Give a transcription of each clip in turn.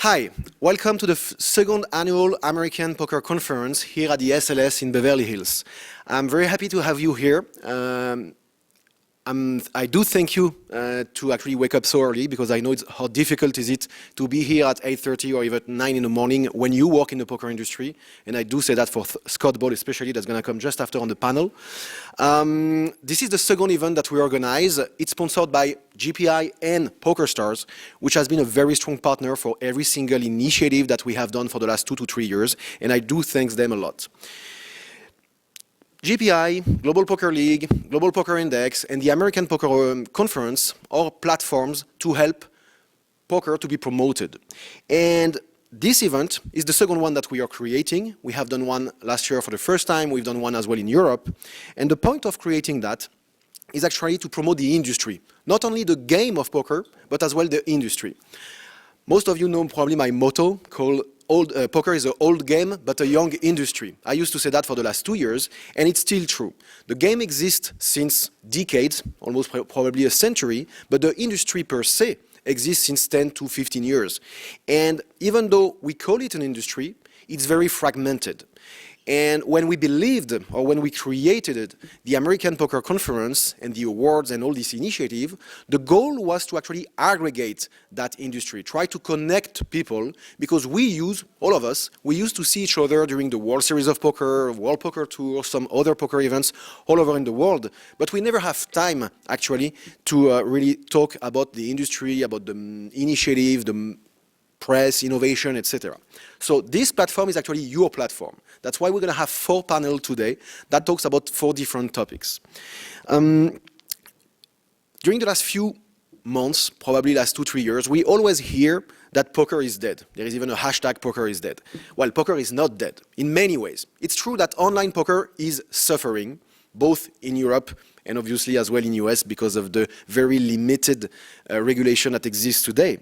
Hi, welcome to the second annual American Poker Conference here at the SLS in Beverly Hills. I'm very happy to have you here. I do thank you to actually wake up so early, because I know how difficult is it to be here at 8:30 or even 9 in the morning when you work in the poker industry. And I do say that for Scott Ball especially, that's going to come just after on the panel. This is the second event that we organize. It's sponsored by GPI and PokerStars, which has been a very strong partner for every single initiative that we have done for the last 2 to 3 years. And I do thank them a lot. GPI, Global Poker League, Global Poker Index, and the American Poker Conference are platforms to help poker to be promoted. And this event is the second one that we are creating. We have done one last year for the first time. We've done one as well in Europe. And the point of creating that is actually to promote the industry. Not only the game of poker, but as well the industry. Most of you know probably my motto called poker is an old game, but a young industry. I used to say that for the last 2 years, and it's still true. The game exists since decades, almost probably a century, but the industry per se exists since 10 to 15 years. And even though we call it an industry, it's very fragmented. And when we believed, or when we created the American Poker Conference and the awards and all this initiative, the goal was to actually aggregate that industry, try to connect people, because we use, all of us, we used to see each other during the World Series of Poker, World Poker Tour, some other poker events all over in the world, but we never have time, actually, to really talk about the industry, about the initiative, the press, innovation, etc. So this platform is actually your platform. That's why we're going to have 4 panels today that talks about 4 different topics. During the last few months, probably last 2-3 years, we always hear that poker is dead. There is even a hashtag poker is dead. Well, poker is not dead in many ways. It's true that online poker is suffering, both in Europe and obviously as well in US, because of the very limited regulation that exists today.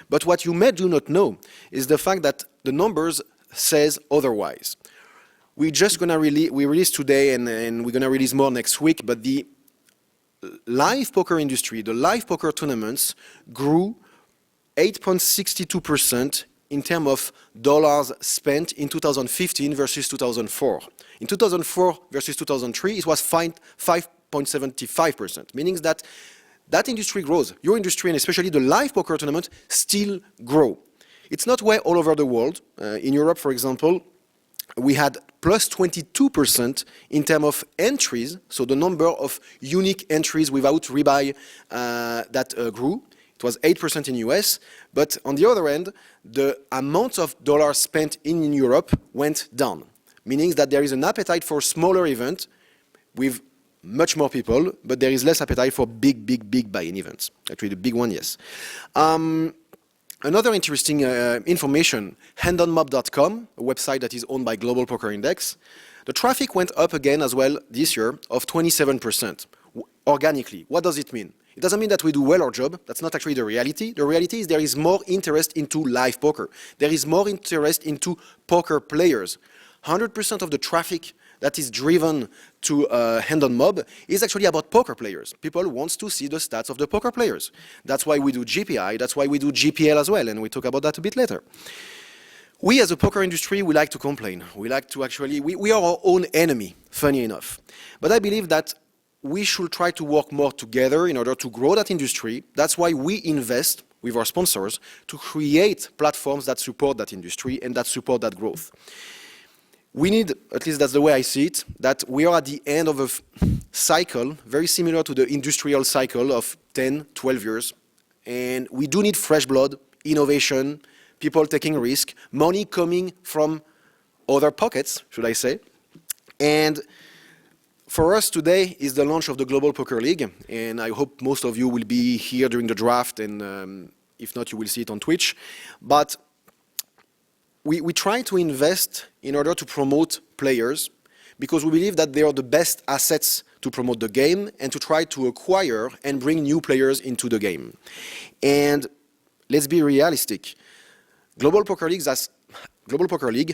But what you may do not know is the fact that the numbers says otherwise. We released today, and we're going to release more next week, but the live poker industry, the live poker tournaments grew 8.62% in terms of dollars spent in 2015 versus 2004. In 2004 versus 2003, it was 5.75%, meaning that that industry grows. Your industry, and especially the live poker tournament, still grow. It's not way all over the world. In Europe, for example, we had plus 22% in terms of entries, so the number of unique entries without rebuy that grew. It was 8% in US, but on the other end, the amount of dollars spent in Europe went down, meaning that there is an appetite for smaller events with much more people, but there is less appetite for big buy-in events. Actually, the big one, yes. Another interesting information, handonmob.com, a website that is owned by Global Poker Index, the traffic went up again as well this year of 27% organically. What does it mean? It doesn't mean that we do well our job. That's not actually the reality. The reality is there is more interest into live poker. There is more interest into poker players. 100% of the traffic that is driven to Hand on Mob is actually about poker players. People want to see the stats of the poker players. That's why we do GPI, that's why we do GPL as well, and we talk about that a bit later. We as a poker industry, we like to complain. We like to actually, we are our own enemy, funny enough. But I believe that we should try to work more together in order to grow that industry. That's why we invest with our sponsors to create platforms that support that industry and that support that growth. We need, at least that's the way I see it, that we are at the end of a cycle very similar to the industrial cycle of 10, 12 years. And we do need fresh blood, innovation, people taking risk, money coming from other pockets, should I say. And for us today is the launch of the Global Poker League. And I hope most of you will be here during the draft, and if not, you will see it on Twitch. But we try to invest in order to promote players, because we believe that they are the best assets to promote the game and to try to acquire and bring new players into the game. And let's be realistic. Global Poker League,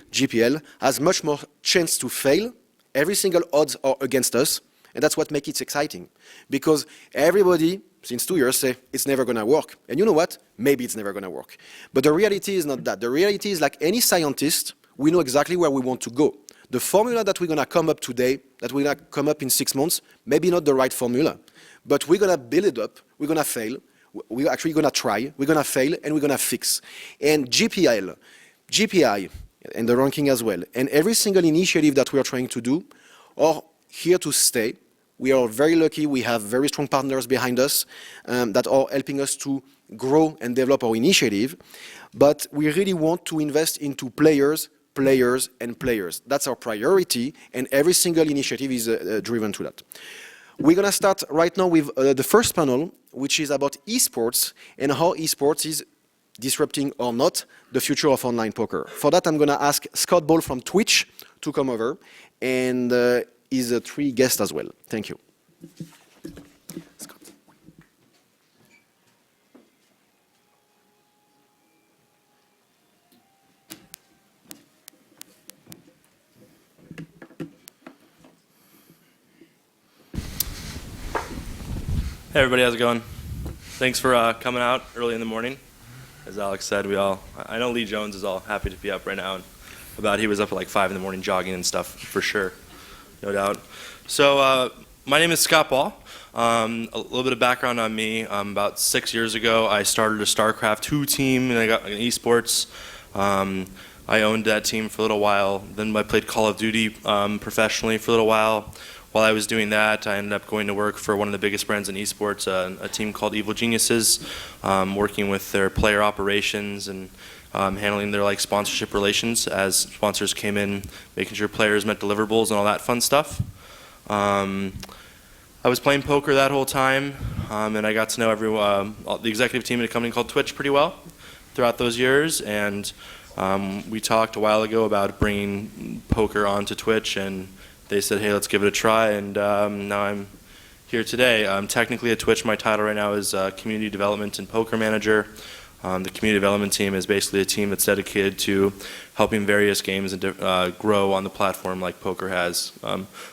GPL, has much more chance to fail. Every single odds are against us, And that's what makes it exciting. Because everybody, since 2 years, say it's never going to work. And you know what? Maybe it's never going to work. But the reality is not that. The reality is like any scientist, we know exactly where we want to go. The formula that we're going to come up today, that we're going to come up in 6 months, maybe not the right formula. But we're going to build it up, we're going to fail, we're actually going to try, we're going to fail, and we're going to fix. And GPI, and the ranking as well, and every single initiative that we are trying to do are here to stay. We are very lucky, we have very strong partners behind us that are helping us to grow and develop our initiative. But we really want to invest into players, and players. That's our priority, and every single initiative is driven to that. We're going to start right now with the first panel, which is about esports and how esports is disrupting or not the future of online poker. For that, I'm going to ask Scott Ball from Twitch to come over, and he's a 3 guest as well. Thank you. Scott. Hey everybody, how's it going? Thanks for coming out early in the morning. As Alex said, I know Lee Jones is all happy to be up right now, and he was up at like 5 in the morning jogging and stuff, for sure, no doubt. So my name is Scott Ball. A little bit of background on me. About 6 years ago, I started a StarCraft 2 team, and I got esports. I owned that team for a little while. Then I played Call of Duty professionally for a little while. While I was doing that, I ended up going to work for one of the biggest brands in esports, a team called Evil Geniuses, working with their player operations and handling their sponsorship relations as sponsors came in, making sure players met deliverables and all that fun stuff. I was playing poker that whole time, and I got to know the executive team at a company called Twitch pretty well throughout those years. And we talked a while ago about bringing poker onto Twitch, and they said, hey, let's give it a try, and now I'm here today. Technically at Twitch, my title right now is Community Development and Poker Manager. The Community Development team is basically a team that's dedicated to helping various games grow on the platform like poker has,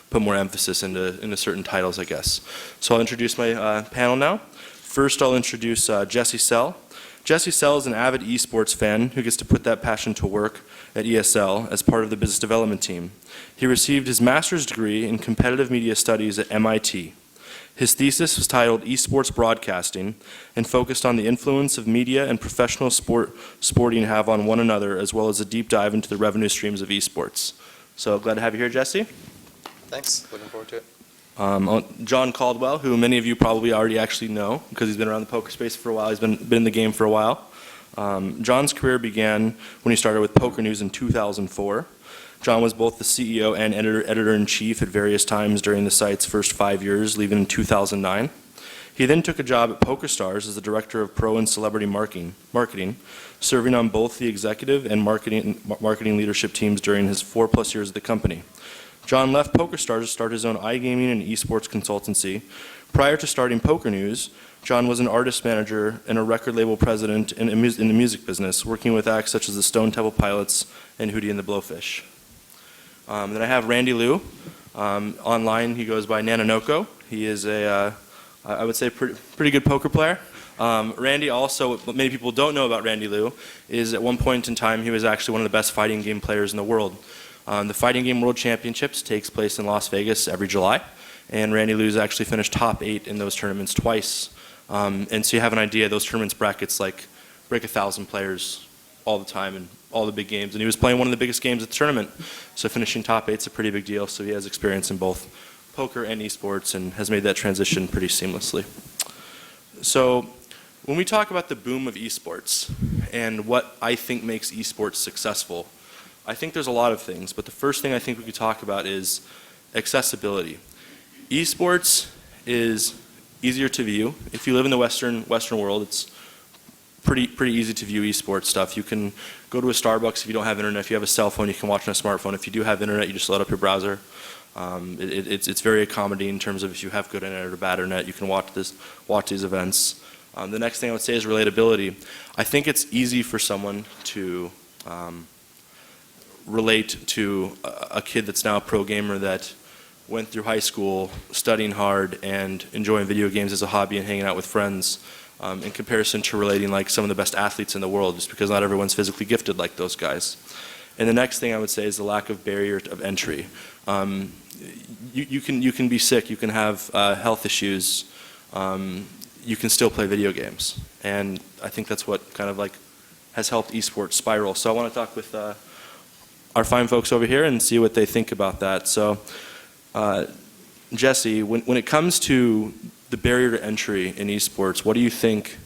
put more emphasis into certain titles, I guess. So I'll introduce my panel now. First, I'll introduce Jesse Sell. Jesse Sell is an avid esports fan who gets to put that passion to work at ESL as part of the business development team. He received his master's degree in competitive media studies at MIT. His thesis was titled Esports Broadcasting and focused on the influence of media and professional sporting have on one another, as well as a deep dive into the revenue streams of esports. So glad to have you here, Jesse. Thanks, looking forward to it. John Caldwell, who many of you probably already actually know because he's been around the poker space for a while, he's been in the game for a while. John's career began when he started with PokerNews in 2004. John was both the CEO and editor-in-chief at various times during the site's first 5 years, leaving in 2009. He then took a job at PokerStars as the director of pro and celebrity marketing, serving on both the executive and marketing leadership teams during his 4+ years at the company. John left PokerStars to start his own iGaming and esports consultancy. Prior to starting PokerNews, John was an artist manager and a record label president in the music business, working with acts such as the Stone Temple Pilots and Hootie and the Blowfish. Then I have Randy Lew. Online, he goes by Nanonoko. He is I would say, pretty good poker player. Randy also, what many people don't know about Randy Lew, is at one point in time he was actually one of the best fighting game players in the world. The Fighting Game World Championships takes place in Las Vegas every July, and Randy Lew's actually finished top 8 in those tournaments twice. And so you have an idea, those tournaments brackets break 1,000 players all the time in all the big games, and he was playing one of the biggest games at the tournament. So finishing top 8's a pretty big deal, so he has experience in both poker and esports and has made that transition pretty seamlessly. So when we talk about the boom of esports and what I think makes esports successful, I think there's a lot of things, but the first thing I think we could talk about is accessibility. Esports is easier to view. If you live in the Western world, it's pretty easy to view esports stuff. You can go to a Starbucks if you don't have internet. If you have a cell phone, you can watch on a smartphone. If you do have internet, you just load up your browser. It's very accommodating in terms of if you have good internet or bad internet, you can watch these events. The next thing I would say is relatability. I think it's easy for someone to relate to a kid that's now a pro gamer that went through high school studying hard and enjoying video games as a hobby and hanging out with friends, in comparison to relating like some of the best athletes in the world, just because not everyone's physically gifted like those guys. And the next thing I would say is the lack of barrier of entry. You can be sick, you can have health issues, you can still play video games. And I think that's what kind of like has helped esports spiral. So I want to talk with our fine folks over here and see what they think about that. So Jesse, when it comes to the barrier to entry in esports, what do you think?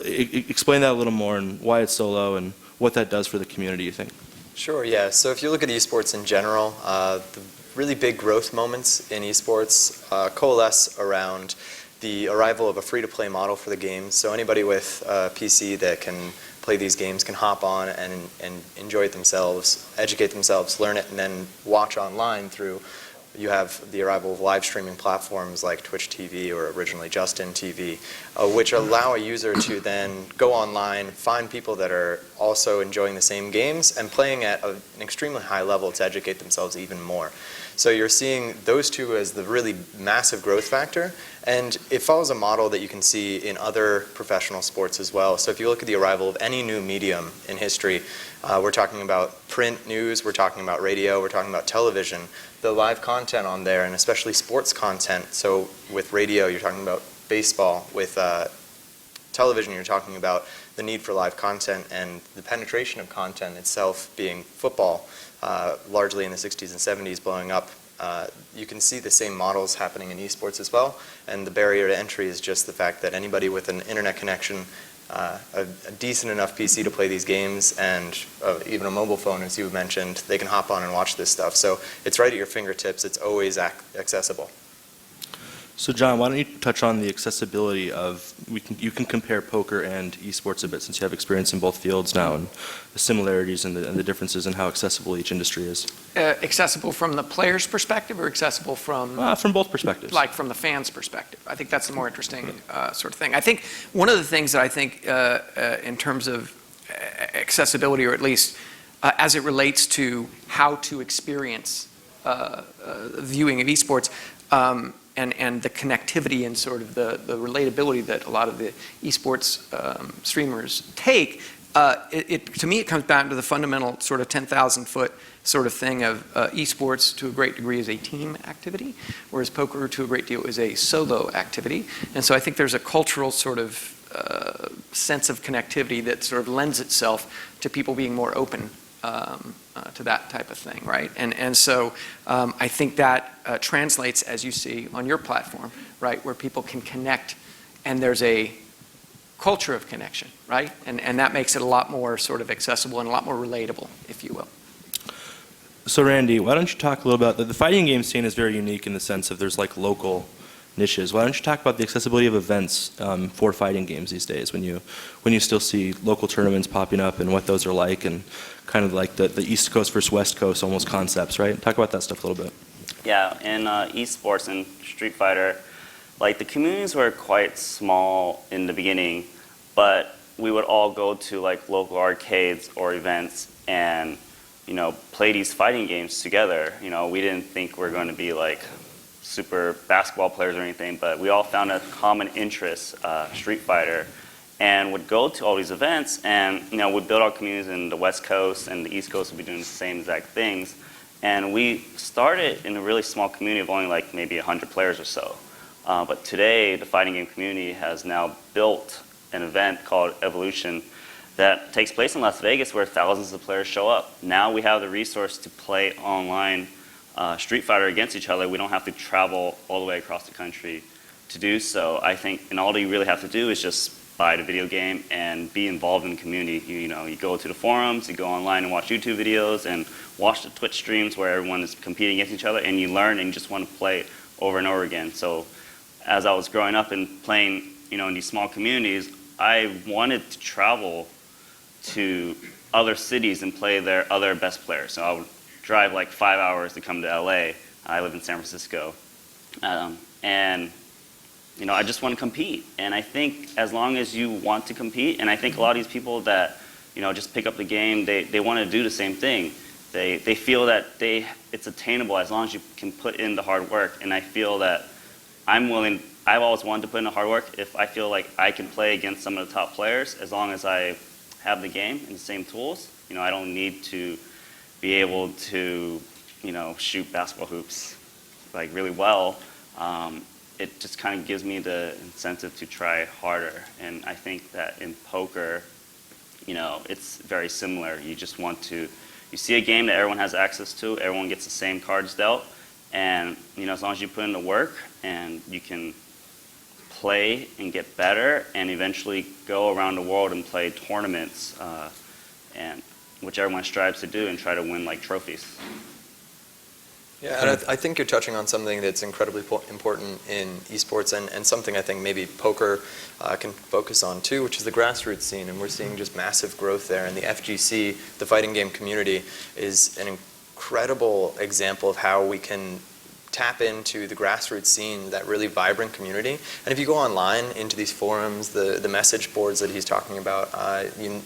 Explain that a little more and why it's so low and what that does for the community, you think? Sure, yeah. So if you look at esports in general, the really big growth moments in esports coalesce around the arrival of a free-to-play model for the game. So anybody with a PC that can play these games can hop on and enjoy it themselves, educate themselves, learn it, and then watch online through. You have the arrival of live streaming platforms like Twitch TV or originally Justin TV, which allow a user to then go online, find people that are also enjoying the same games and playing at an extremely high level to educate themselves even more. So you're seeing those two as the really massive growth factor, and it follows a model that you can see in other professional sports as well. So if you look at the arrival of any new medium in history, we're talking about print news, we're talking about radio, we're talking about television, the live content on there, and especially sports content. So with radio, you're talking about baseball. With television, you're talking about the need for live content and the penetration of content itself being football, largely in the 60s and 70s blowing up. You can see the same models happening in esports as well, and the barrier to entry is just the fact that anybody with an internet connection, a decent enough PC to play these games, and even a mobile phone, as you mentioned, they can hop on and watch this stuff. So it's right at your fingertips. It's always accessible. So John, why don't you touch on the accessibility of, you can compare poker and esports a bit since you have experience in both fields now, and the similarities and the differences in how accessible each industry is. Accessible from the player's perspective or accessible from both perspectives. like from the fan's perspective? I think that's the more interesting sort of thing. I think one of the things that I think in terms of accessibility, or at least as it relates to how to experience viewing of esports, and the connectivity and sort of the relatability that a lot of the esports streamers take, to me it comes back to the fundamental sort of 10,000-foot sort of thing of esports to a great degree is a team activity, whereas poker to a great deal is a solo activity. And so I think there's a cultural sort of sense of connectivity that sort of lends itself to people being more open to that type of thing, right? And so I think that translates, as you see on your platform, right, where people can connect and there's a culture of connection, right? And that makes it a lot more sort of accessible and a lot more relatable, if you will. So Randy, why don't you talk a little about, the fighting game scene is very unique in the sense of there's like local niches. Why don't you talk about the accessibility of events for fighting games these days when you still see local tournaments popping up and what those are like, and kind of like the East Coast versus West Coast almost concepts, right? Talk about that stuff a little bit. Yeah, in esports and Street Fighter, like the communities were quite small in the beginning, but we would all go to like local arcades or events and, you know, play these fighting games together. You know, we didn't think we're going to be like super basketball players or anything, but we all found a common interest, Street Fighter, and would go to all these events, and you know, we'd build our communities in the West Coast, and the East Coast would be doing the same exact things. And we started in a really small community of only like maybe 100 players or so. But today, the fighting game community has now built an event called Evolution that takes place in Las Vegas, where thousands of players show up. Now we have the resource to play online Street Fighter against each other. We don't have to travel all the way across the country to do so. I think, and all you really have to do is just buy the video game and be involved in the community. You know, you go to the forums, you go online and watch YouTube videos and watch the Twitch streams where everyone is competing against each other, and you learn and you just want to play over and over again. So as I was growing up and playing, you know, in these small communities, I wanted to travel to other cities and play their other best players. So I would drive like 5 hours to come to LA. I live in San Francisco. And you know, I just want to compete. And I think as long as you want to compete, and I think a lot of these people that, you know, just pick up the game, they want to do the same thing. They feel that it's attainable as long as you can put in the hard work. And I feel that I've always wanted to put in the hard work. If I feel like I can play against some of the top players, as long as I have the game and the same tools, I don't need to be able to, shoot basketball hoops like really well. It just kind of gives me the incentive to try harder. And I think that in poker, it's very similar. You just want to, you see a game that everyone has access to, everyone gets the same cards dealt, and as long as you put in the work and you can play and get better and eventually go around the world and play tournaments, and which everyone strives to do and try to win like trophies. Yeah, and I think you're touching on something that's incredibly important in esports and something I think maybe poker can focus on too, which is the grassroots scene. And we're seeing just massive growth there. And the FGC, the fighting game community, is an incredible example of how we can tap into the grassroots scene, that really vibrant community. And if you go online into these forums, the message boards that he's talking about, you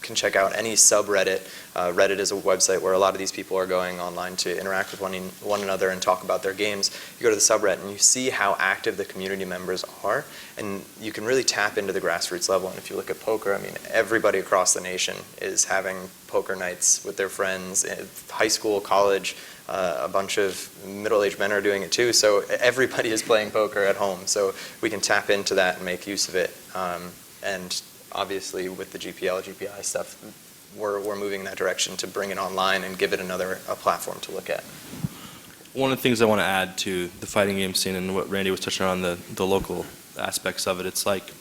can check out any subreddit. Reddit is a website where a lot of these people are going online to interact with one another and talk about their games. You go to the subreddit and you see how active the community members are, and you can really tap into the grassroots level. And if you look at poker, I mean, everybody across the nation is having poker nights with their friends. High school, college, a bunch of middle-aged men are doing it too. So everybody is playing poker at home. So we can tap into that and make use of it. And obviously, with the GPL, GPI stuff, we're moving in that direction to bring it online and give it a platform to look at. One of the things I want to add to the fighting game scene and what Randy was touching on, the local aspects of it, it's like,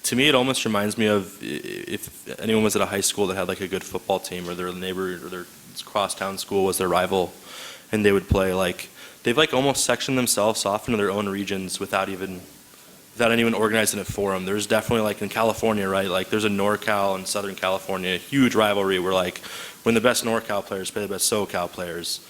to me, it almost reminds me of if anyone was at a high school that had like a good football team, or their neighbor or their crosstown school was their rival, and they would play, like, they've like almost sectioned themselves off into their own regions without anyone organizing it for them. There's definitely, like in California, right, like there's a NorCal and Southern California, huge rivalry where like when the best NorCal players play the best SoCal players,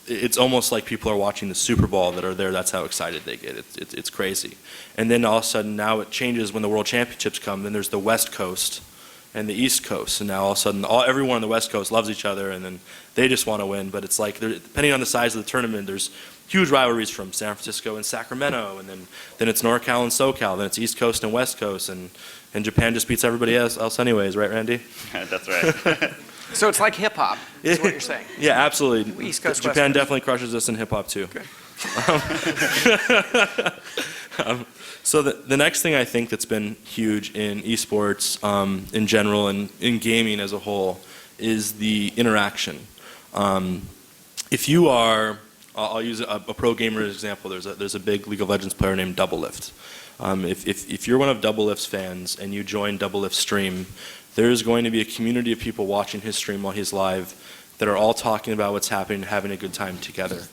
it's almost like people are watching the Super Bowl that are there. That's how excited they get. It's crazy. And then all of a sudden now it changes when the World Championships come. Then there's the West Coast and the East Coast, and now all of a sudden everyone on the West Coast loves each other, and then they just want to win. But it's like, depending on the size of the tournament, there's huge rivalries from San Francisco and Sacramento, and then it's NorCal and SoCal, then it's East Coast and West Coast, and Japan just beats everybody else anyways, right, Randy? That's right. So it's like hip hop, is what you're saying. Yeah, absolutely. East Coast, Japan West Coast. definitely crushes us in hip hop too. Okay. So the next thing I think that's been huge in esports in general and in gaming as a whole is the interaction. If you are, I'll use a pro gamer as an example. There's a big League of Legends player named Doublelift. If you're one of Doublelift's fans and you join Doublelift's stream, there's going to be a community of people watching his stream while he's live that are all talking about what's happening and having a good time together.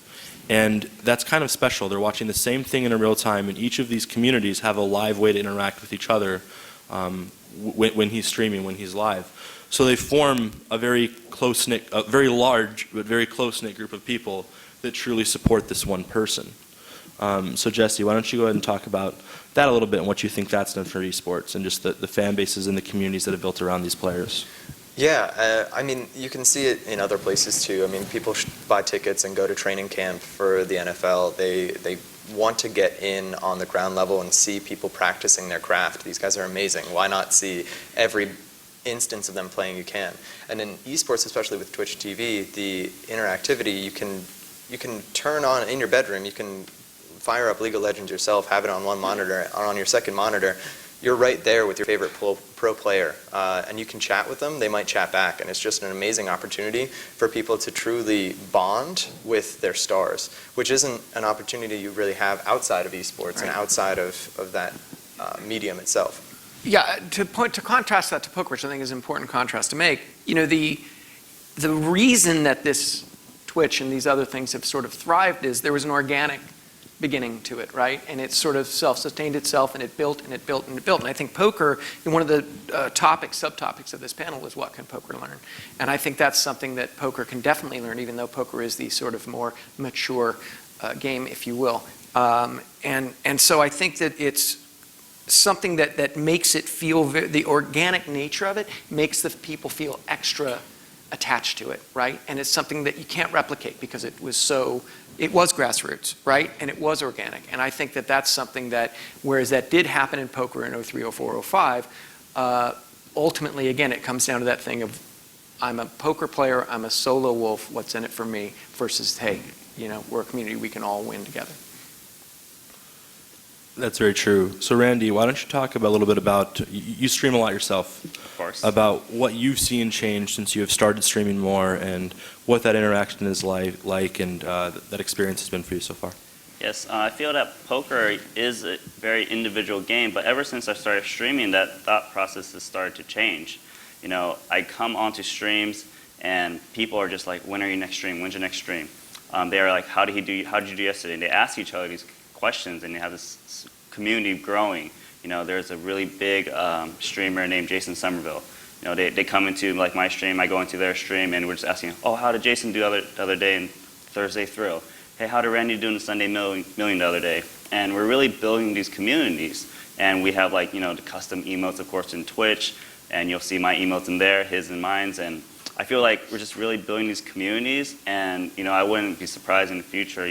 And that's kind of special. They're watching the same thing in real time, and each of these communities have a live way to interact with each other when he's streaming, when he's live. So they form a very close-knit, a very large but very close-knit group of people that truly support this one person. So Jesse, why don't you go ahead and talk about that a little bit and what you think that's done for esports and just the fan bases and the communities that have built around these players. Yeah, I mean, you can see it in other places too. I mean, people buy tickets and go to training camp for the NFL. They want to get in on the ground level and see people practicing their craft. These guys are amazing. Why not see every instance of them playing you can? And in esports, especially with Twitch TV, the interactivity, you can turn on in your bedroom, you can fire up League of Legends yourself, have it on one monitor, on your second monitor. You're right there with your favorite pro player, and you can chat with them. They might chat back, and it's just an amazing opportunity for people to truly bond with their stars, which isn't an opportunity you really have outside of esports and outside of that medium itself. Yeah, to contrast that to poker, which I think is an important contrast to make, you know, the reason that this Twitch and these other things have sort of thrived is there was an organic beginning to it, right? And it sort of self-sustained itself, and it built and it built and it built. And I think poker, and one of the subtopics of this panel is what can poker learn? And I think that's something that poker can definitely learn, even though poker is the sort of more mature game, if you will. And so I think that it's something that makes it feel, the organic nature of it makes the people feel extra attached to it, right? And it's something that you can't replicate because it was grassroots, right? And it was organic. And I think that that's something that, whereas that did happen in poker in 03, 04, 05, ultimately, again, it comes down to that thing of, I'm a poker player, I'm a solo wolf, what's in it for me, versus, hey, we're a community, we can all win together. That's very true. So Randy, why don't you talk a little bit about, you stream a lot yourself, Of course. about what you've seen change since you have started streaming more and what that interaction is like and that experience has been for you so far. Yes, I feel that poker is a very individual game, but ever since I started streaming, that thought process has started to change. I come onto streams and people are just like, when are your next stream? When's your next stream? They are like, how did you do yesterday? And they ask each other these questions, and you have this community growing. There's a really big streamer named Jason Somerville. They come into like my stream, I go into their stream, and we're just asking, oh, how did Jason do the other day in Thursday Thrill? Hey, how did Randy do in the Sunday Million the other day? And we're really building these communities, and we have like the custom emotes, of course, in Twitch, and you'll see my emotes in there, his and mine's, and I feel like we're just really building these communities, and I wouldn't be surprised in the future,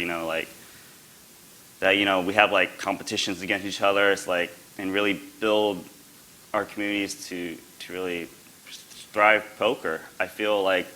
that we have like competitions against each other. It's like, and really build our communities to really thrive poker. I feel like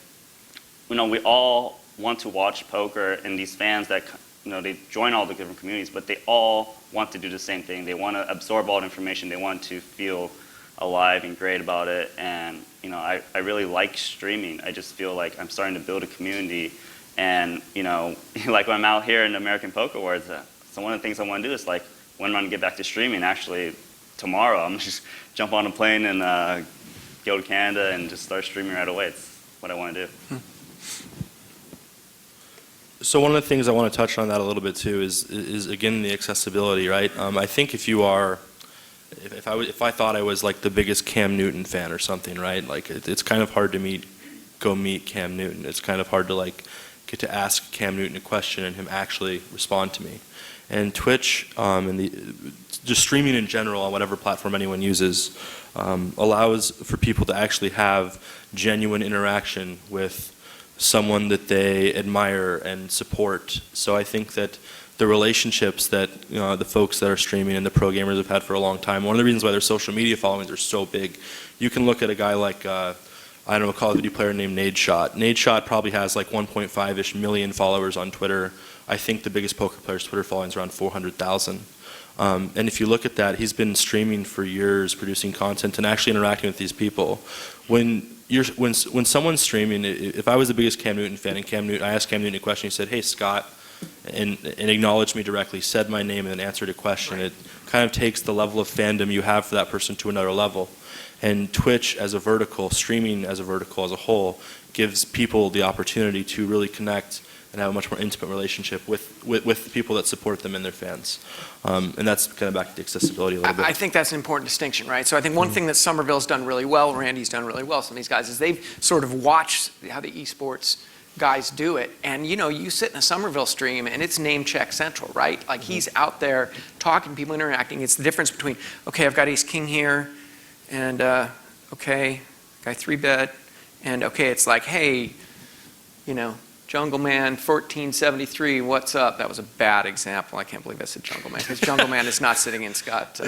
we all want to watch poker, and these fans that they join all the different communities, but they all want to do the same thing. They want to absorb all the information. They want to feel alive and great about it. And I really like streaming. I just feel like I'm starting to build a community. And like when I'm out here in the American Poker Awards, so one of the things I want to do is like, when I'm going to get back to streaming, actually tomorrow, I'm going to just jump on a plane and go to Canada and just start streaming right away. It's what I want to do. So one of the things I want to touch on that a little bit too is again the accessibility, right? I think if I thought I was like the biggest Cam Newton fan or something, right? Like it's kind of hard to go meet Cam Newton. It's kind of hard to like get to ask Cam Newton a question and him actually respond to me. And Twitch and just streaming in general on whatever platform anyone uses allows for people to actually have genuine interaction with someone that they admire and support. So I think that the relationships that the folks that are streaming and the pro gamers have had for a long time, one of the reasons why their social media followings are so big, you can look at a guy like I don't know, a Call of Duty player named Nadeshot. Nadeshot probably has like 1.5-ish million followers on Twitter. I think the biggest poker player's Twitter following is around 400,000. And if you look at that, he's been streaming for years, producing content and actually interacting with these people. When someone's streaming, if I was the biggest Cam Newton fan, and I asked Cam Newton a question, he said, "Hey Scott," and acknowledged me directly, said my name and then answered a question. Right. It kind of takes the level of fandom you have for that person to another level. And Twitch as a vertical, streaming as a vertical as a whole, gives people the opportunity to really connect and have a much more intimate relationship with the people that support them and their fans. And that's kind of back to the accessibility a little bit. I think that's an important distinction, right? So I think one thing that Somerville's done really well, Randy's done really well, some of these guys, is they've sort of watched how the esports guys do it. And you sit in a Somerville stream and it's name check central, right? Like he's out there talking to people, interacting. It's the difference between, okay, I've got ace king here, and okay, guy 3-bet, and okay, it's like, hey, Jungle Man 1473, what's up? That was a bad example. I can't believe I said Jungle Man, because Jungle Man is not sitting in Scott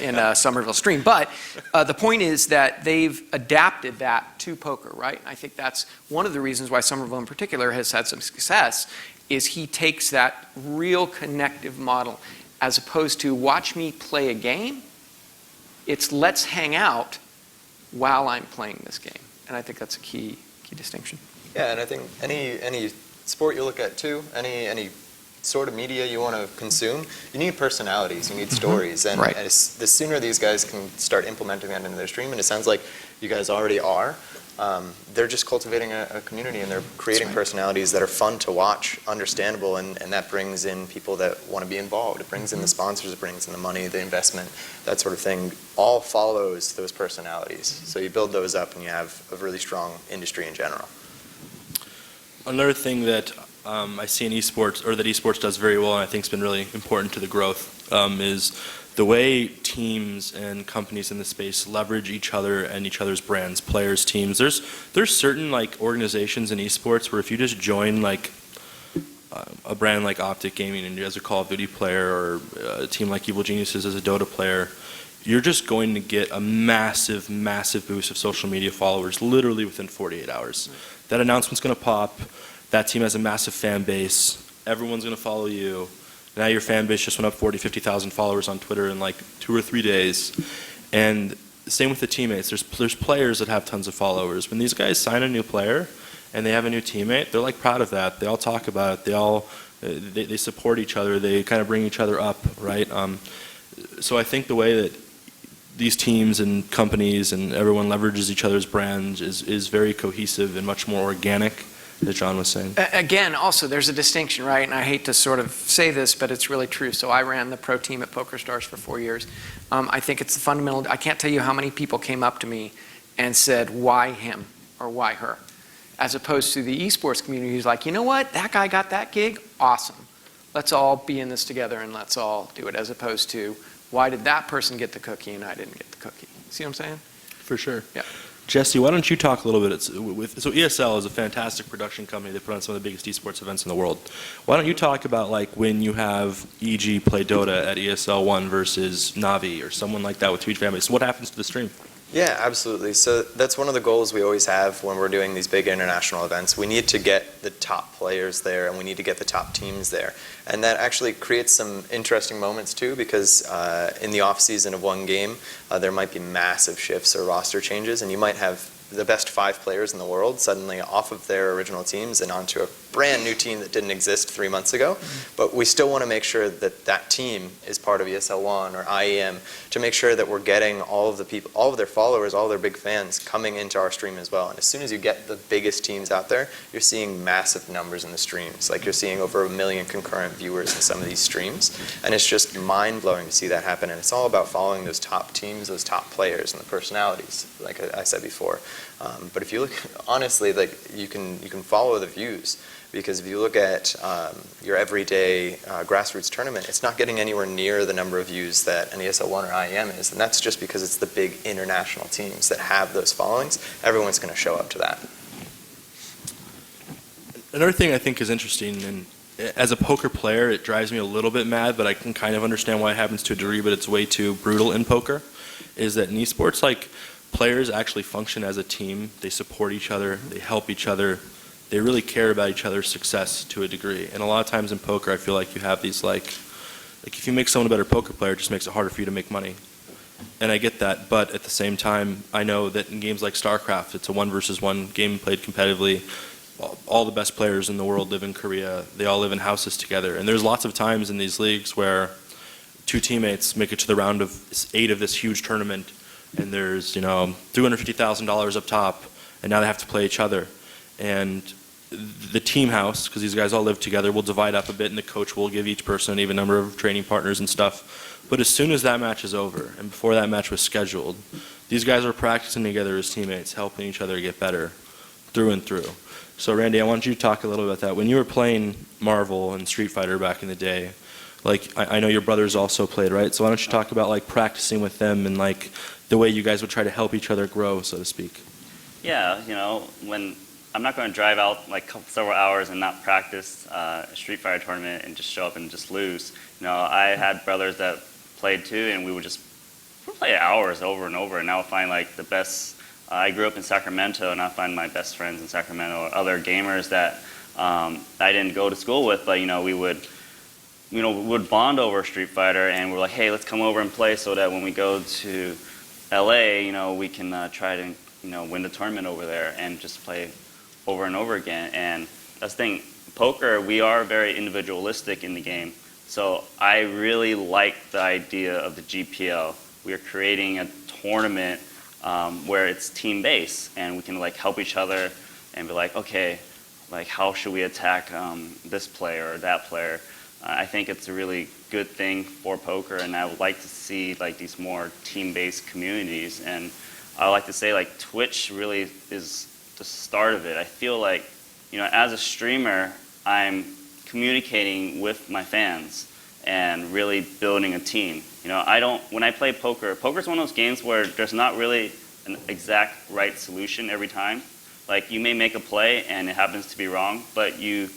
in Somerville stream. But the point is that they've adapted that to poker, right? I think that's one of the reasons why Somerville in particular has had some success, is he takes that real connective model, as opposed to watch me play a game. It's let's hang out while I'm playing this game. And I think that's a key distinction. Yeah, and I think any sport you look at too, any sort of media you want to consume, you need personalities, you need stories, and, right. and the sooner these guys can start implementing that into their stream, and it sounds like you guys already are, they're just cultivating a community, and they're creating personalities that are fun to watch, understandable, and that brings in people that want to be involved. It brings in the sponsors, it brings in the money, the investment, that sort of thing, all follows those personalities. So you build those up and you have a really strong industry in general. Another thing that I see in esports, or that esports does very well, and I think has been really important to the growth, is the way teams and companies in the space leverage each other and each other's brands, players, teams. There's certain like organizations in esports where if you just join like a brand like Optic Gaming and you as a Call of Duty player or a team like Evil Geniuses as a Dota player, you're just going to get a massive, massive boost of social media followers literally within 48 hours. That announcement's going to pop. That team has a massive fan base. Everyone's going to follow you. Now your fan base just went up 40, 50,000 followers on Twitter in like 2 or 3 days. And same with the teammates. There's players that have tons of followers. When these guys sign a new player and they have a new teammate, they're like proud of that. They all talk about it. They support each other. They kind of bring each other up, right? So I think the way that these teams and companies and everyone leverages each other's brands is very cohesive and much more organic, as John was saying. Again, also, there's a distinction, right? And I hate to sort of say this, but it's really true. So I ran the pro team at PokerStars for 4 years. I think it's the fundamental. I can't tell you how many people came up to me and said, why him or why her? As opposed to the esports community who's like, you know what? That guy got that gig? Awesome. Let's all be in this together and let's all do it. As opposed to, why did that person get the cookie and I didn't get the cookie? See what I'm saying? For sure. Yeah. Jesse, why don't you talk a little bit? So ESL is a fantastic production company. They put on some of the biggest esports events in the world. Why don't you talk about like when you have EG play Dota at ESL 1 versus Navi or someone like that with Twitch fan base? What happens to the stream? Yeah, absolutely. So that's one of the goals we always have when we're doing these big international events. We need to get the top players there and we need to get the top teams there. And that actually creates some interesting moments too, because in the off season of one game, there might be massive shifts or roster changes and you might have the best 5 players in the world suddenly off of their original teams and onto a brand new team that didn't exist 3 months ago. But we still want to make sure that that team is part of ESL 1 or IEM to make sure that we're getting all of the people, all of their followers, all of their big fans coming into our stream as well. And as soon as you get the biggest teams out there, you're seeing massive numbers in the streams. Like you're seeing over 1 million concurrent viewers in some of these streams. And it's just mind-blowing to see that happen. And it's all about following those top teams, those top players, and the personalities, like I said before. But if you look, honestly, like you can follow the views, because if you look at your everyday grassroots tournament, it's not getting anywhere near the number of views that an ESL 1 or IEM is, and that's just because it's the big international teams that have those followings. Everyone's going to show up to that. Another thing I think is interesting, and as a poker player, it drives me a little bit mad, but I can kind of understand why it happens to a degree, but it's way too brutal in poker, is that in esports, like, players actually function as a team. They support each other. They help each other. They really care about each other's success to a degree. And a lot of times in poker, I feel like you have these like if you make someone a better poker player, it just makes it harder for you to make money. And I get that, but at the same time, I know that in games like StarCraft, it's a 1 versus 1 game played competitively. All the best players in the world live in Korea. They all live in houses together. And there's lots of times in these leagues where 2 teammates make it to the round of 8 of this huge tournament, and there's, $350,000 up top, and now they have to play each other. And the team house, because these guys all live together, will divide up a bit, and the coach will give each person an even number of training partners and stuff. But as soon as that match is over, and before that match was scheduled, these guys are practicing together as teammates, helping each other get better through and through. So Randy, I want you to talk a little about that. When you were playing Marvel and Street Fighter back in the day, like I know your brothers also played, right? So why don't you talk about like practicing with them and like the way you guys would try to help each other grow, so to speak? Yeah, when I'm not going to drive out like several hours and not practice a Street Fighter tournament and just show up and just lose. I had brothers that played too, and we would play hours over and over, and I would find like the best. I grew up in Sacramento, and I find my best friends in Sacramento or other gamers that I didn't go to school with, but we would bond over Street Fighter, and we're like, hey, let's come over and play so that when we go to LA, we can try to, win the tournament over there and just play over and over again. And that's the thing, poker, we are very individualistic in the game. So I really like the idea of the GPL. We are creating a tournament where it's team-based, and we can like help each other and be like, okay, like how should we attack this player or that player? I think it's a really good thing for poker, and I would like to see like these more team-based communities. And I would like to say like Twitch really is the start of it. I feel like, as a streamer, I'm communicating with my fans, and really building a team. You know, when I play poker, poker's one of those games where there's not really an exact right solution every time. Like, you may make a play and it happens to be wrong, but you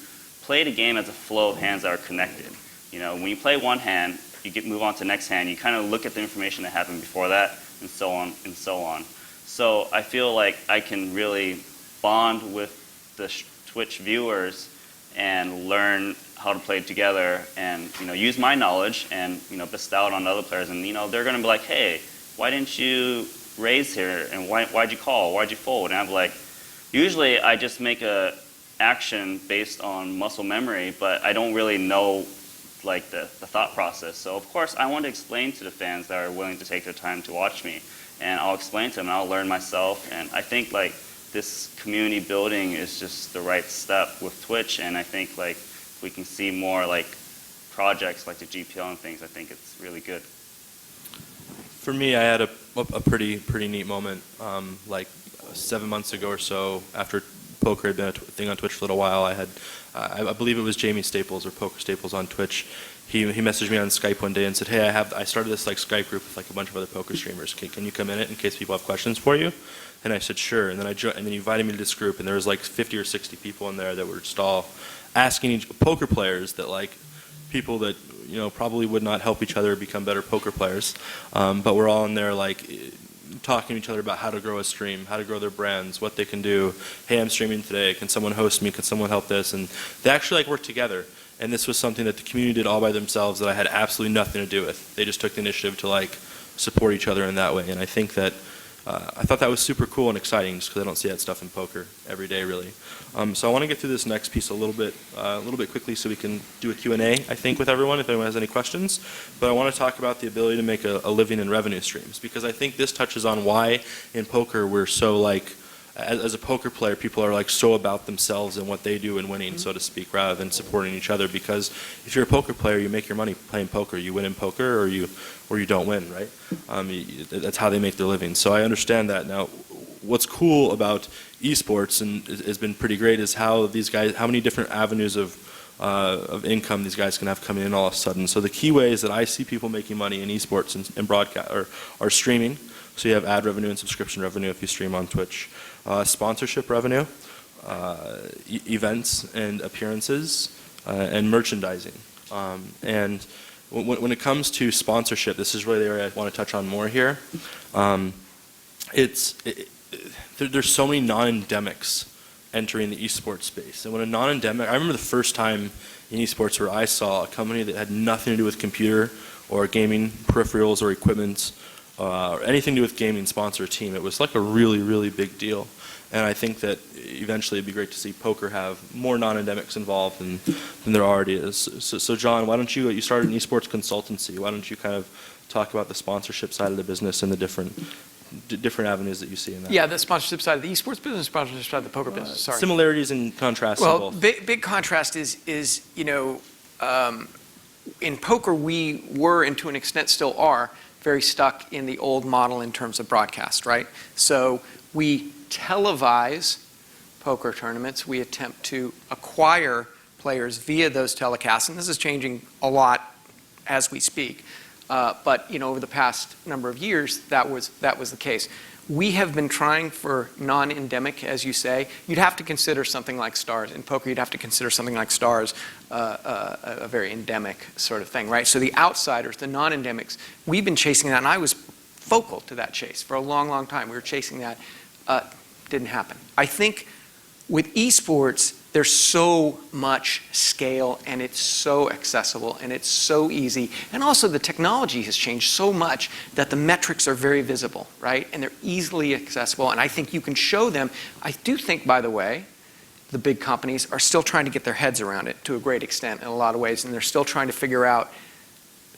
play the game as a flow of hands that are connected. You know, when you play one hand, you move on to the next hand, you kind of look at the information that happened before that, and so on and so on. So I feel like I can really bond with the Twitch viewers and learn how to play together, and, you know, use my knowledge and, you know, bestow it on other players. And, you know, they're going to be like, hey, why didn't you raise here? And why'd you call? Why'd you fold? And I'm like, usually I just make a action based on muscle memory, but I don't really know like the thought process. So of course I want to explain to the fans that are willing to take their time to watch me, and I'll explain to them and I'll learn myself. And I think like this community building is just the right step with Twitch, and I think like we can see more like projects like the GPL and things. I think it's really good. For me, I had a pretty neat moment, like 7 months ago or so, after poker had been a thing on Twitch for a little while. I had, I believe it was Jamie Staples or Poker Staples on Twitch. He messaged me on Skype one day and said, "Hey, I started this like Skype group with like a bunch of other poker streamers. Can you come in it in case people have questions for you?" And I said, "Sure." And then and then he invited me to this group, and there was like 50 or 60 people in there that were just all asking poker players that like people that, you know, probably would not help each other become better poker players, but we're all in there like talking to each other about how to grow a stream, how to grow their brands, what they can do. Hey, I'm streaming today. Can someone host me? Can someone help this? And they actually like worked together. And this was something that the community did all by themselves that I had absolutely nothing to do with. They just took the initiative to like support each other in that way. And I think that I thought that was super cool and exciting, just because I don't see that stuff in poker every day, really. So I want to get through this next piece a little bit quickly, so we can do a Q&A, I think, with everyone if anyone has any questions. But I want to talk about the ability to make a living in revenue streams, because I think this touches on why in poker we're so like, as a poker player, people are like so about themselves and what they do in winning, so to speak, rather than supporting each other. Because if you're a poker player, you make your money playing poker. You win in poker, or you don't win, right? That's how they make their living. So I understand that. Now, what's cool about esports and has been pretty great is how these guys, how many different avenues of income these guys can have coming in all of a sudden. So the key ways that I see people making money in esports and broadcast are streaming. So you have ad revenue and subscription revenue if you stream on Twitch. Sponsorship revenue, events and appearances, and merchandising. And when it comes to sponsorship, this is really the area I want to touch on more here. There's so many non-endemics entering the esports space. And when a non-endemic, I remember the first time in esports where I saw a company that had nothing to do with computer or gaming peripherals or equipment or anything to do with gaming sponsor a team. It was like a really, really big deal. And I think that eventually it'd be great to see poker have more non-endemics involved than there already is. So John, why don't you started an esports consultancy. Why don't you kind of talk about the sponsorship side of the business and the different avenues that you see in that? Yeah, the sponsorship side of the esports business, sponsorship side of the poker business, sorry. Similarities and contrasts in Well, both. big contrast is, you know, in poker we were, and to an extent still are, very stuck in the old model in terms of broadcast, right? So we televise poker tournaments. We attempt to acquire players via those telecasts, and this is changing a lot as we speak. But you know, over the past number of years, that was the case. We have been trying for non-endemic, as you say. You'd have to consider something like Stars. In poker, you'd have to consider something like Stars a very endemic sort of thing, right? So the outsiders, the non-endemics, we've been chasing that, and I was focal to that chase for a long, long time. We were chasing that. Didn't happen. I think with esports, there's so much scale, and it's so accessible, and it's so easy. And also the technology has changed so much that the metrics are very visible, right? And they're easily accessible, and I think you can show them. I do think, by the way, the big companies are still trying to get their heads around it to a great extent in a lot of ways, and they're still trying to figure out,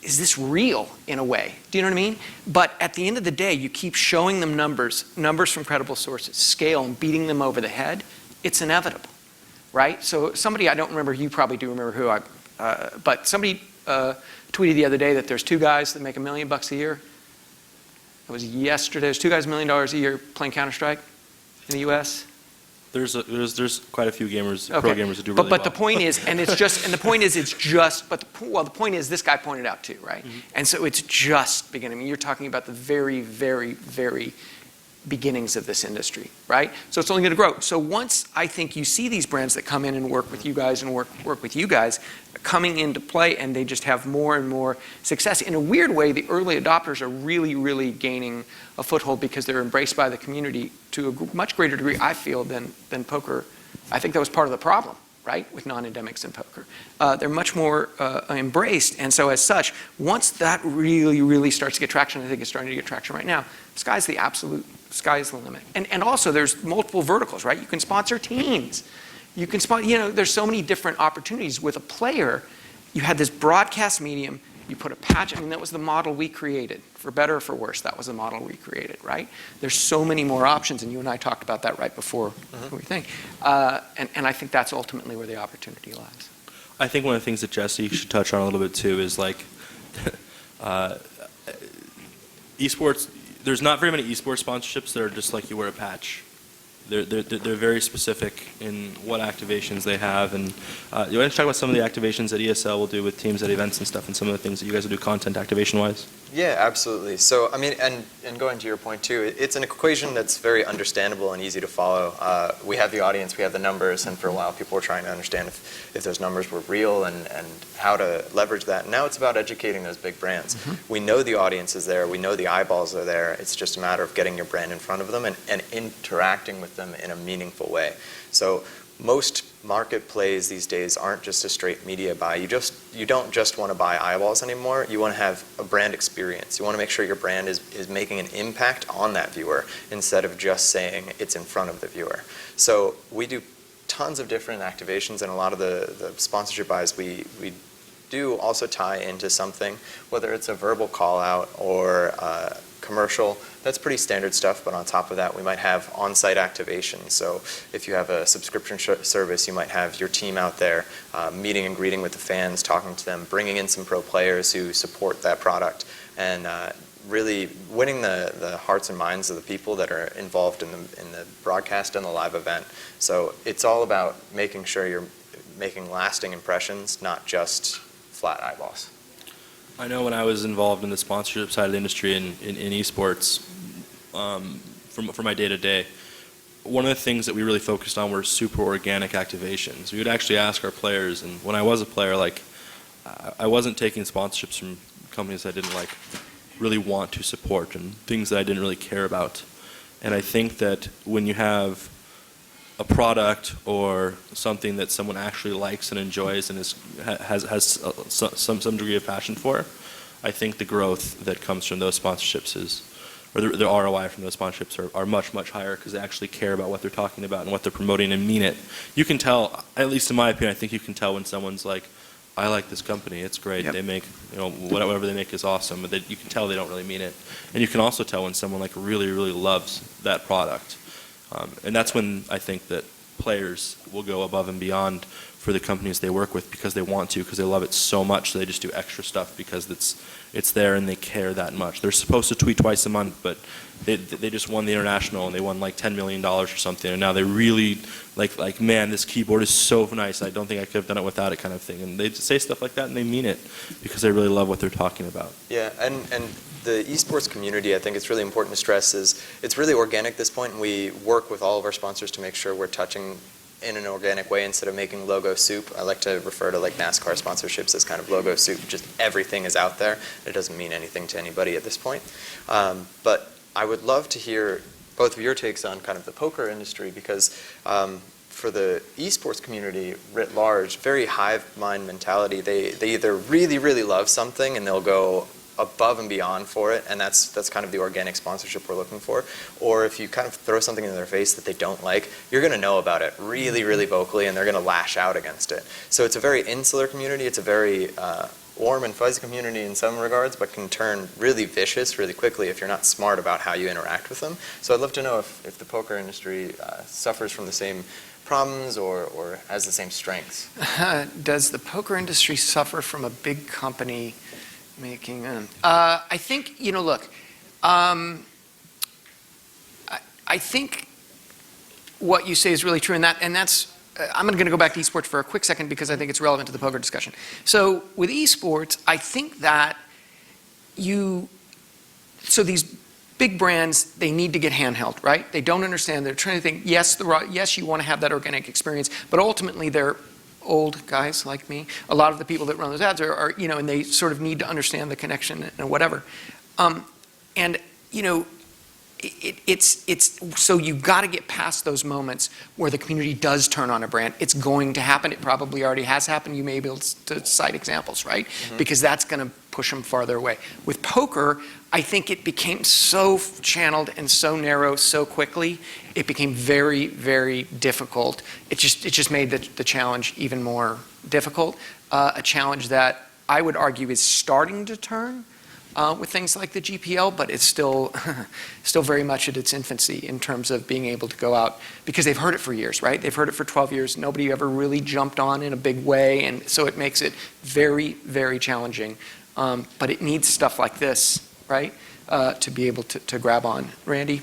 is this real in a way? Do you know what I mean? But at the end of the day, you keep showing them numbers from credible sources, scale, and beating them over the head, it's inevitable. Right? So somebody, I don't remember, you probably do remember who, but somebody tweeted the other day that there's two guys that make $1 million a year. It was yesterday. There's two guys $1 million a year playing Counter-Strike in the US. There's quite a few gamers, Okay. pro gamers who do really but well. the point is, and it's just, and the point is, it's just, but the point is, this guy pointed out too, right? And so it's just beginning. I mean, you're talking about the very, very, very beginnings of this industry, right? So it's only going to grow. So once I think you see these brands that come in and work with you guys and work with you guys coming into play, and they just have more and more success. In a weird way, the early adopters are really, really gaining a foothold because they're embraced by the community to a much greater degree, I feel, than poker. I think that was part of the problem, right, with non-endemics in poker. They're much more embraced, and so as such, once that really, really starts to get traction, I think it's starting to get traction right now, sky's the limit. And also, there's multiple verticals, right? You can sponsor teams. You can there's so many different opportunities. With a player, you had this broadcast medium, you put a patch, I mean, that was the model we created. For better or for worse, that was the model we created, right? There's so many more options, and you and I talked about that right before we think. And I think that's ultimately where the opportunity lies. I think one of the things that Jesse should touch on a little bit too is like esports. There's not very many esports sponsorships that are just like you wear a patch. They're very specific in what activations they have, and you want to talk about some of the activations that ESL will do with teams at events and stuff, and some of the things that you guys will do content activation wise. Yeah, absolutely. So, I mean, and going to your point too, it's an equation that's very understandable and easy to follow. We have the audience, we have the numbers, and for a while people were trying to understand if those numbers were real and how to leverage that. And now it's about educating those big brands. We know the audience is there, we know the eyeballs are there. It's just a matter of getting your brand in front of them and interacting with them in a meaningful way. So most market plays these days aren't just a straight media buy. You don't just want to buy eyeballs anymore. You want to have a brand experience. You want to make sure your brand is making an impact on that viewer instead of just saying it's in front of the viewer. So we do tons of different activations, and a lot of the sponsorship buys we do also tie into something, whether it's a verbal call out or commercial. That's pretty standard stuff, but on top of that, we might have on-site activation. So if you have a subscription service, you might have your team out there meeting and greeting with the fans, talking to them, bringing in some pro players who support that product, and really winning the hearts and minds of the people that are involved in the broadcast and the live event. So it's all about making sure you're making lasting impressions, not just flat eyeballs. I know when I was involved in the sponsorship side of the industry in esports, for my day-to-day, one of the things that we really focused on were super organic activations. We would actually ask our players, and when I was a player, like, I wasn't taking sponsorships from companies I didn't like really want to support and things that I didn't really care about. And I think that when you have a product or something that someone actually likes and enjoys and has some degree of passion for, I think the growth that comes from those sponsorships or the ROI from those sponsorships are much, much higher because they actually care about what they're talking about and what they're promoting and mean it. You can tell, at least in my opinion, I think you can tell when someone's like, I like this company, it's great, They make, whatever they make is awesome, but you can tell they don't really mean it. And you can also tell when someone like really, really loves that product. And that's when I think that players will go above and beyond for the companies they work with because they want to, because they love it so much, so they just do extra stuff because it's there and they care that much. They're supposed to tweet twice a month, but they just won the international and they won like $10 million or something, and now they really like man, this keyboard is so nice, I don't think I could have done it without it kind of thing. And they say stuff like that and they mean it because they really love what they're talking about. Yeah, and the esports community, I think it's really important to stress, is it's really organic at this point, and we work with all of our sponsors to make sure we're touching in an organic way instead of making logo soup. I like to refer to like NASCAR sponsorships as kind of logo soup. Just everything is out there. It doesn't mean anything to anybody at this point. But I would love to hear both of your takes on kind of the poker industry, because for the esports community writ large, very hive mind mentality. They either really, really love something and they'll go above and beyond for it, and that's kind of the organic sponsorship we're looking for. Or if you kind of throw something in their face that they don't like, you're going to know about it really, really vocally, and they're going to lash out against it. So it's a very insular community. It's a very warm and fuzzy community in some regards, but can turn really vicious really quickly if you're not smart about how you interact with them. So I'd love to know if the poker industry suffers from the same problems or has the same strengths. Does the poker industry suffer from a big company making I think, look, I think what you say is really true, and that's I'm going to go back to esports for a quick second because I think it's relevant to the poker discussion. So with esports, I think that so these big brands, they need to get handheld, right? They don't understand. They're trying to think, yes, you want to have that organic experience, but ultimately they're old guys like me. A lot of the people that run those ads are and they sort of need to understand the connection and whatever. And it's so you've got to get past those moments where the community does turn on a brand. It's going to happen. It probably already has happened. You may be able to cite examples, right? Mm-hmm. Because that's going to push them farther away. With poker, I think it became so channeled and so narrow so quickly. It became very, very difficult. It just made the challenge even more difficult. A challenge that I would argue is starting to turn. With things like the GPL, but it's still very much at its infancy in terms of being able to go out, because they've heard it for years, right? They've heard it for 12 years. Nobody ever really jumped on in a big way, and so it makes it very, very challenging. But it needs stuff like this, right, to be able to grab on. Randy?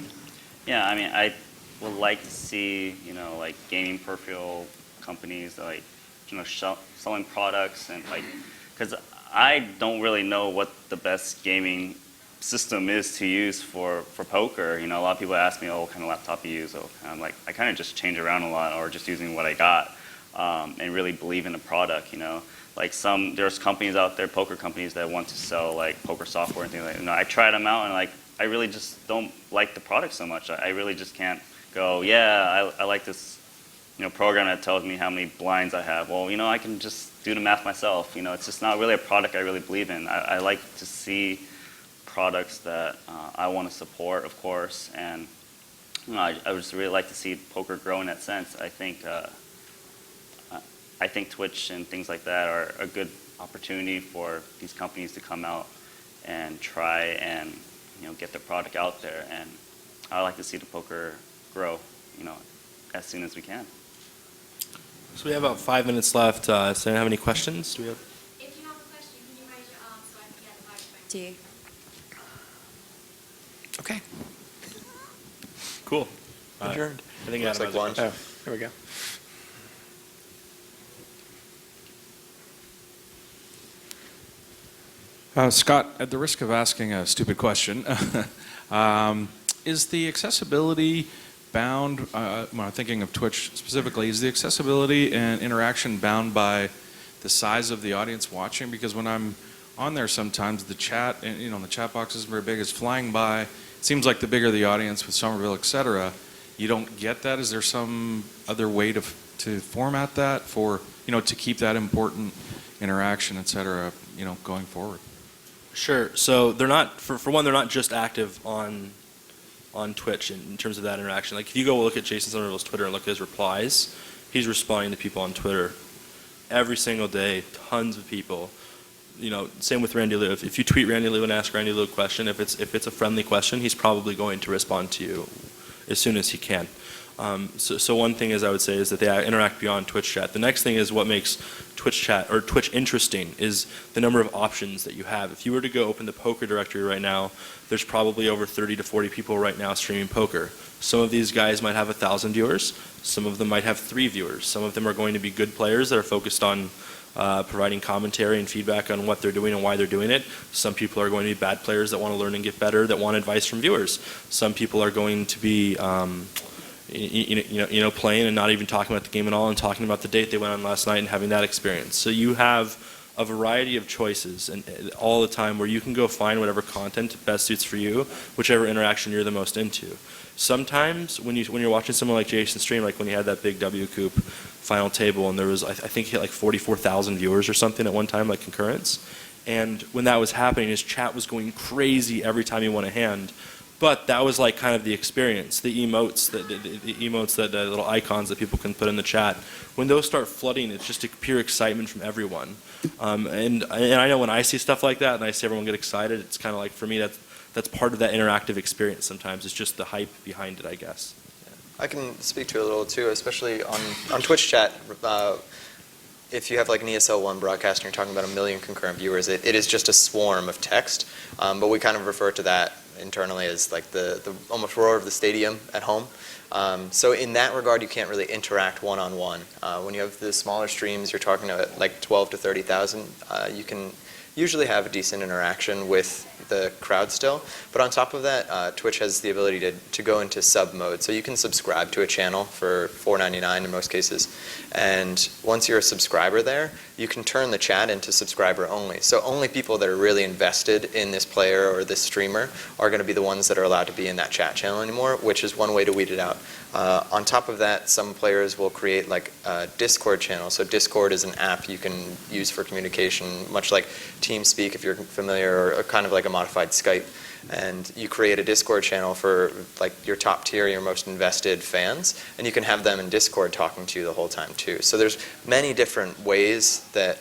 Yeah, I mean, I would like to see, like gaming peripheral companies, like, selling products and like, because I don't really know what the best gaming system is to use for poker. A lot of people ask me, what kind of laptop you use? And I'm like, I kind of just change around a lot, or just using what I got, and really believe in the product. Like there's companies out there, poker companies, that want to sell like poker software and things like that. I tried them out, and like I really just don't like the product so much. I really just can't go, I like this program that tells me how many blinds I have. Well, I can just do the math myself. It's just not really a product I really believe in. I like to see products that I want to support, of course, and I would just really like to see poker grow in that sense. I think Twitch and things like that are a good opportunity for these companies to come out and try and get their product out there. And I like to see the poker grow, as soon as we can. So we have about 5 minutes left. Does anyone have any questions? If you have a question, can you raise your arm so I can get the microphone to you? Okay. Cool. Adjourned. I think Looks like lunch. Oh, there we go. Scott, at the risk of asking a stupid question, is the accessibility bound, when I'm thinking of Twitch specifically, is the accessibility and interaction bound by the size of the audience watching? Because when I'm on there sometimes, the chat, and the chat box isn't very big, it's flying by. It seems like the bigger the audience with Somerville, et cetera, you don't get that. Is there some other way to format that for, to keep that important interaction, et cetera, going forward? Sure. So they're not, for one, they're not just active on Twitch in terms of that interaction. Like if you go look at Jason Somerville's Twitter and look at his replies, he's responding to people on Twitter every single day, tons of people. Same with Randy Lew. If you tweet Randy Lew and ask Randy Lew a question, if it's a friendly question, he's probably going to respond to you as soon as he can. So one thing I would say is that they interact beyond Twitch chat. The next thing is what makes Twitch chat or Twitch interesting is the number of options that you have. If you were to go open the poker directory right now, there's probably over 30 to 40 people right now streaming poker. Some of these guys might have 1,000 viewers. Some of them might have 3 viewers. Some of them are going to be good players that are focused on providing commentary and feedback on what they're doing and why they're doing it. Some people are going to be bad players that want to learn and get better, that want advice from viewers. Some people are going to be playing and not even talking about the game at all and talking about the date they went on last night and having that experience. So you have a variety of choices and all the time where you can go find whatever content best suits for you, whichever interaction you're the most into. Sometimes when you're watching someone like Jason stream, like when he had that big W Coop final table and there was, I think he hit like 44,000 viewers or something at one time, like concurrence. And when that was happening, his chat was going crazy every time he won a hand. But that was like kind of the experience, the emotes, the emotes, the little icons that people can put in the chat. When those start flooding, it's just a pure excitement from everyone. And I know when I see stuff like that and I see everyone get excited, it's kind of like, for me, that's part of that interactive experience sometimes. It's just the hype behind it, I guess. Yeah. I can speak to it a little too, especially on Twitch chat. If you have like an ESL1 broadcast and you're talking about 1 million concurrent viewers, it is just a swarm of text. But we kind of refer to that internally as like the almost roar of the stadium at home. So in that regard, you can't really interact one-on-one. When you have the smaller streams, you're talking about like 12 to 30,000, you can usually have a decent interaction with the crowd still. But on top of that, Twitch has the ability to go into sub mode. So you can subscribe to a channel for $4.99 in most cases. And once you're a subscriber there, you can turn the chat into subscriber only. So only people that are really invested in this player or this streamer are going to be the ones that are allowed to be in that chat channel anymore, which is one way to weed it out. On top of that, some players will create like a Discord channel. So Discord is an app you can use for communication, much like TeamSpeak if you're familiar, or kind of like a modified Skype. And you create a Discord channel for like your top tier, your most invested fans, and you can have them in Discord talking to you the whole time too. So there's many different ways that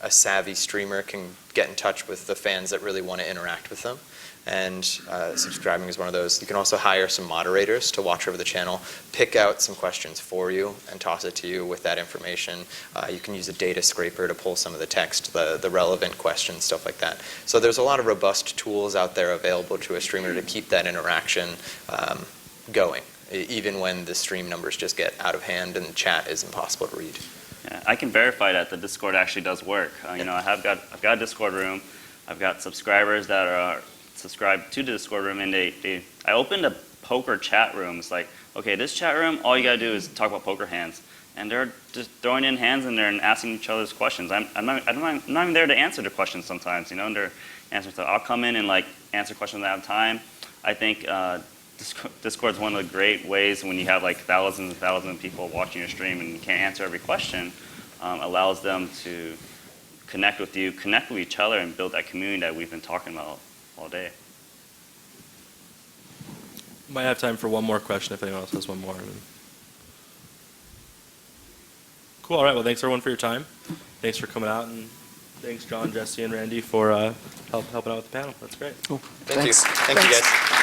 a savvy streamer can get in touch with the fans that really want to interact with them. And subscribing is one of those. You can also hire some moderators to watch over the channel, pick out some questions for you, and toss it to you with that information. You can use a data scraper to pull some of the text, the relevant questions, stuff like that. So there's a lot of robust tools out there available to a streamer to keep that interaction going, even when the stream numbers just get out of hand and chat is impossible to read. Yeah, I can verify that the Discord actually does work. You know, I've got a Discord room. I've got subscribers that are subscribed to the Discord room, and I opened a poker chat room. It's like, okay, this chat room, all you gotta do is talk about poker hands, and they're just throwing in hands in there and asking each other's questions. I'm not even there to answer the questions sometimes, you know. And they're answering stuff. I'll come in and like answer questions when I have time. I think Discord's one of the great ways when you have like thousands and thousands of people watching your stream and you can't answer every question. Allows them to connect with you, connect with each other, and build that community that we've been talking about all day. Might have time for one more question if anyone else has one more. Cool. All right. Well, thanks everyone for your time. Thanks for coming out, and thanks John, Jesse, and Randy for helping out with the panel. That's great. Cool. Thank you. Thanks. Thank you guys.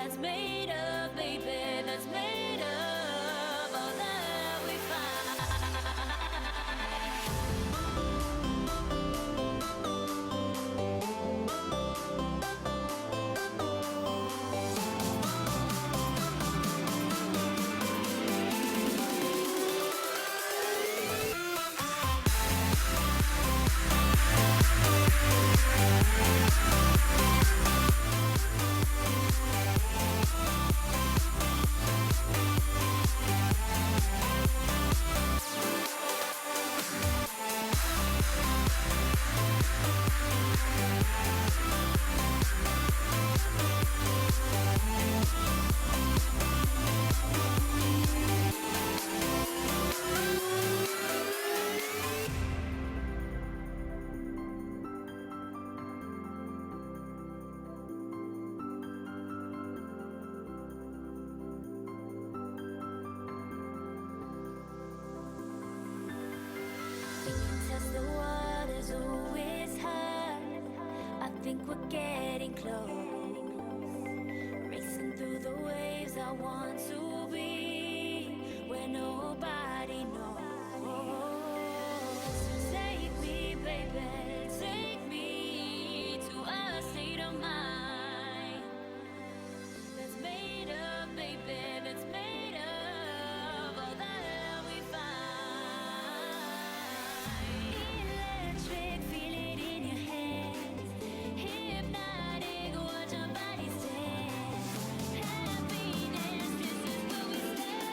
that's made of, baby, that's made of all that we find. We can test the waters, ooh, it's hard. I think we're getting close. Racing through the waves, I want to be where nobody knows. Take me, baby, take me to a state of mind that's made of, baby, that's made of all that we find. Electric, feel it in your hands. Hypnotic, watch your body stand. Happiness, this is where we stand.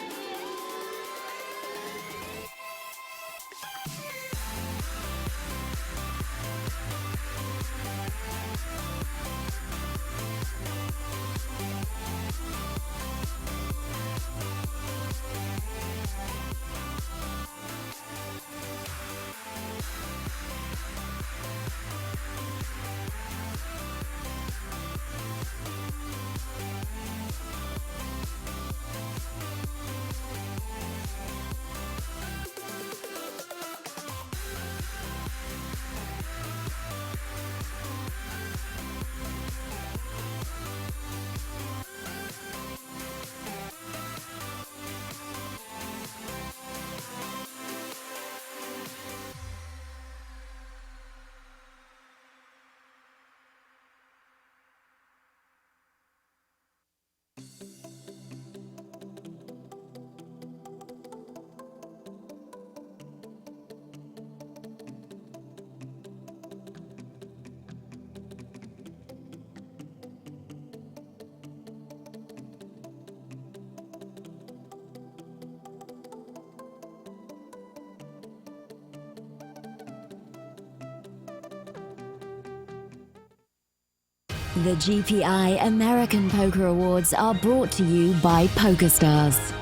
The GPI American Poker Awards are brought to you by PokerStars.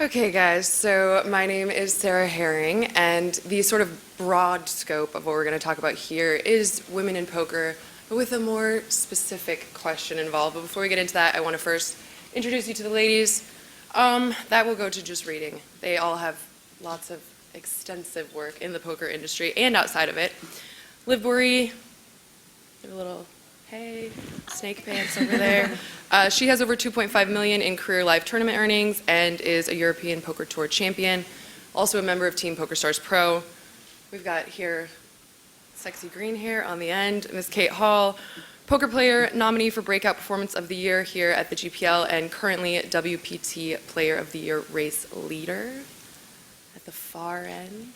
Okay guys, so my name is Sarah Herring, and the sort of broad scope of what we're going to talk about here is women in poker, but with a more specific question involved. But before we get into that, I want to first introduce you to the ladies. That will go to just reading. They all have lots of extensive work in the poker industry and outside of it. Liv Bory, a little, hey, snake pants over there. She has over 2.5 million in career live tournament earnings and is a European Poker Tour champion. Also a member of Team PokerStars Pro. We've got here sexy green hair on the end, Miss Kate Hall, poker player, nominee for Breakout Performance of the Year here at the GPL, and currently WPT Player of the Year race leader. At the far end,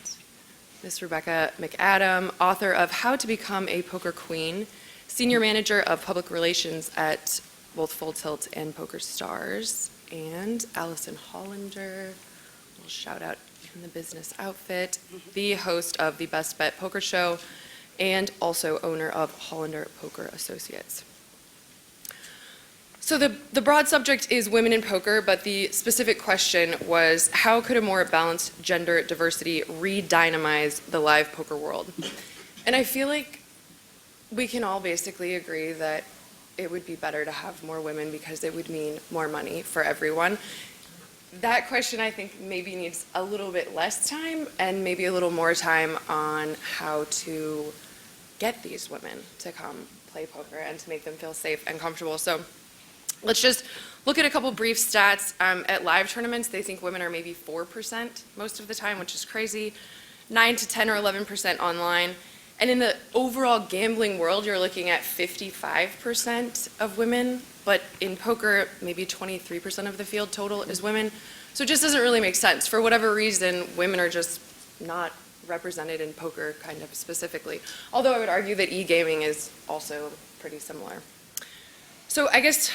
Miss Rebecca McAdam, author of How to Become a Poker Queen, senior manager of public relations at both Full Tilt and PokerStars, and Allison Hollander, a little shout out in the business outfit, the host of the Best Bet Poker Show, and also owner of Hollander Poker Associates. So the broad subject is women in poker, but the specific question was, how could a more balanced gender diversity redynamise the live poker world? And I feel like we can all basically agree that it would be better to have more women because it would mean more money for everyone. That question, I think, maybe needs a little bit less time and maybe a little more time on how to get these women to come play poker and to make them feel safe and comfortable. So let's just look at a couple brief stats. At live tournaments, they think women are maybe 4% most of the time, which is crazy. 9 to 10 or 11% online. And in the overall gambling world, you're looking at 55% of women, but in poker, maybe 23% of the field total is women. So it just doesn't really make sense. For whatever reason, women are just not represented in poker kind of specifically. Although I would argue that e-gaming is also pretty similar. So I guess,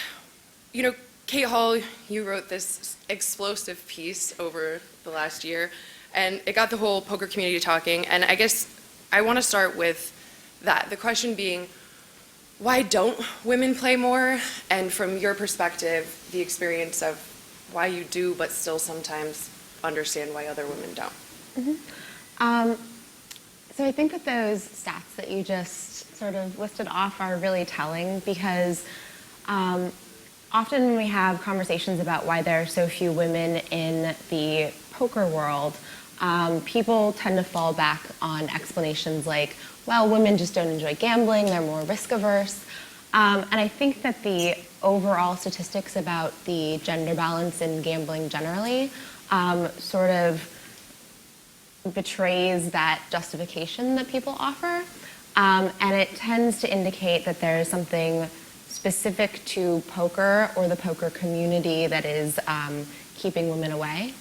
you know, Kate Hall, you wrote this explosive piece over the last year, and it got the whole poker community talking. And I guess I want to start with that. The question being, why don't women play more? And from your perspective, the experience of why you do, but still sometimes understand why other women don't. So I think that those stats that you just sort of listed off are really telling, because often when we have conversations about why there are so few women in the poker world, people tend to fall back on explanations like, well, women just don't enjoy gambling, they're more risk averse. And I think that the overall statistics about the gender balance in gambling generally sort of betrays that justification that people offer. And it tends to indicate that there is something specific to poker or the poker community that is keeping women away.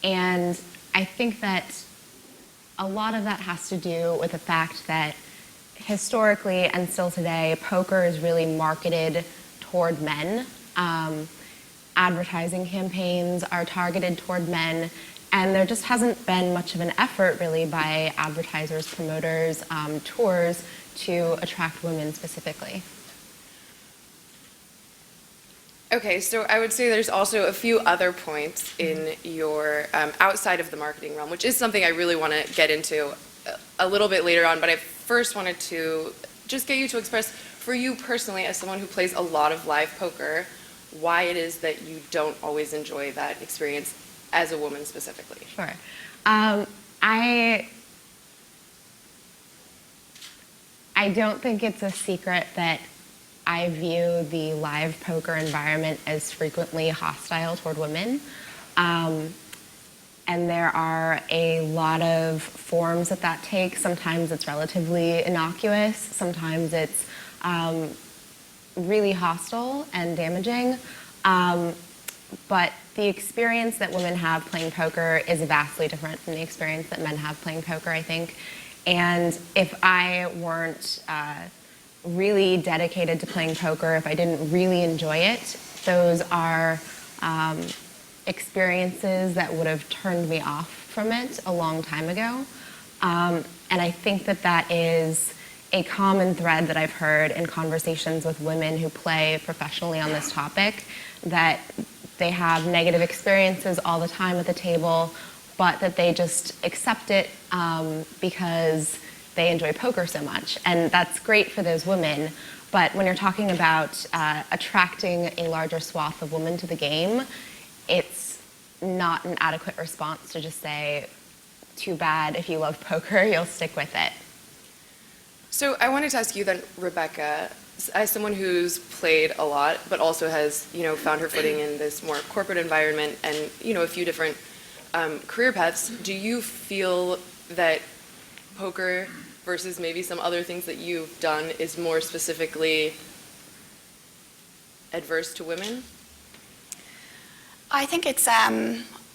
And I think that a lot of that has to do with the fact that historically and still today, poker is really marketed toward men. Advertising campaigns are targeted toward men, and there just hasn't been much of an effort really by advertisers, promoters, tours to attract women specifically. Okay, so I would say there's also a few other points in your, outside of the marketing realm, which is something I really want to get into a little bit later on, but I first wanted to just get you to express, for you personally, as someone who plays a lot of live poker, why it is that you don't always enjoy that experience as a woman specifically. Sure. I don't think it's a secret that I view the live poker environment as frequently hostile toward women. And there are a lot of forms that takes. Sometimes it's relatively innocuous. Sometimes it's really hostile and damaging. But the experience that women have playing poker is vastly different from the experience that men have playing poker, I think. And if I weren't really dedicated to playing poker, if I didn't really enjoy it, those are experiences that would have turned me off from it a long time ago. And I think that that is a common thread that I've heard in conversations with women who play professionally on this topic, that they have negative experiences all the time at the table, but that they just accept it because they enjoy poker so much. And that's great for those women, but when you're talking about attracting a larger swath of women to the game, it's not an adequate response to just say, too bad, if you love poker, you'll stick with it. So I wanted to ask you then, Rebecca, as someone who's played a lot, but also has, you know, found her footing in this more corporate environment and, you know, a few different career paths, do you feel that poker versus maybe some other things that you've done is more specifically adverse to women? I think it's,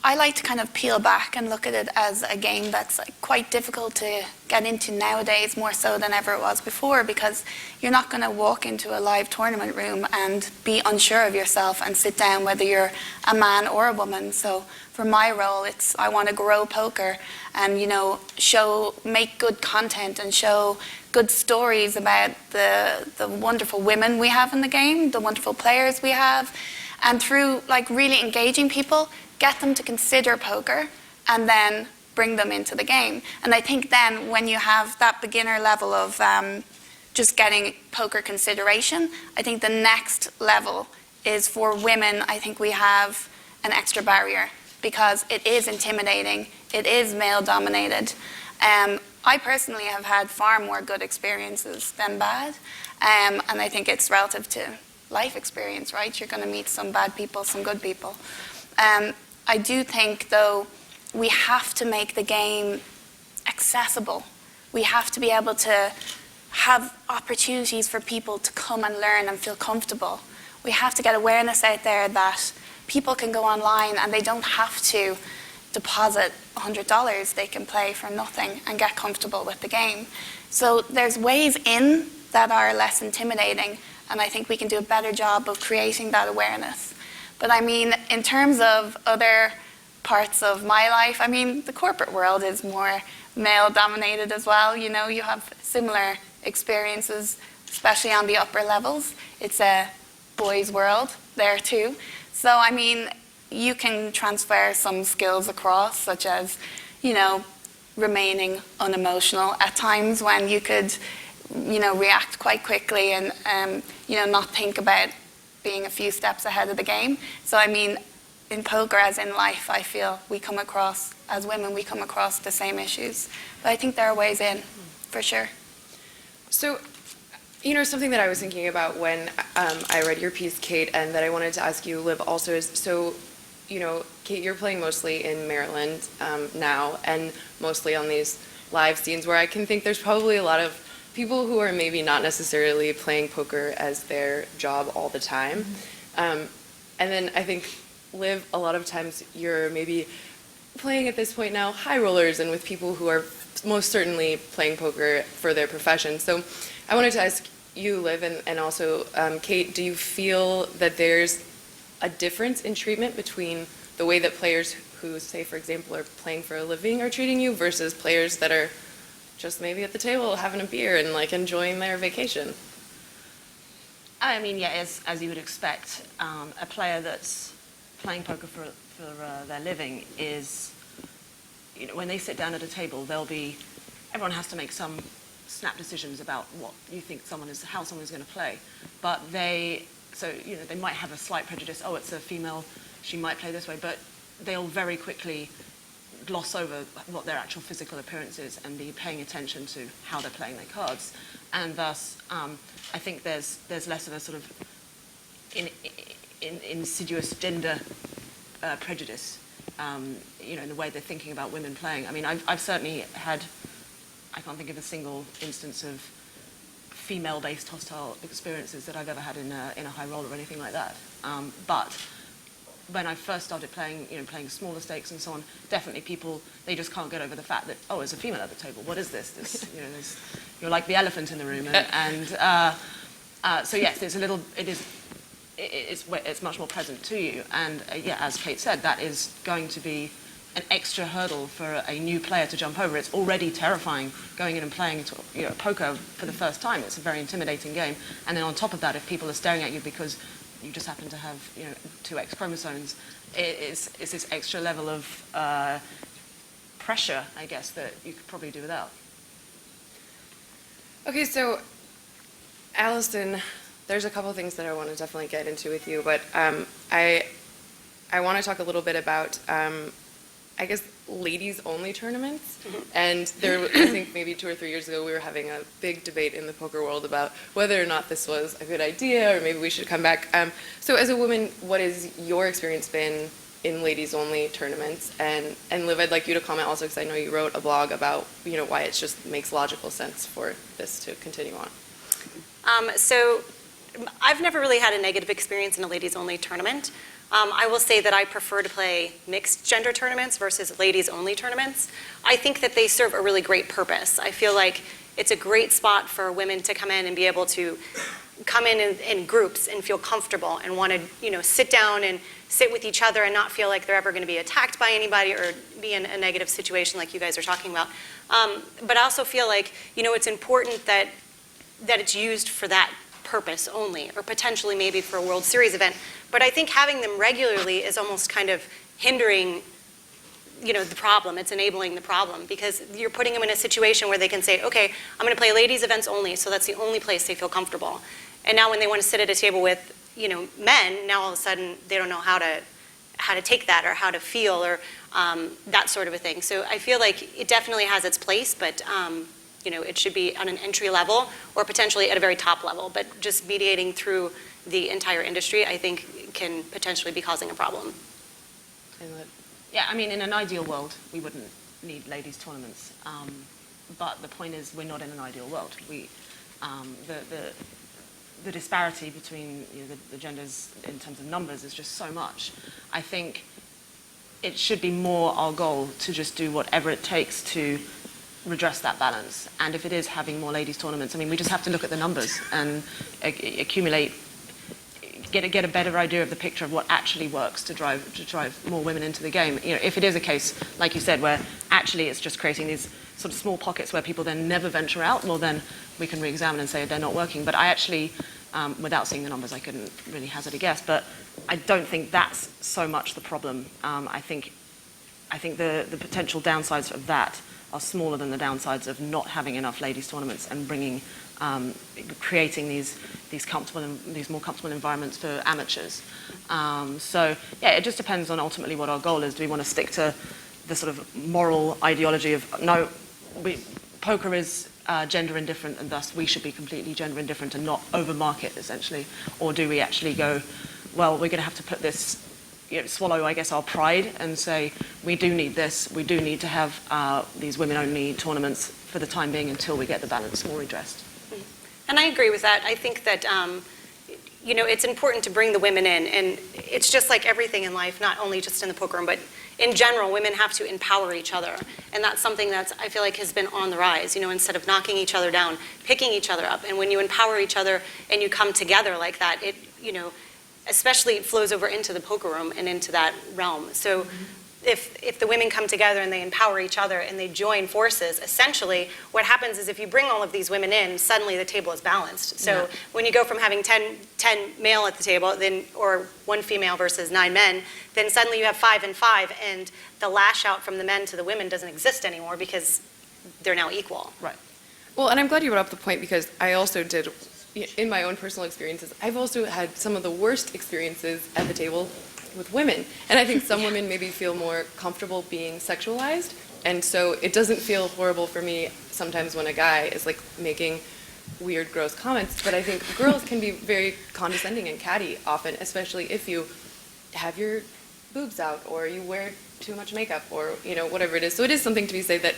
I like to kind of peel back and look at it as a game that's like quite difficult to get into nowadays, more so than ever it was before, because you're not going to walk into a live tournament room and be unsure of yourself and sit down whether you're a man or a woman. So for my role, it's I want to grow poker and, you know, make good content and show good stories about the wonderful women we have in the game, the wonderful players we have, and through like really engaging people, get them to consider poker and then bring them into the game. And I think then when you have that beginner level of just getting poker consideration, I think the next level is for women. I think we have an extra barrier because it is intimidating, it is male dominated. I personally have had far more good experiences than bad, and I think it's relative to life experience, right? You're going to meet some bad people, some good people. I do think, though, we have to make the game accessible. We have to be able to have opportunities for people to come and learn and feel comfortable. We have to get awareness out there that people can go online and they don't have to deposit $100. They can play for nothing and get comfortable with the game. So there's ways in that are less intimidating, and I think we can do a better job of creating that awareness. But I mean, in terms of other parts of my life, I mean, the corporate world is more male-dominated as well. You know, you have similar experiences, especially on the upper levels. It's a boys' world there too. So, I mean, you can transfer some skills across, such as, you know, remaining unemotional at times when you could, you know, react quite quickly and, you know, not think about being a few steps ahead of the game. So, I mean, in poker as in life, I feel we come across, as women, we come across the same issues. But I think there are ways in, for sure. So, you know, something that I was thinking about when I read your piece, Kate, and that I wanted to ask you, Liv, also is, so, you know, Kate, you're playing mostly in Maryland now, and mostly on these live scenes where I can think there's probably a lot of people who are maybe not necessarily playing poker as their job all the time. And then I think, Liv, a lot of times you're maybe playing at this point now high rollers and with people who are most certainly playing poker for their profession. So I wanted to ask you, Liv, and also Kate, do you feel that there's a difference in treatment between the way that players who, say, for example, are playing for a living are treating you versus players that are just maybe at the table having a beer and like enjoying their vacation? I mean, yeah, as you would expect, a player that's playing poker for their living is, you know, when they sit down at a table, everyone has to make some snap decisions about what you think how someone is going to play. But so, you know, they might have a slight prejudice. Oh, it's a female, she might play this way, but they'll very quickly gloss over what their actual physical appearance is and be paying attention to how they're playing their cards. And thus, I think there's less of a sort of insidious gender prejudice, you know, in the way they're thinking about women playing. I mean, I've certainly had, I can't think of a single instance of female-based hostile experiences that I've ever had in a high roll or anything like that. But when I first started playing, you know, playing smaller stakes and so on, definitely people, they just can't get over the fact that, oh, there's a female at the table. What is this? You know, you're like the elephant in the room. So yes, it's much more present to you. And yeah, as Kate said, that is going to be an extra hurdle for a new player to jump over. It's already terrifying going in and playing, you know, poker for the first time. It's a very intimidating game. And then on top of that, if people are staring at you because you just happen to have, you know, 2 X chromosomes, it's this extra level of pressure, I guess, that you could probably do without. Okay, so Allison, there's a couple of things that I want to definitely get into with you, but I want to talk a little bit about, I guess, ladies-only tournaments. And there, I think maybe 2 or 3 years ago, we were having a big debate in the poker world about whether or not this was a good idea or maybe we should come back. So as a woman, what has your experience been in ladies-only tournaments? And Liv, I'd like you to comment also, because I know you wrote a blog about, you know, why it just makes logical sense for this to continue on. So I've never really had a negative experience in a ladies-only tournament. I will say that I prefer to play mixed gender tournaments versus ladies-only tournaments. I think that they serve a really great purpose. I feel like it's a great spot for women to come in and be able to come in groups and feel comfortable and want to, you know, sit down and sit with each other and not feel like they're ever going to be attacked by anybody or be in a negative situation like you guys are talking about. But I also feel like, you know, it's important that it's used for that purpose only, or potentially maybe for a World Series event. But I think having them regularly is almost kind of hindering, you know, the problem. It's enabling the problem, because you're putting them in a situation where they can say, okay, I'm going to play ladies events only, so that's the only place they feel comfortable. And now when they want to sit at a table with, you know, men, now all of a sudden they don't know how to how to take that or how to feel or that sort of a thing. So I feel like it definitely has its place, but it should be on an entry level or potentially at a very top level. But just mediating through the entire industry, I think, can potentially be causing a problem. Yeah, I mean, in an ideal world, we wouldn't need ladies' tournaments. But the point is, we're not in an ideal world. The disparity between the genders in terms of numbers is just so much. I think it should be more our goal to just do whatever it takes to redress that balance. And if it is having more ladies' tournaments, I mean, we just have to look at the numbers and accumulate, get a better idea of the picture of what actually works to drive more women into the game. If it is a case, like you said, where actually it's just creating these sort of small pockets where people then never venture out, well, then we can re-examine and say they're not working. But I actually, without seeing the numbers, I couldn't really hazard a guess. But I don't think that's so much the problem. I think the potential downsides of that are smaller than the downsides of not having enough ladies' tournaments and creating these more comfortable environments for amateurs. So yeah, it just depends on ultimately what our goal is. Do we want to stick to the sort of moral ideology of no, poker is gender indifferent and thus we should be completely gender indifferent and not overmarket essentially, or do we actually go, well, we're going to have to put this, swallow, I guess, our pride and say, we do need this, we do need to have these women-only tournaments for the time being until we get the balance more redressed. And I agree with that. I think that, it's important to bring the women in, and it's just like everything in life, not only just in the poker room, but in general, women have to empower each other. And that's something that I feel like has been on the rise, instead of knocking each other down, picking each other up. And when you empower each other and you come together like that, it, especially it flows over into the poker room and into that realm. So if the women come together and they empower each other and they join forces, essentially what happens is if you bring all of these women in, suddenly the table is balanced. So when you go from having 10 male at the table, or 1 female versus 9 men, then suddenly you have 5 and 5, and the lash out from the men to the women doesn't exist anymore because they're now equal. Right. Well, and I'm glad you brought up the point because I also did, in my own personal experiences, I've also had some of the worst experiences at the table with women. And I think some women maybe feel more comfortable being sexualized. And so it doesn't feel horrible for me sometimes when a guy is like making weird, gross comments. But I think girls can be very condescending and catty often, especially if you have your boobs out or you wear too much makeup or, whatever it is. So it is something to be said that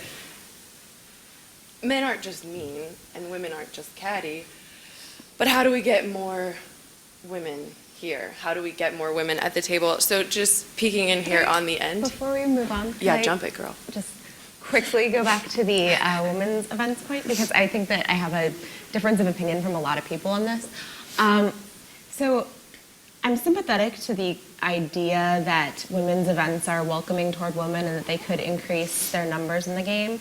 men aren't just mean and women aren't just catty. But how do we get more women here? How do we get more women at the table? So just peeking in here on the end. Before we move on, yeah, jump it, girl. Just quickly go back to the women's events point because I think that I have a difference of opinion from a lot of people on this. So I'm sympathetic to the idea that women's events are welcoming toward women and that they could increase their numbers in the game.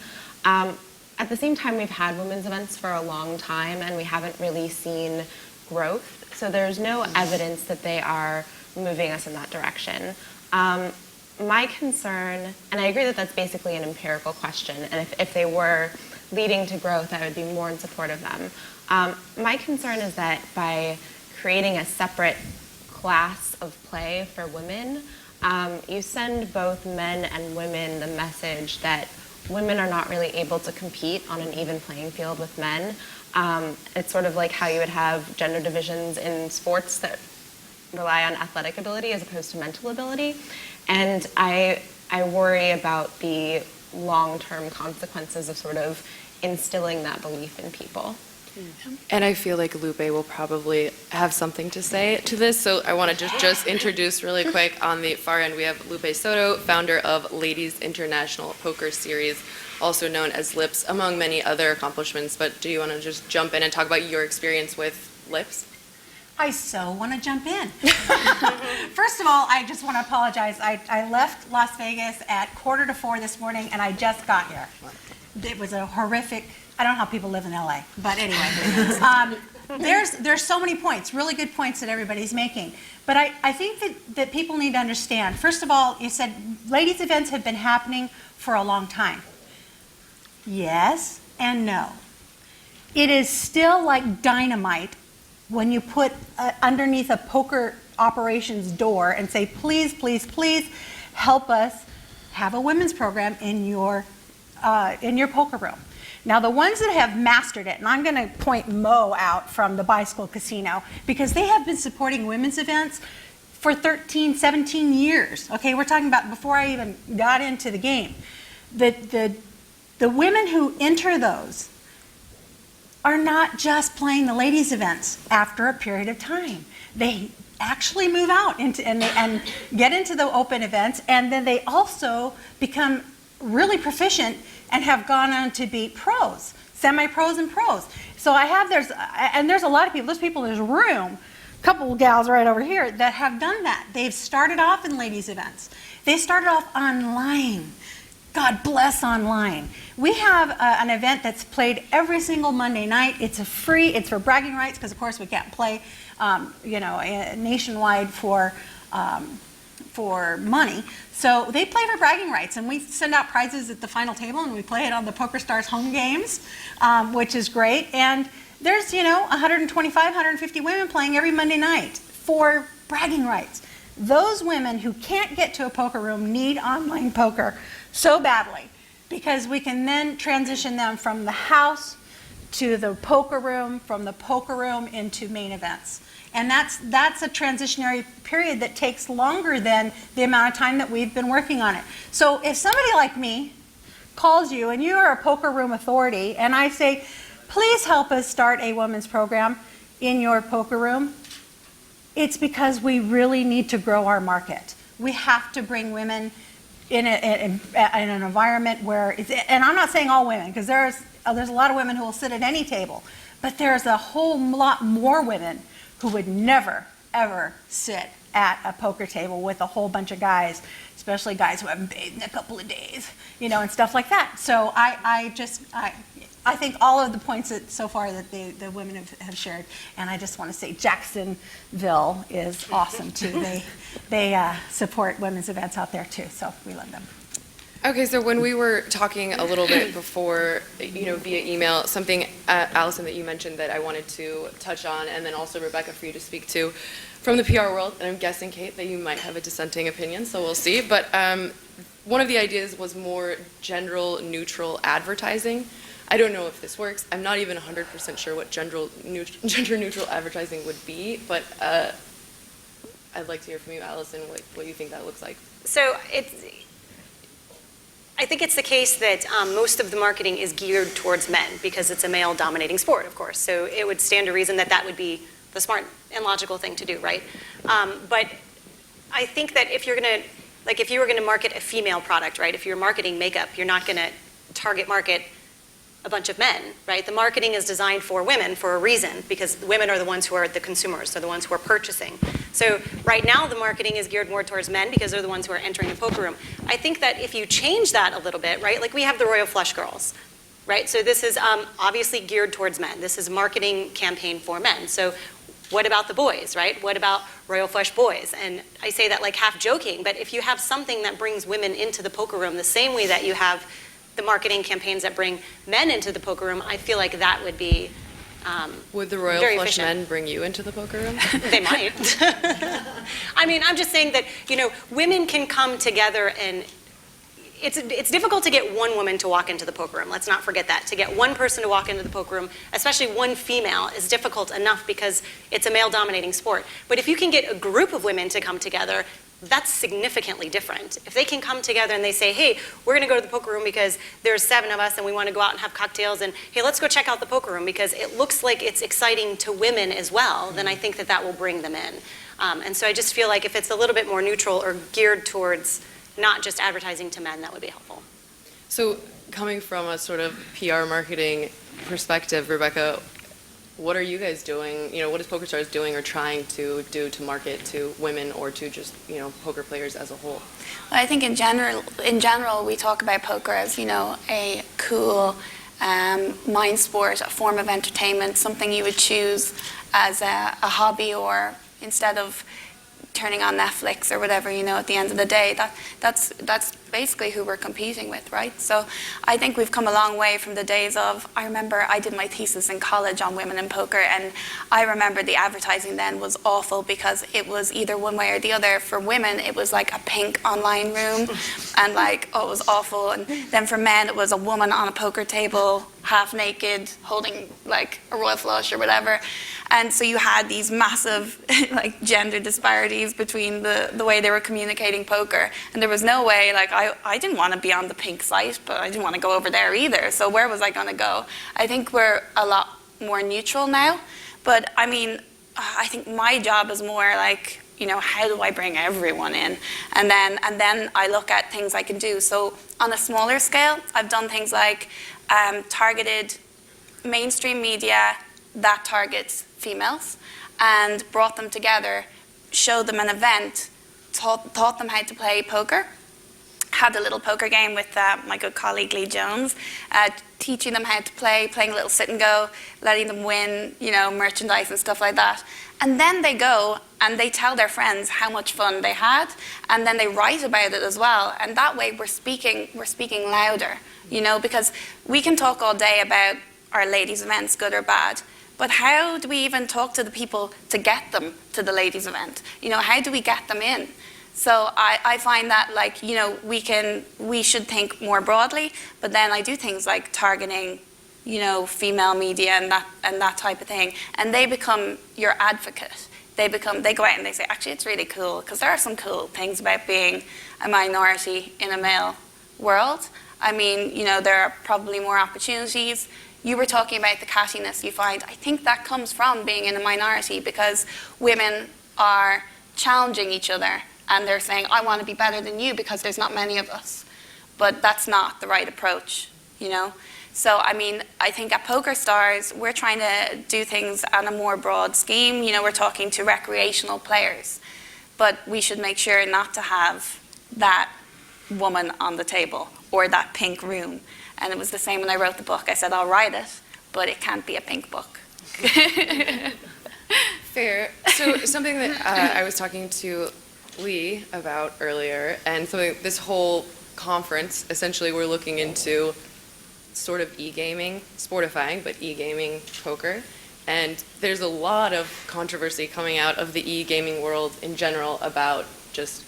At the same time, we've had women's events for a long time and we haven't really seen growth. So there's no evidence that they are moving us in that direction. My concern, and I agree that that's basically an empirical question, and if they were leading to growth, I would be more in support of them. My concern is that by creating a separate class of play for women, you send both men and women the message that women are not really able to compete on an even playing field with men. It's sort of like how you would have gender divisions in sports that rely on athletic ability as opposed to mental ability. And I worry about the long-term consequences of sort of instilling that belief in people. And I feel like Lupe will probably have something to say to this, so I want to just introduce really quick. On the far end, we have Lupe Soto, founder of Ladies International Poker Series, also known as LIPS, among many other accomplishments. But do you want to just jump in and talk about your experience with LIPS? I so want to jump in. First of all, I just want to apologize. I left Las Vegas at 3:45 this morning, and I just got here. It was a horrific. I don't know how people live in LA, but anyway. There's so many points, really good points that everybody's making. But I think that people need to understand. First of all, you said ladies' events have been happening for a long time. Yes and no. It is still like dynamite when you put underneath a poker operations door and say, please, please, please help us have a women's program in your poker room. Now, the ones that have mastered it, and I'm going to point Mo out from the Bicycle Casino, because they have been supporting women's events for 13, 17 years. Okay, we're talking about before I even got into the game. The women who enter those are not just playing the ladies' events after a period of time. They actually move out and get into the open events, and then they also become really proficient and have gone on to be pros, semi-pros and pros. So there's a lot of people, there's people in this room, a couple of gals right over here that have done that. They've started off in ladies' events. They started off online. God bless online. We have an event that's played every single Monday night. It's it's for bragging rights, because of course we can't play nationwide for money. So they play for bragging rights, and we send out prizes at the final table, and we play it on the PokerStars home games, which is great. And there's 125, 150 women playing every Monday night for bragging rights. Those women who can't get to a poker room need online poker so badly, because we can then transition them from the house to the poker room, from the poker room into main events. And that's a transitionary period that takes longer than the amount of time that we've been working on it. So if somebody like me calls you and you are a poker room authority, and I say, please help us start a women's program in your poker room, it's because we really need to grow our market. We have to bring women in an environment where and I'm not saying all women, because there's a lot of women who will sit at any table, but there's a whole lot more women who would never, ever sit at a poker table with a whole bunch of guys, especially guys who haven't bathed in a couple of days, and stuff like that. So I think all of the points that so far that the women have shared, and I just want to say Jacksonville is awesome too. They support women's events out there too, so we love them. Okay, so when we were talking a little bit before, via email, something, Allison, that you mentioned that I wanted to touch on, and then also Rebecca, for you to speak to, from the PR world, and I'm guessing, Kate, that you might have a dissenting opinion, so we'll see, but one of the ideas was more gender-neutral advertising. I don't know if this works. I'm not even 100% sure what gender-neutral advertising would be, but I'd like to hear from you, Allison, what you think that looks like. So I think it's the case that most of the marketing is geared towards men, because it's a male-dominating sport, of course. So it would stand to reason that that would be the smart and logical thing to do, right? But I think that if you were going to market a female product, right? If you're marketing makeup, you're not going to target market a bunch of men, right? The marketing is designed for women for a reason, because women are the ones who are the consumers, they're the ones who are purchasing. So right now the marketing is geared more towards men, because they're the ones who are entering the poker room. I think that if you change that a little bit, right? Like we have the Royal Flush Girls, right? So this is obviously geared towards men. This is a marketing campaign for men. So what about the boys, right? What about Royal Flush Boys? And I say that like half joking, but if you have something that brings women into the poker room the same way that you have the marketing campaigns that bring men into the poker room, I feel like that would be would the Royal very Flush efficient. men bring you into the poker room? They might. I mean, I'm just saying that, women can come together, and it's difficult to get one woman to walk into the poker room. Let's not forget that. To get one person to walk into the poker room, especially one female, is difficult enough because it's a male-dominating sport. But if you can get a group of women to come together, that's significantly different. If they can come together and they say, hey, we're going to go to the poker room because there's 7 of us and we want to go out and have cocktails, and hey, let's go check out the poker room because it looks like it's exciting to women as well, then I think that that will bring them in. And so I just feel like if it's a little bit more neutral or geared towards not just advertising to men, that would be helpful. So coming from a sort of PR marketing perspective, Rebecca, what are you guys doing? What is PokerStars doing or trying to do to market to women or to just, poker players as a whole? Well, I think in general, we talk about poker as, a cool mind sport, a form of entertainment, something you would choose as a hobby, or instead of turning on Netflix or whatever, at the end of the day. That's basically who we're competing with, right? So I think we've come a long way from the days of, I remember I did my thesis in college on women in poker, and I remember the advertising then was awful because it was either one way or the other. For women, it was like a pink online room, and it was awful. And then for men, it was a woman on a poker table, half naked, holding a royal flush or whatever. And so you had these massive gender disparities between the way they were communicating poker. And there was no way, I didn't want to be on the pink site, but I didn't want to go over there either. So where was I going to go? I think we're a lot more neutral now. But I mean, I think my job is more how do I bring everyone in? And then I look at things I can do. So on a smaller scale, I've done things like targeted mainstream media that targets females and brought them together, showed them an event, taught them how to play poker, had a little poker game with my good colleague Lee Jones, teaching them how to play, playing a little sit and go, letting them win, merchandise and stuff like that. And then they go and they tell their friends how much fun they had, and then they write about it as well. And that way we're speaking louder, because we can talk all day about our ladies' events, good or bad, but how do we even talk to the people to get them to the ladies' event? How do we get them in? So I find that we should think more broadly, but then I do things like targeting, female media and that type of thing, and they become your advocate. They go out and they say, actually, it's really cool because there are some cool things about being a minority in a male world. I mean, there are probably more opportunities. You were talking about the cattiness you find. I think that comes from being in a minority because women are challenging each other and they're saying, I want to be better than you because there's not many of us. But that's not the right approach, So, I mean, I think at PokerStars, we're trying to do things on a more broad scheme. We're talking to recreational players. But we should make sure not to have that woman on the table or that pink room. And it was the same when I wrote the book. I said, I'll write it, but it can't be a pink book. Fair. So something that I was talking to Lee about earlier, and this whole conference, essentially we're looking into sort of e-gaming, sportifying, but e-gaming poker. And there's a lot of controversy coming out of the e-gaming world in general about just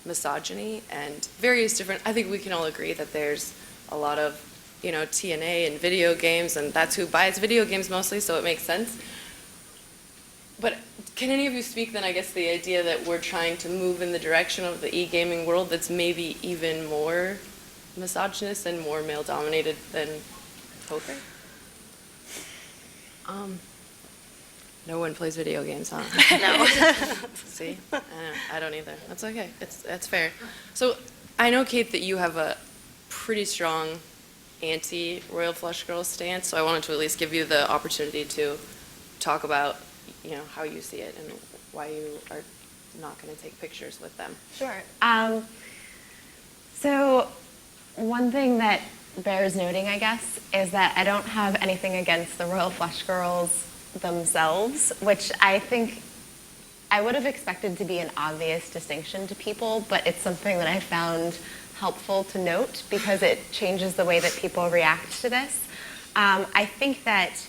misogyny and various different, I think we can all agree that there's a lot of TNA and video games, and that's who buys video games mostly, so it makes sense. But can any of you speak then, I guess, the idea that we're trying to move in the direction of the e-gaming world that's maybe even more misogynist and more male-dominated than poker? No one plays video games, huh? No. See? I don't either. That's okay. That's fair. So I know, Kate, that you have a pretty strong anti-Royal Flush Girls stance, so I wanted to at least give you the opportunity to talk about, how you see it and why you are not going to take pictures with them. Sure. So one thing that bears noting, I guess, is that I don't have anything against the Royal Flush Girls themselves, which I think I would have expected to be an obvious distinction to people, but it's something that I found helpful to note because it changes the way that people react to this. I think that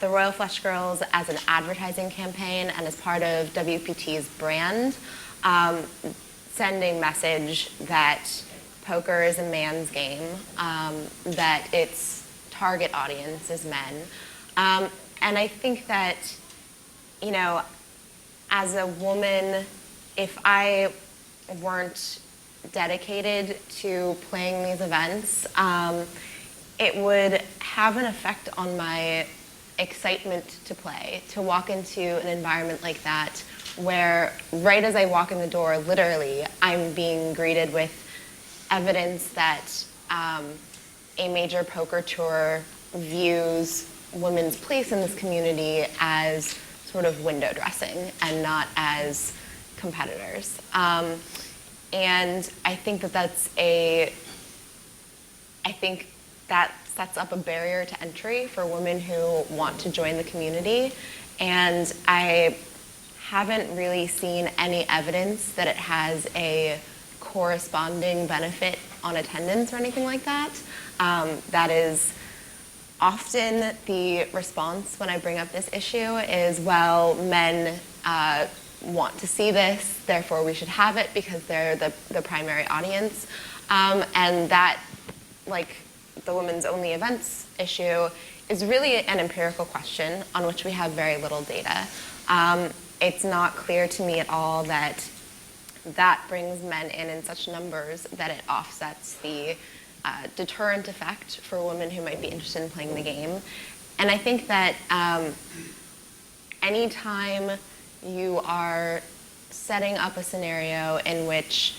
the Royal Flush Girls, as an advertising campaign and as part of WPT's brand, send a message that poker is a man's game, that its target audience is men. And I think that, as a woman, if I weren't dedicated to playing these events, it would have an effect on my excitement to play, to walk into an environment like that where right as I walk in the door, literally, I'm being greeted with evidence that a major poker tour views women's place in this community as sort of window dressing and not as competitors. And I think that sets up a barrier to entry for women who want to join the community. And I haven't really seen any evidence that it has a corresponding benefit on attendance or anything like that. That is often the response when I bring up this issue is, well, men want to see this, therefore we should have it because they're the primary audience. And that, like the women's only events issue, is really an empirical question on which we have very little data. It's not clear to me at all that that brings men in such numbers that it offsets the deterrent effect for women who might be interested in playing the game. And I think that anytime you are setting up a scenario in which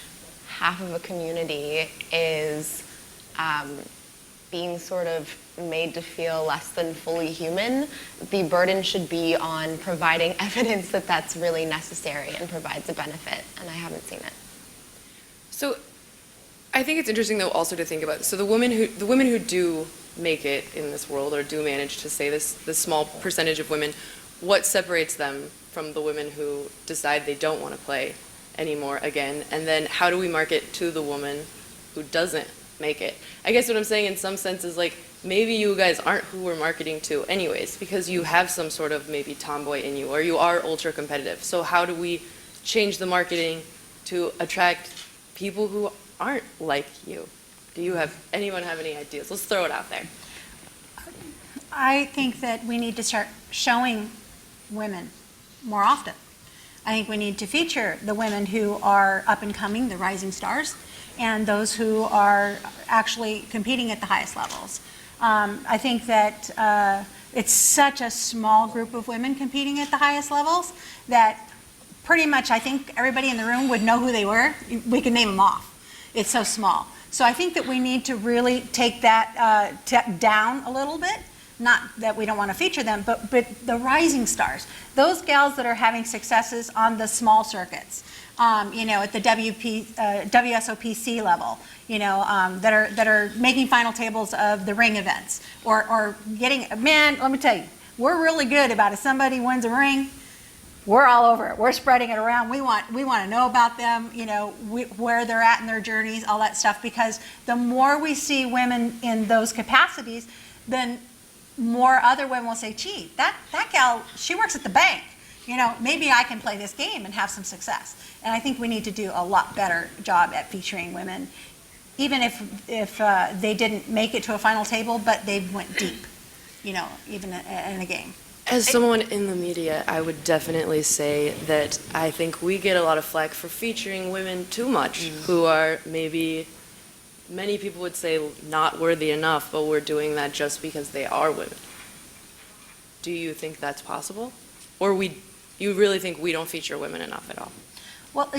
half of a community is being sort of made to feel less than fully human, the burden should be on providing evidence that that's really necessary and provides a benefit, and I haven't seen it. So I think it's interesting though also to think about, so the women who do make it in this world or do manage to say this small percentage of women, what separates them from the women who decide they don't want to play anymore again? And then how do we market to the woman who doesn't make it? I guess what I'm saying in some sense is like, maybe you guys aren't who we're marketing to anyways, because you have some sort of maybe tomboy in you, or you are ultra competitive. So how do we change the marketing to attract people who aren't like you? Anyone have any ideas? Let's throw it out there. I think that we need to start showing women more often. I think we need to feature the women who are up and coming, the rising stars, and those who are actually competing at the highest levels. I think that it's such a small group of women competing at the highest levels that pretty much I think everybody in the room would know who they were. We can name them off. It's so small. So I think that we need to really take that down a little bit. Not that we don't want to feature them, but the rising stars, those gals that are having successes on the small circuits, at the WSOPC level, that are making final tables of the ring events, or getting, man, let me tell you, we're really good about if somebody wins a ring, we're all over it. We're spreading it around. We want to know about them, where they're at in their journeys, all that stuff, because the more we see women in those capacities, then more other women will say, gee, that gal, she works at the bank. Maybe I can play this game and have some success. And I think we need to do a lot better job at featuring women, even if they didn't make it to a final table, but they went deep, even in a game. As someone in the media, I would definitely say that I think we get a lot of flack for featuring women too much, who are maybe, many people would say, not worthy enough, but we're doing that just because they are women. Do you think that's possible? Or you really think we don't feature women enough at all? Well,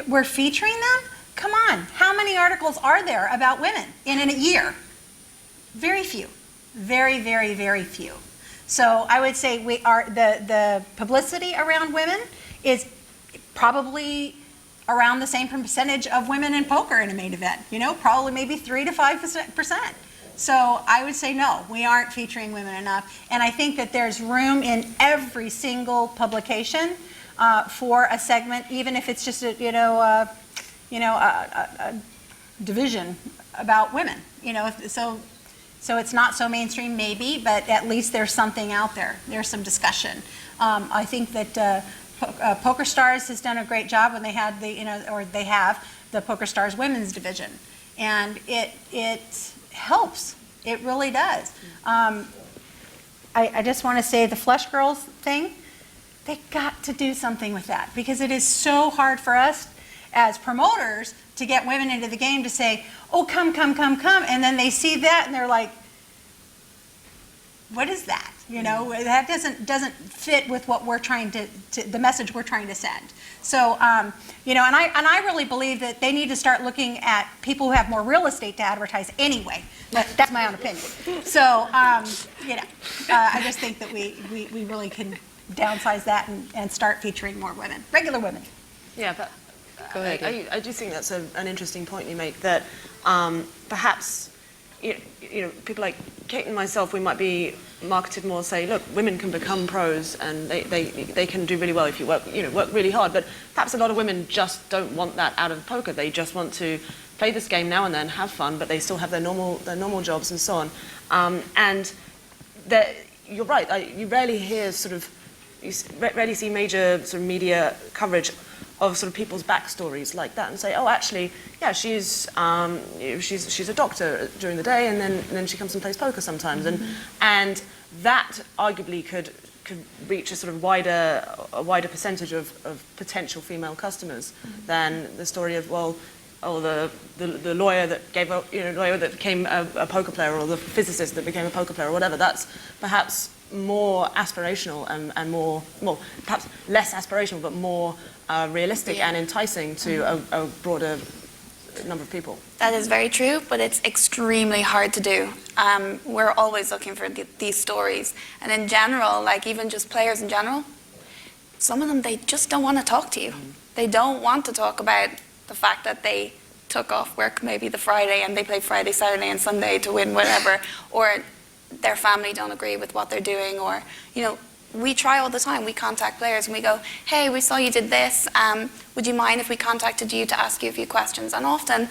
we're featuring them? Come on, how many articles are there about women in a year? Very few. Very, very, very few. So I would say the publicity around women is probably around the same percentage of women in poker in a main event, probably maybe 3 to 5%. So I would say no, we aren't featuring women enough. And I think that there's room in every single publication for a segment, even if it's just a division about women. So it's not so mainstream maybe, but at least there's something out there. There's some discussion. I think that PokerStars has done a great job when they had they have the PokerStars women's division, and it helps. It really does. I just want to say the Flush Girls thing, they got to do something with that, because it is so hard for us as promoters to get women into the game to say, oh, come, and then they see that and they're like, what is that? That doesn't fit with what we're trying to the message we're trying to send. So, and I really believe that they need to start looking at people who have more real estate to advertise anyway. But that's my own opinion. So, I just think that we really can downsize that and start featuring more women, regular women. Yeah, but Go ahead. I do think that's an interesting point you make, that perhaps people like Kate and myself, we might be marketed more, say, look, women can become pros and they can do really well if you work really hard. But perhaps a lot of women just don't want that out of poker. They just want to play this game now and then, have fun, but they still have their normal jobs and so on. And you're right. You rarely hear you rarely see major sort of media coverage of sort of people's backstories like that, and say, oh, actually, yeah, she's a doctor during the day, and then she comes and plays poker sometimes, and that arguably could reach a sort of wider percentage of potential female customers than the story of, well, oh, the lawyer that became a poker player, or the physicist that became a poker player, or whatever. That's perhaps more aspirational and more, well, perhaps less aspirational, but more realistic and enticing to a broader number of people. That is very true, but it's extremely hard to do. We're always looking for these stories. And in general, like even just players in general, some of them, they just don't want to talk to you. They don't want to talk about the fact that they took off work maybe the Friday and they played Friday, Saturday and Sunday to win whatever, or their family don't agree with what they're doing, or, we try all the time. We contact players and we go, hey, we saw you did this. Would you mind if we contacted you to ask you a few questions? And often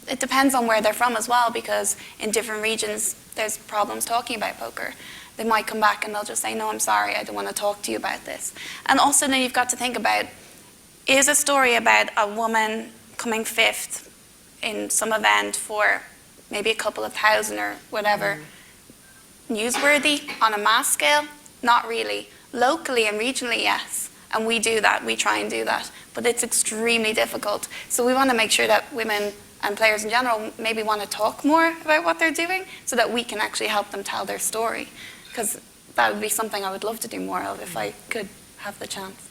it depends on where they're from as well, because in different regions there's problems talking about poker. They might come back and they'll just say, no, I'm sorry, I don't want to talk to you about this. And also then you've got to think about, is a story about a woman coming fifth in some event for maybe a couple of thousand or whatever newsworthy on a mass scale? Not really. Locally and regionally, yes. And we do that. We try and do that. But it's extremely difficult. So we want to make sure that women and players in general maybe want to talk more about what they're doing so that we can actually help them tell their story. Because that would be something I would love to do more of if I could have the chance.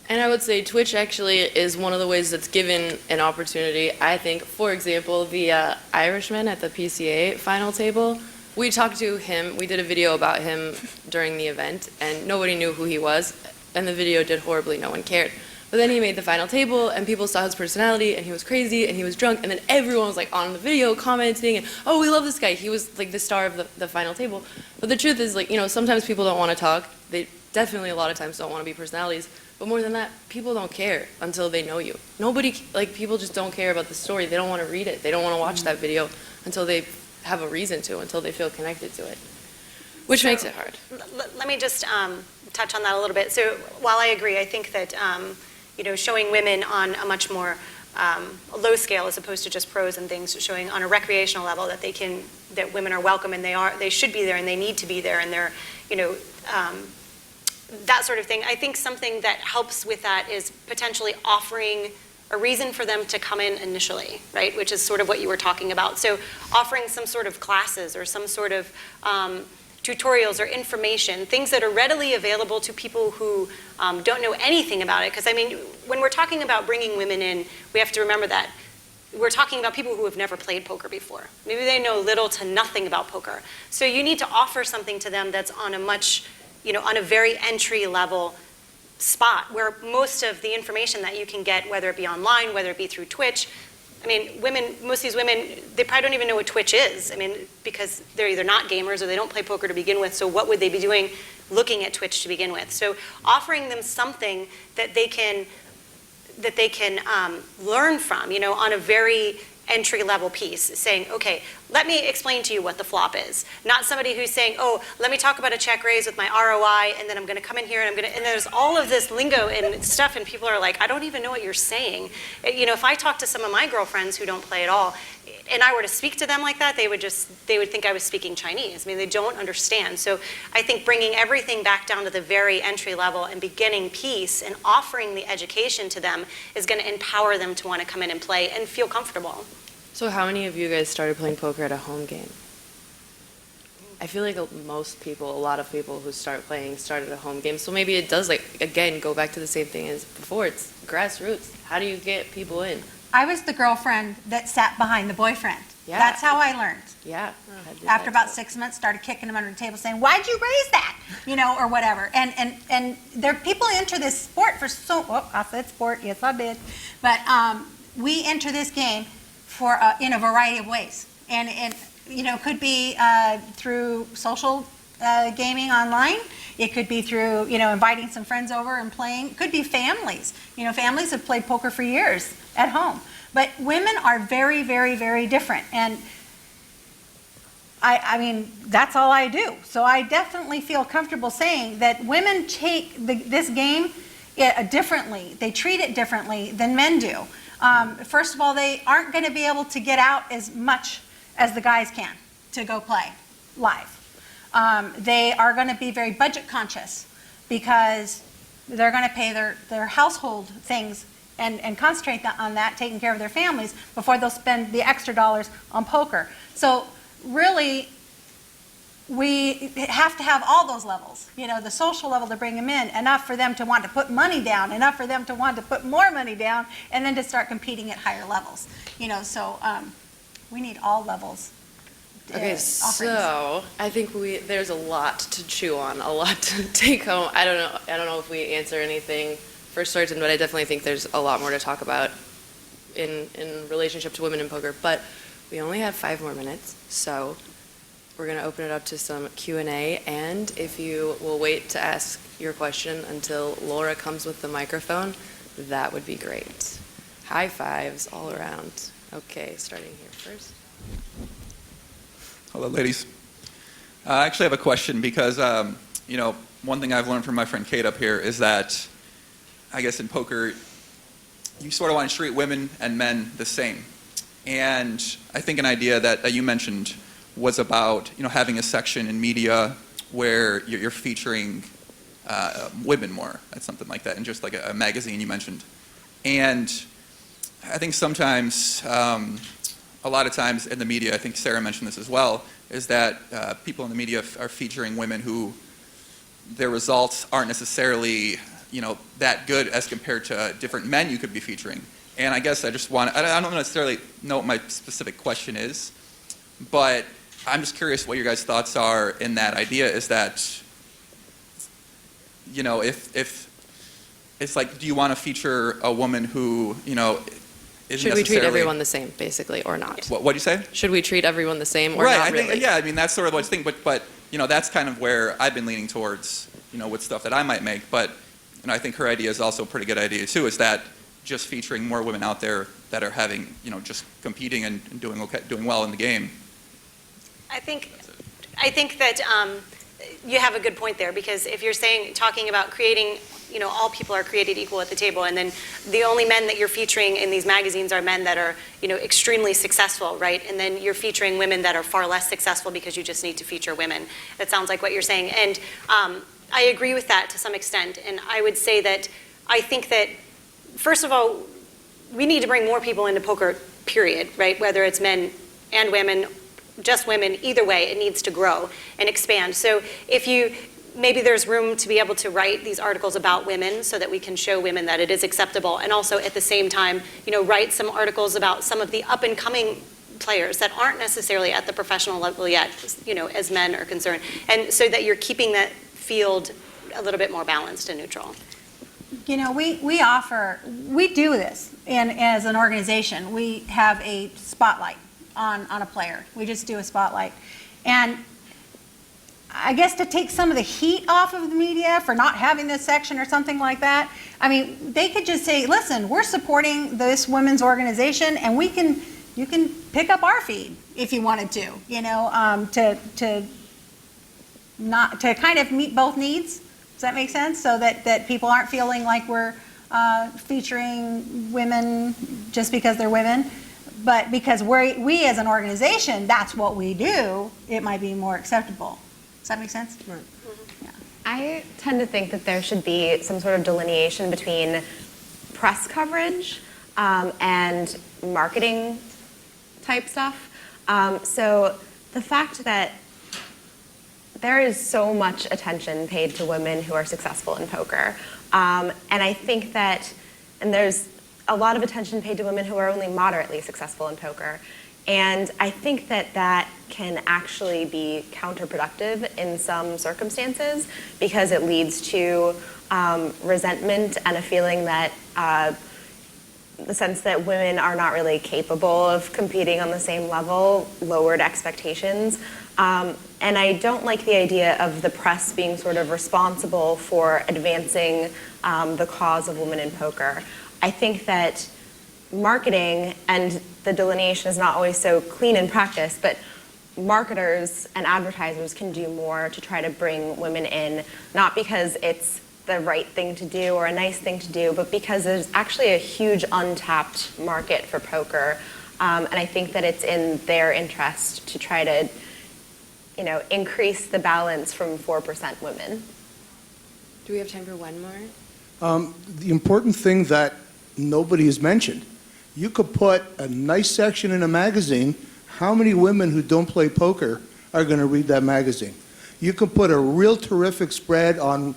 And I would say Twitch actually is one of the ways that's given an opportunity. I think, for example, the Irishman at the PCA final table, we talked to him, we did a video about him during the event, and nobody knew who he was, and the video did horribly, no one cared. But then he made the final table, and people saw his personality, and he was crazy, and he was drunk, and then everyone was like on the video commenting, and oh, we love this guy, he was like the star of the final table. But the truth is, like, sometimes people don't want to talk, they definitely a lot of times don't want to be personalities, but more than that, people don't care until they know you. People just don't care about the story, they don't want to read it, they don't want to watch that video until they have a reason to, until they feel connected to it, which makes it hard. Let me just touch on that a little bit. So while I agree, I think that showing women on a much more low scale as opposed to just pros and things, showing on a recreational level that women are welcome and they should be there and they need to be there and they're that sort of thing. I think something that helps with that is potentially offering a reason for them to come in initially, right? Which is sort of what you were talking about. So offering some sort of classes or some sort of tutorials or information, things that are readily available to people who don't know anything about it. Because I mean, when we're talking about bringing women in, we have to remember that we're talking about people who have never played poker before. Maybe they know little to nothing about poker. So you need to offer something to them that's on a much, on a very entry level spot where most of the information that you can get, whether it be online, whether it be through Twitch, I mean, most of these women, they probably don't even know what Twitch is. I mean, because they're either not gamers or they don't play poker to begin with, so what would they be doing looking at Twitch to begin with? So offering them something that they can learn from, on a very entry-level piece, saying, okay, let me explain to you what the flop is. Not somebody who's saying, oh, let me talk about a check raise with my ROI, and then I'm going to come in here, and there's all of this lingo and stuff, and people are like, I don't even know what you're saying. If I talk to some of my girlfriends who don't play at all, and I were to speak to them like that, they would think I was speaking Chinese. I mean, they don't understand. So I think bringing everything back down to the very entry level and beginning piece and offering the education to them is going to empower them to want to come in and play and feel comfortable. So how many of you guys started playing poker at a home game? I feel like a lot of people who start playing started at a home game. So maybe it does, again, go back to the same thing as before. It's grassroots. How do you get people in? I was the girlfriend that sat behind the boyfriend. Yeah. That's how I learned. Yeah. After about 6 months, started kicking him under the table saying, why'd you raise that? Or whatever. And there people enter this sport I said sport, yes I did. But we enter this game in a variety of ways. And could be through social gaming online. It could be through, inviting some friends over and playing. It could be families. Families have played poker for years at home. But women are very, very, very different. And I mean, that's all I do. So I definitely feel comfortable saying that women take this game differently. They treat it differently than men do. First of all, they aren't going to be able to get out as much as the guys can to go play live. They are going to be very budget conscious because they're going to pay their household things and concentrate on that, taking care of their families, before they'll spend the extra dollars on poker. So really, we have to have all those levels. The social level to bring them in, enough for them to want to put money down, enough for them to want to put more money down, and then to start competing at higher levels. So we need all levels. Okay, so I think there's a lot to chew on, a lot to take home. I don't know if we answer anything for certain, but I definitely think there's a lot more to talk about in relationship to women in poker. But we only have 5 more minutes, so we're going to open it up to some Q&A. And if you will wait to ask your question until Laura comes with the microphone, that would be great. High fives all around. Okay, starting here first. Hello, ladies. I actually have a question because, one thing I've learned from my friend Kate up here is that, I guess in poker, you sort of want to treat women and men the same. And I think an idea that you mentioned was about, having a section in media where you're featuring women more, and something like that, and just like a magazine you mentioned. And I think sometimes, a lot of times in the media, I think Sarah mentioned this as well, is that people in the media are featuring women who their results aren't necessarily, that good as compared to different men you could be featuring. And I guess I don't necessarily know what my specific question is, but I'm just curious what your guys' thoughts are in that idea. Is that, if it's like, do you want to feature a woman who, should we treat everyone the same, basically, or not? What'd you say? Should we treat everyone the same, or right, not really? That's sort of what I think, but that's kind of where I've been leaning towards, with stuff that I might make. But, I think her idea is also a pretty good idea, too, is that just featuring more women out there that are having, just competing and doing well in the game. I think that you have a good point there, because if you're talking about creating, all people are created equal at the table, and then the only men that you're featuring in these magazines are men that are, extremely successful, right? And then you're featuring women that are far less successful because you just need to feature women. That sounds like what you're saying. And I agree with that to some extent. And I would say that I think that, first of all, we need to bring more people into poker, period, right? Whether it's men and women, just women, either way, it needs to grow and expand. So maybe there's room to be able to write these articles about women so that we can show women that it is acceptable, and also at the same time, write some articles about some of the up and coming players that aren't necessarily at the professional level yet, as men are concerned, and so that you're keeping that field a little bit more balanced and neutral. We do this, and as an organization, we have a spotlight on a player. We just do a spotlight. And I guess to take some of the heat off of the media for not having this section or something like that, they could just say, listen, we're supporting this women's organization, and you can pick up our feed if you wanted to, to kind of meet both needs. Does that make sense? So that people aren't feeling like we're featuring women just because they're women, but because we as an organization, that's what we do, it might be more acceptable. Does that make sense? Right. Yeah. I tend to think that there should be some sort of delineation between press coverage and marketing type stuff. So the fact that there is so much attention paid to women who are successful in poker. And I think that, and there's a lot of attention paid to women who are only moderately successful in poker. And I think that can actually be counterproductive in some circumstances, because it leads to resentment and a feeling that the sense that women are not really capable of competing on the same level, lowered expectations. And I don't like the idea of the press being sort of responsible for advancing the cause of women in poker. I think that marketing, and the delineation is not always so clean in practice, but marketers and advertisers can do more to try to bring women in, not because it's the right thing to do or a nice thing to do, but because there's actually a huge untapped market for poker. And I think that it's in their interest to try to, increase the balance from 4% women. Do we have time for one more? The important thing that nobody has mentioned, you could put a nice section in a magazine. How many women who don't play poker are going to read that magazine? You could put a real terrific spread on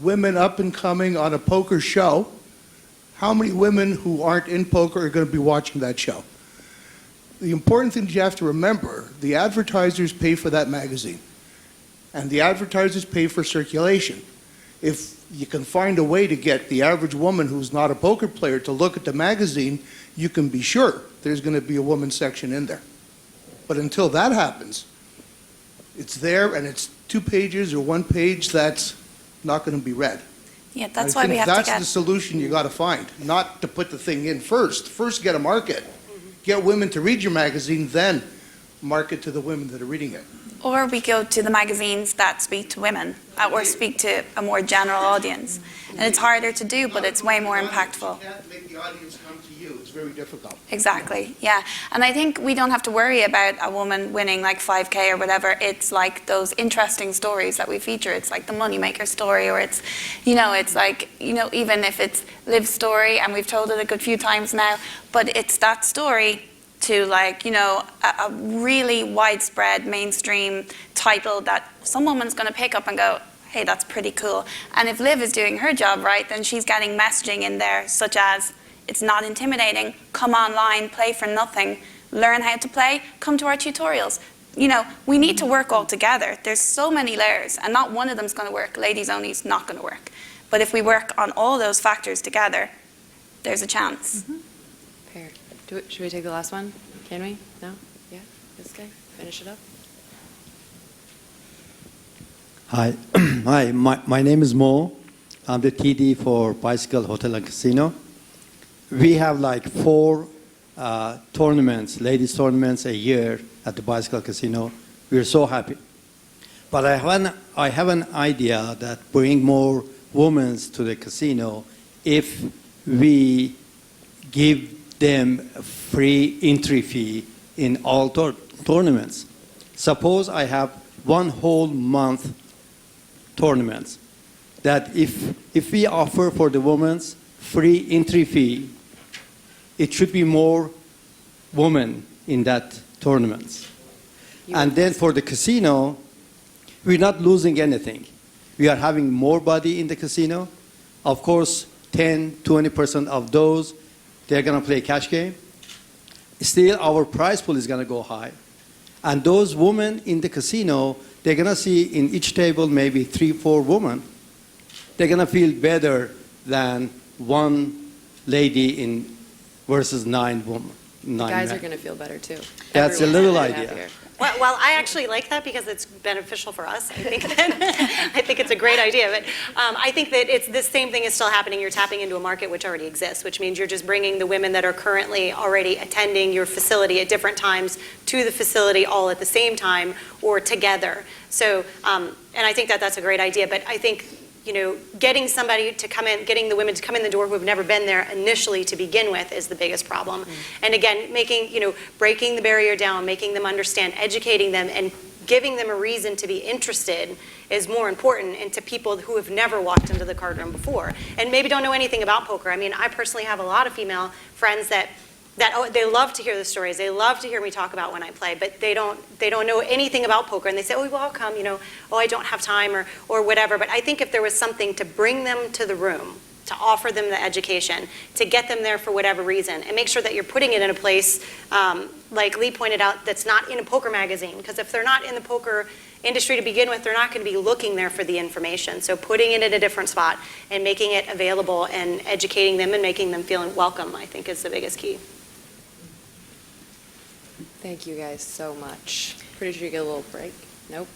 women up and coming on a poker show. How many women who aren't in poker are going to be watching that show? The important thing you have to remember, the advertisers pay for that magazine, and the advertisers pay for circulation. If you can find a way to get the average woman who's not a poker player to look at the magazine, you can be sure there's going to be a women's section in there. But until that happens, it's there and it's 2 pages or 1 page that's not going to be read. Yeah, that's why we have that's to get... the solution you got to find, not to put the thing in first. First get a market. Get women to read your magazine, then market to the women that are reading it. Or we go to the magazines that speak to women or speak to a more general audience. And it's harder to do, but it's way more impactful. You can't make the audience come to you. It's very difficult. Exactly, yeah. And I think we don't have to worry about a woman winning like 5K or whatever. It's like those interesting stories that we feature. It's like the moneymaker story, or it's, it's like, even if it's Liv's story, and we've told it a good few times now, but it's that story to a really widespread mainstream title that some woman's going to pick up and go, hey, that's pretty cool. And if Liv is doing her job right, then she's getting messaging in there such as, it's not intimidating, come online, play for nothing, learn how to play, come to our tutorials. We need to work all together. There's so many layers, and not one of them's going to work. Ladies only is not going to work. But if we work on all those factors together, there's a chance. Paired. Should we take the last one? Can we? No? Yeah? This guy? Finish it up? Hi. Hi, my name is Mo. I'm the TD for Bicycle Hotel and Casino. We have like 4 tournaments, ladies tournaments a year at the Bicycle Casino. We're so happy. But I have an idea that bring more women to the casino if we give them a free entry fee in all tournaments. Suppose I have 1 whole month tournaments, that if we offer for the women's free entry fee, it should be more women in that tournaments. And then for the casino, we're not losing anything. We are having more body in the casino. Of course, 10-20% of those, they're going to play cash game. Still, our prize pool is going to go high. And those women in the casino, they're going to see in each table maybe 3-4 women. They're going to feel better than 1 lady in versus 9 women. Guys are going to feel better too. That's a little idea. Well, I actually like that because it's beneficial for us. I think it's a great idea. But I think that it's the same thing is still happening. You're tapping into a market which already exists, which means you're just bringing the women that are currently already attending your facility at different times to the facility all at the same time or together. So, and I think that that's a great idea. But I think, getting somebody to come in, getting the women to come in the door who have never been there initially to begin with is the biggest problem. And again, breaking the barrier down, making them understand, educating them, and giving them a reason to be interested is more important, and to people who have never walked into the card room before and maybe don't know anything about poker. I mean, I personally have a lot of female friends that they love to hear the stories. They love to hear me talk about when I play, but they don't know anything about poker. And they say, oh, well, I'll come, I don't have time or whatever. But I think if there was something to bring them to the room to offer them the education, to get them there for whatever reason, and make sure that you're putting it in a place, like Lee pointed out, that's not in a poker magazine. Because if they're not in the poker industry to begin with, they're not going to be looking there for the information. So putting it in a different spot and making it available and educating them and making them feel welcome, I think, is the biggest key. Thank you guys so much. Pretty sure you get a little break. Nope.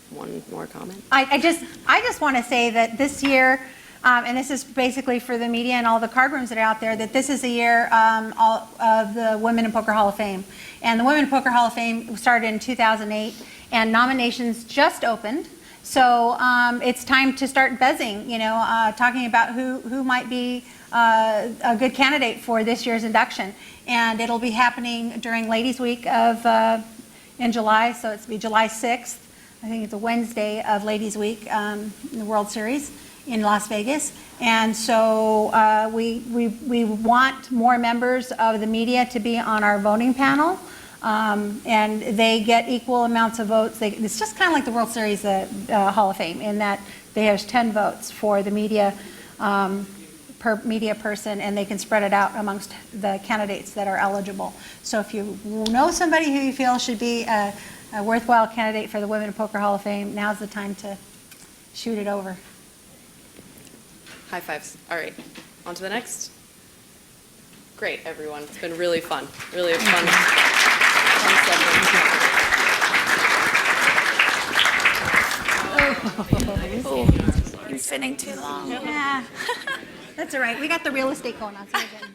One more comment. I just want to say that this year, and this is basically for the media and all the card rooms that are out there, that this is the year of the Women in Poker Hall of Fame. And the Women in Poker Hall of Fame started in 2008, and nominations just opened. So it's time to start buzzing, talking about who might be a good candidate for this year's induction. And it'll be happening during Ladies Week in July, so it's be July 6th. I think it's a Wednesday of Ladies Week in the World Series in Las Vegas. And so we want more members of the media to be on our voting panel. And they get equal amounts of votes. It's just kind of like the World Series Hall of Fame in that there's 10 votes for the media per media person, and they can spread it out amongst the candidates that are eligible. So if you know somebody who you feel should be a worthwhile candidate for the Women in Poker Hall of Fame, now's the time to shoot it over. High fives. All right. On to the next. Great, everyone. It's been really fun. Really a fun segment. Oh, you're spinning too long. Yeah, that's all right. We got the real estate going on, so we're good.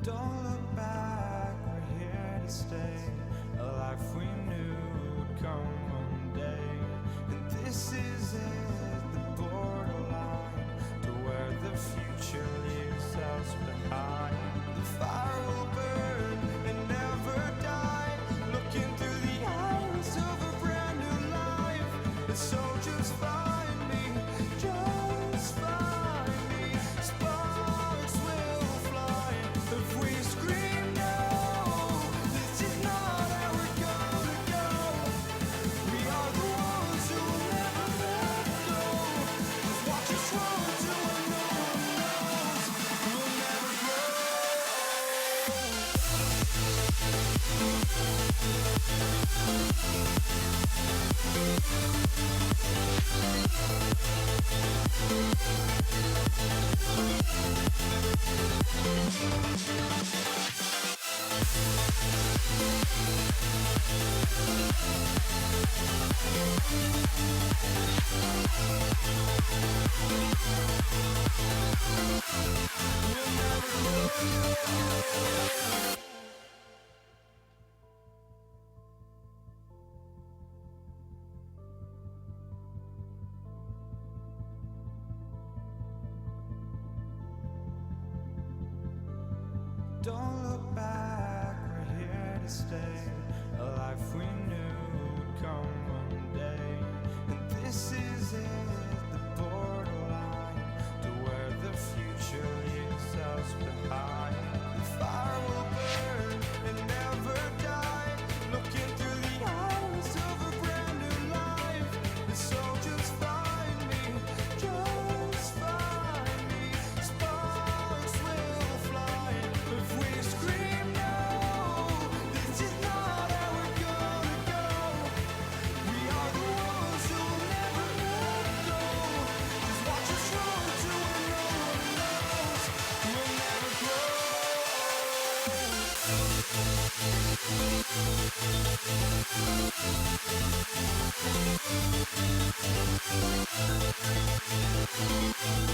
Don't look back, we're here to stay. A life we knew would come one day. And this is it, the borderline to where the future leaves us behind. The fire will burn and never die. Looking through the eyes of a brand new life. And so just find me, just find me. Sparks will fly. If we scream no, this is not how we're gonna go. We are the ones who will never let go. Just watch us roll till no one knows. We'll never Don't look back, we're here to stay. A life we knew would come one day. And this is it, the borderline to where the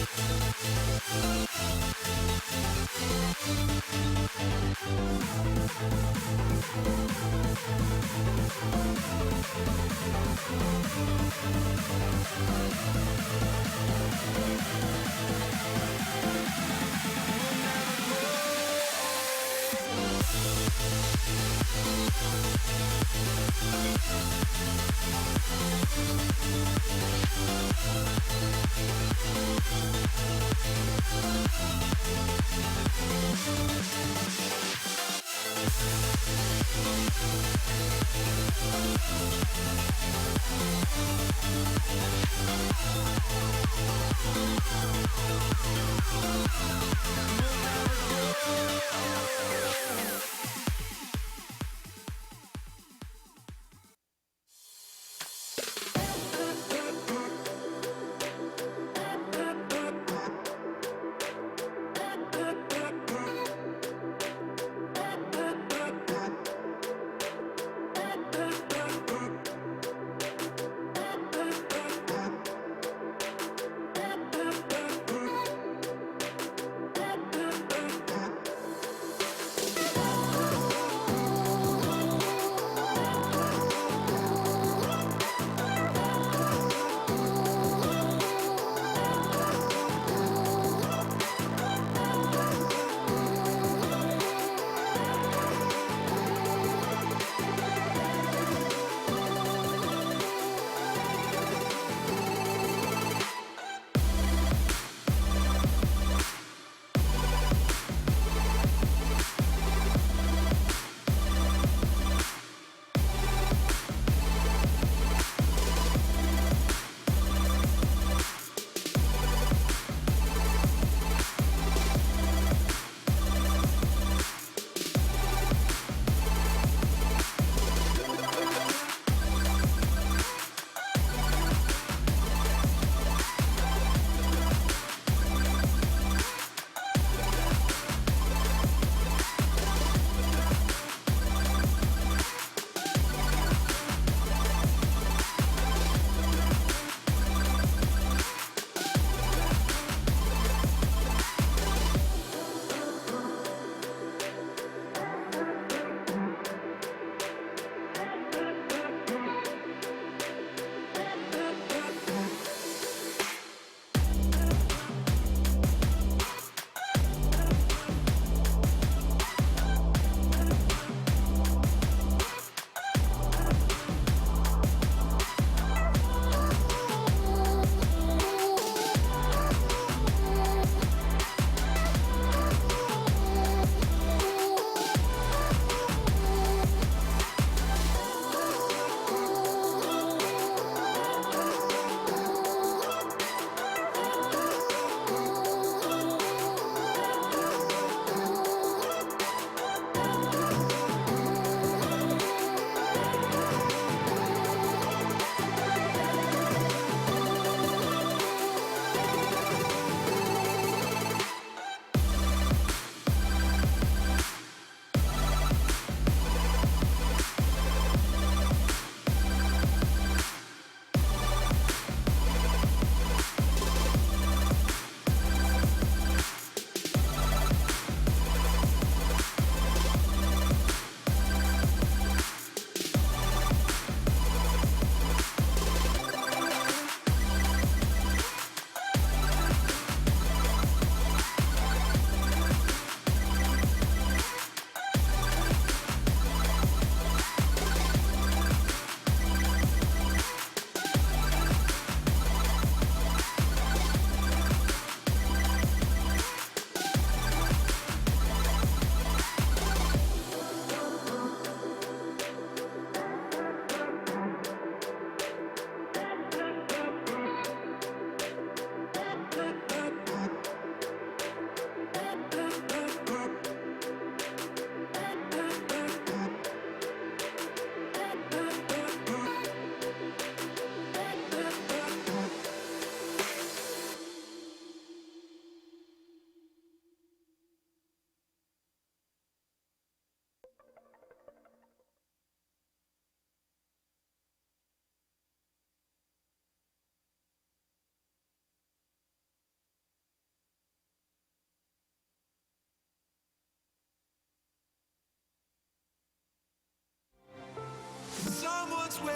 We'll be right back.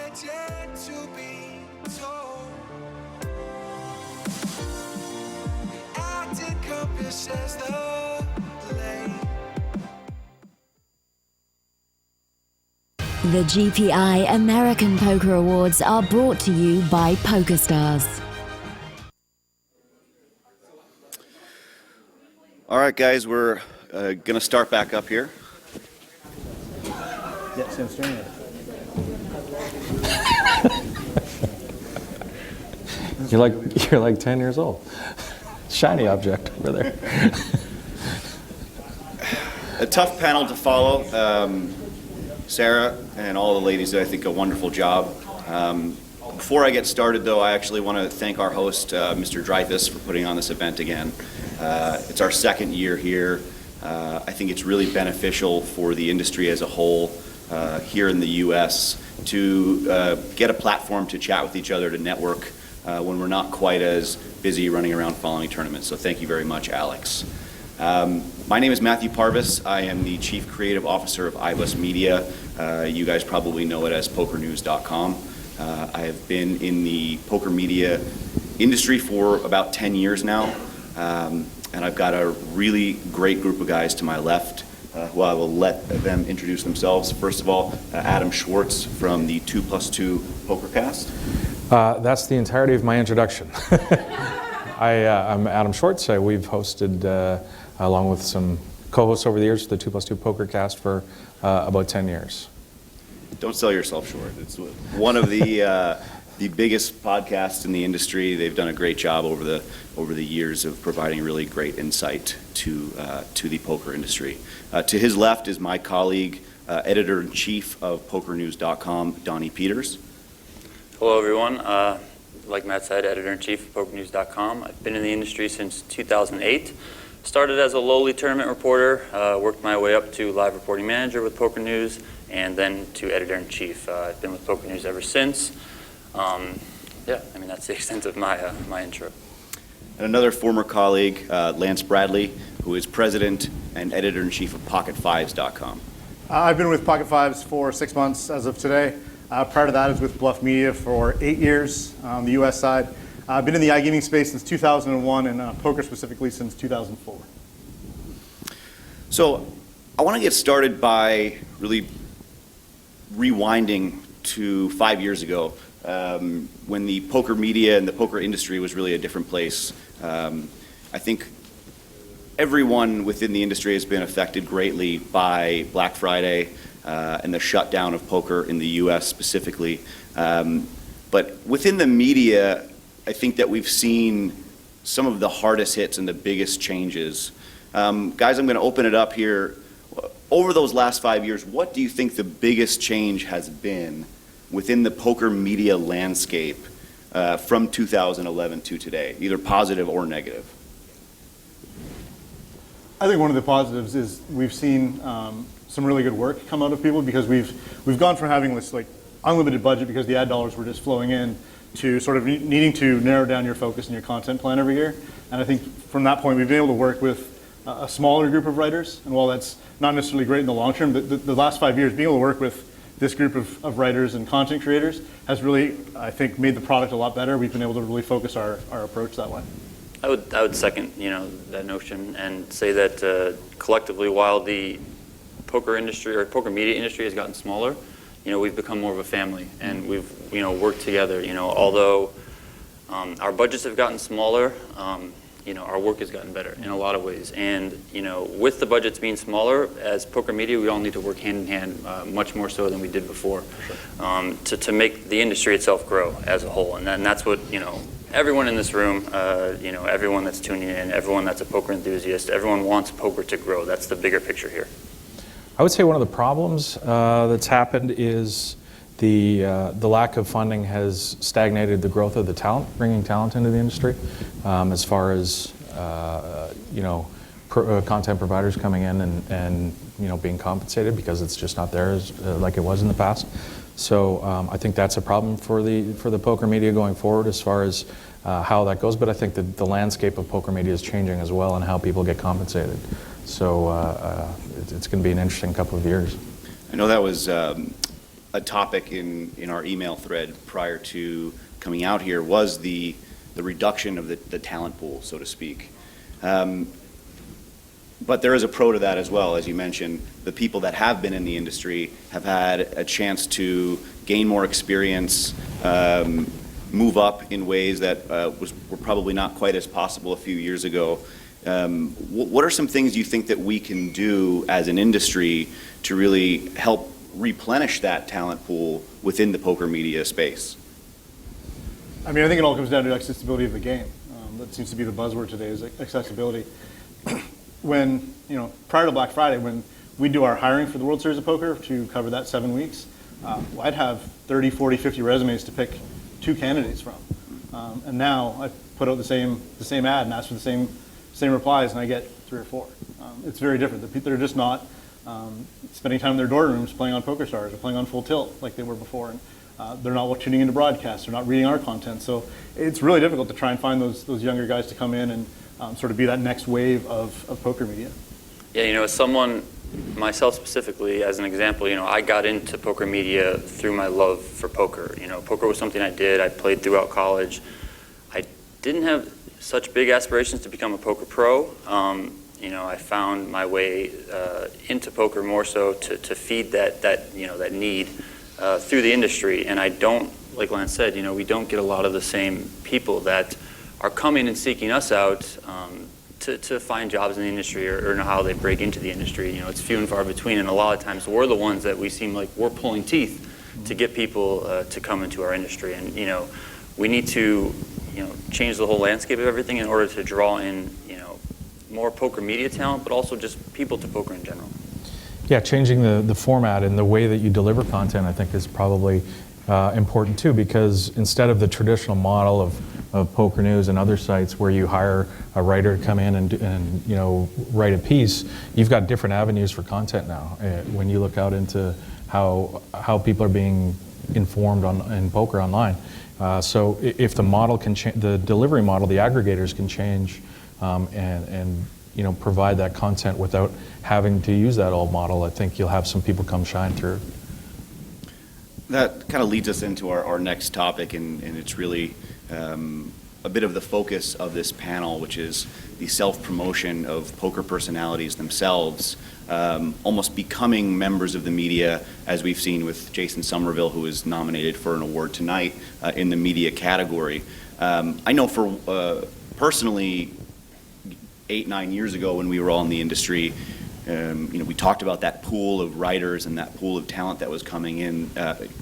had yet to be told. Act encompasses the lane. The GPI American Poker Awards are brought to you by PokerStars. All right, guys, we're going to start back up here. Yeah, same string. You're like 10 years old. Shiny object over there. A tough panel to follow. Sarah and all the ladies did, I think, a wonderful job. Before I get started, though, I actually want to thank our host, Mr. Dreyfus, for putting on this event again. It's our second year here. I think it's really beneficial for the industry as a whole here in the U.S. to get a platform to chat with each other, to network when we're not quite as busy running around following tournaments. So thank you very much, Alex. My name is Matthew Parvis. I am the Chief Creative Officer of iBus Media. You guys probably know it as PokerNews.com. I have been in the poker media industry for about 10 years now, and I've got a really great group of guys to my left who I will let them introduce themselves. First of all, Adam Schwartz from the 2+2 PokerCast. That's the entirety of my introduction. I'm Adam Schwartz. We've hosted, along with some co-hosts over the years, the 2+2 PokerCast for about 10 years. Don't sell yourself short. It's one of the biggest podcasts in the industry. They've done a great job over the years of providing really great insight to the poker industry. To his left is my colleague, editor-in-chief of PokerNews.com, Donnie Peters. Hello, everyone. Like Matt said, editor-in-chief of PokerNews.com. I've been in the industry since 2008. Started as a lowly tournament reporter, worked my way up to live reporting manager with PokerNews, and then to editor-in-chief. I've been with PokerNews ever since. Yeah, I mean, that's the extent of my intro. And another former colleague, Lance Bradley, who is president and editor-in-chief of PocketFives.com. I've been with Pocket Fives for 6 months as of today. Prior to that, I was with Bluff Media for 8 years on the U.S. side. I've been in the iGaming space since 2001 and poker specifically since 2004. So I want to get started by really rewinding to 5 years ago when the poker media and the poker industry was really a different place. I think everyone within the industry has been affected greatly by Black Friday and the shutdown of poker in the U.S. specifically. But within the media, I think that we've seen some of the hardest hits and the biggest changes. Guys, I'm going to open it up here. Over those last 5 years, what do you think the biggest change has been within the poker media landscape from 2011 to today, either positive or negative? I think one of the positives is we've seen some really good work come out of people because we've gone from having this like unlimited budget because the ad dollars were just flowing in to sort of needing to narrow down your focus and your content plan every year. And I think from that point, we've been able to work with a smaller group of writers. And while that's not necessarily great in the long term, the last 5 years, being able to work with this group of writers and content creators has really, I think, made the product a lot better. We've been able to really focus our approach that way. I would second that notion and say that collectively, while the poker industry or poker media industry has gotten smaller, we've become more of a family and we've worked together. Although our budgets have gotten smaller, our work has gotten better in a lot of ways. And with the budgets being smaller, as poker media, we all need to work hand in hand much more so than we did before, to make the industry itself grow as a whole. And that's what everyone in this room, everyone that's tuning in, everyone that's a poker enthusiast, everyone wants poker to grow. That's the bigger picture here. I would say one of the problems that's happened is the lack of funding has stagnated the growth of the talent, bringing talent into the industry, as far as content providers coming in and being compensated because it's just not there like it was in the past. So I think that's a problem for the poker media going forward as far as how that goes. But I think that the landscape of poker media is changing as well and how people get compensated. So it's going to be an interesting couple of years. I know that was a topic in our email thread prior to coming out here was the reduction of the talent pool, so to speak. But there is a pro to that as well. As you mentioned, the people that have been in the industry have had a chance to gain more experience, move up in ways that were probably not quite as possible a few years ago. What are some things you think that we can do as an industry to really help replenish that talent pool within the poker media space? I mean, I think it all comes down to accessibility of the game. That seems to be the buzzword today, is accessibility. When, prior to Black Friday, when we do our hiring for the World Series of Poker to cover that 7 weeks, I'd have 30, 40, 50 resumes to pick 2 candidates from. And now I put out the same ad and ask for the same replies, and I get 3 or 4. It's very different. The people are just not spending time in their dorm rooms playing on PokerStars or playing on Full Tilt like they were before. And they're not tuning into broadcasts. They're not reading our content. So it's really difficult to try and find those younger guys to come in and sort of be that next wave of poker media. Yeah, as someone, myself specifically, as an example, I got into poker media through my love for poker. Poker was something I did. I played throughout college. I didn't have such big aspirations to become a poker pro. I found my way into poker more so to feed that need through the industry. And I don't, like Lance said, we don't get a lot of the same people that are coming and seeking us out to find jobs in the industry or know how they break into the industry. It's few and far between, and a lot of times we're the ones that we seem like we're pulling teeth to get people to come into our industry. And we need to change the whole landscape of everything in order to draw in more poker media talent, but also just people to poker in general. Yeah, changing the format and the way that you deliver content, I think, is probably important too, because instead of the traditional model of PokerNews and other sites where you hire a writer to come in and write a piece, you've got different avenues for content now. When you look out into how people are being informed in poker online, so if the model can change, the delivery model, the aggregators can change and provide that content without having to use that old model, I think you'll have some people come shine through. That kind of leads us into our next topic, and it's really a bit of the focus of this panel, which is the self-promotion of poker personalities themselves, almost becoming members of the media, as we've seen with Jason Somerville, who is nominated for an award tonight in the media category. I know for personally, 8-9 years ago when we were all in the industry, we talked about that pool of writers and that pool of talent that was coming in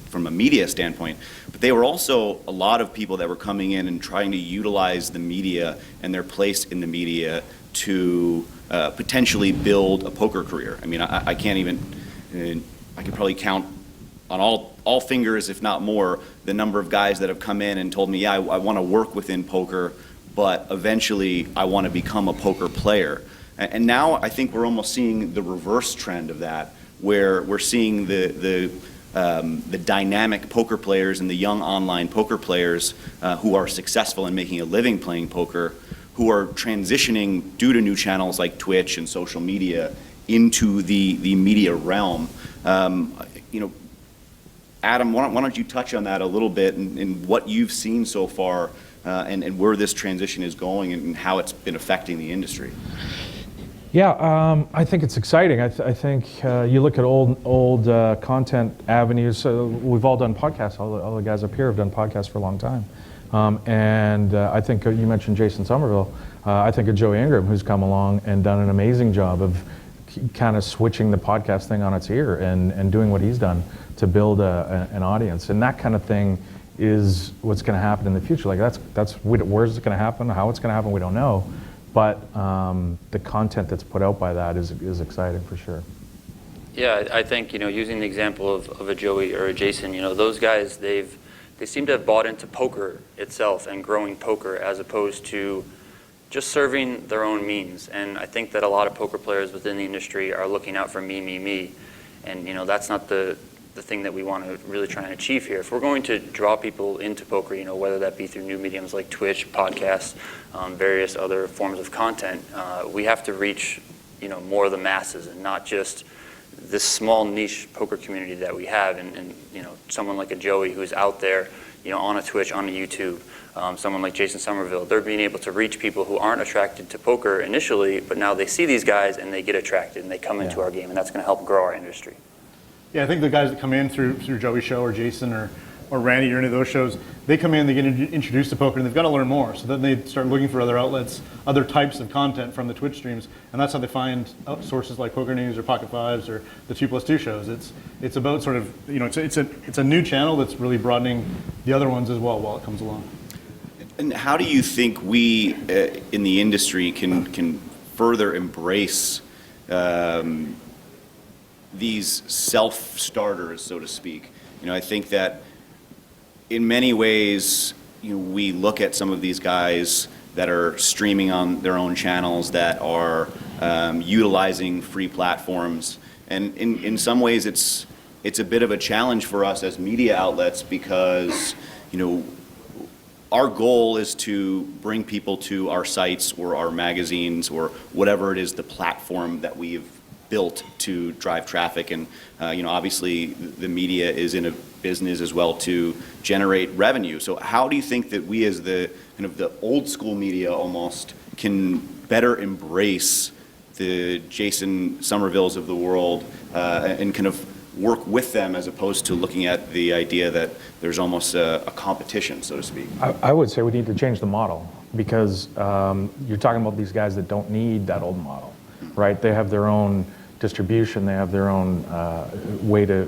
from a media standpoint. But they were also a lot of people that were coming in and trying to utilize the media and their place in the media to potentially build a poker career. I mean, I can't even, I could probably count on all fingers, if not more, the number of guys that have come in and told me, yeah, I want to work within poker, but eventually I want to become a poker player. And now I think we're almost seeing the reverse trend of that, where we're seeing the dynamic poker players and the young online poker players who are successful in making a living playing poker, who are transitioning due to new channels like Twitch and social media into the media realm. Adam, why don't you touch on that a little bit and what you've seen so far and where this transition is going and how it's been affecting the industry? Yeah, I think it's exciting. I think you look at old content avenues. We've all done podcasts. All the guys up here have done podcasts for a long time. And I think you mentioned Jason Somerville. I think of Joey Ingram, who's come along and done an amazing job of kind of switching the podcast thing on its ear and doing what he's done to build an audience. And that kind of thing is what's going to happen in the future. Like where's it going to happen? How it's going to happen? We don't know. But the content that's put out by that is exciting for sure. Yeah, I think using the example of a Joey or a Jason, those guys they seem to have bought into poker itself and growing poker as opposed to just serving their own means. And I think that a lot of poker players within the industry are looking out for me, and that's not the thing that we want to really try and achieve here. If we're going to draw people into poker, whether that be through new mediums like Twitch, podcasts, various other forms of content, we have to reach, more of the masses and not just this small niche poker community that we have, and you know, someone like a Joey who's out there, you know, on a Twitch, on a YouTube, someone like Jason Somerville, they're being able to reach people who aren't attracted to poker initially, but now they see these guys and they get attracted and they come into our game, and that's going to help grow our industry. Yeah, I think the guys that come in through Joey's show or Jason or Randy or any of those shows, they come in, they get introduced to poker, and they've got to learn more. So then they start looking for other outlets, other types of content from the Twitch streams, and that's how they find sources like PokerNews or Pocket Fives or the 2+2 shows. It's about sort of, you know, it's a new channel that's really broadening the other ones as well while it comes along. And how do you think we in the industry can further embrace these self-starters, so to speak? You know, I think that in many ways, you know, we look at some of these guys that are streaming on their own channels, that are utilizing free platforms, and in some ways it's a bit of a challenge for us as media outlets, because, you know, our goal is to bring people to our sites or our magazines or whatever it is, the platform that we've built to drive traffic. And you know, obviously the media is in a business as well to generate revenue. So how do you think that we, as the kind of the old school media almost, can better embrace the Jason Somervilles of the world and kind of work with them, as opposed to looking at the idea that there's almost a competition, so to speak? I would say we need to change the model, because you're talking about these guys that don't need that old model, right? They have their own distribution, they have their own way to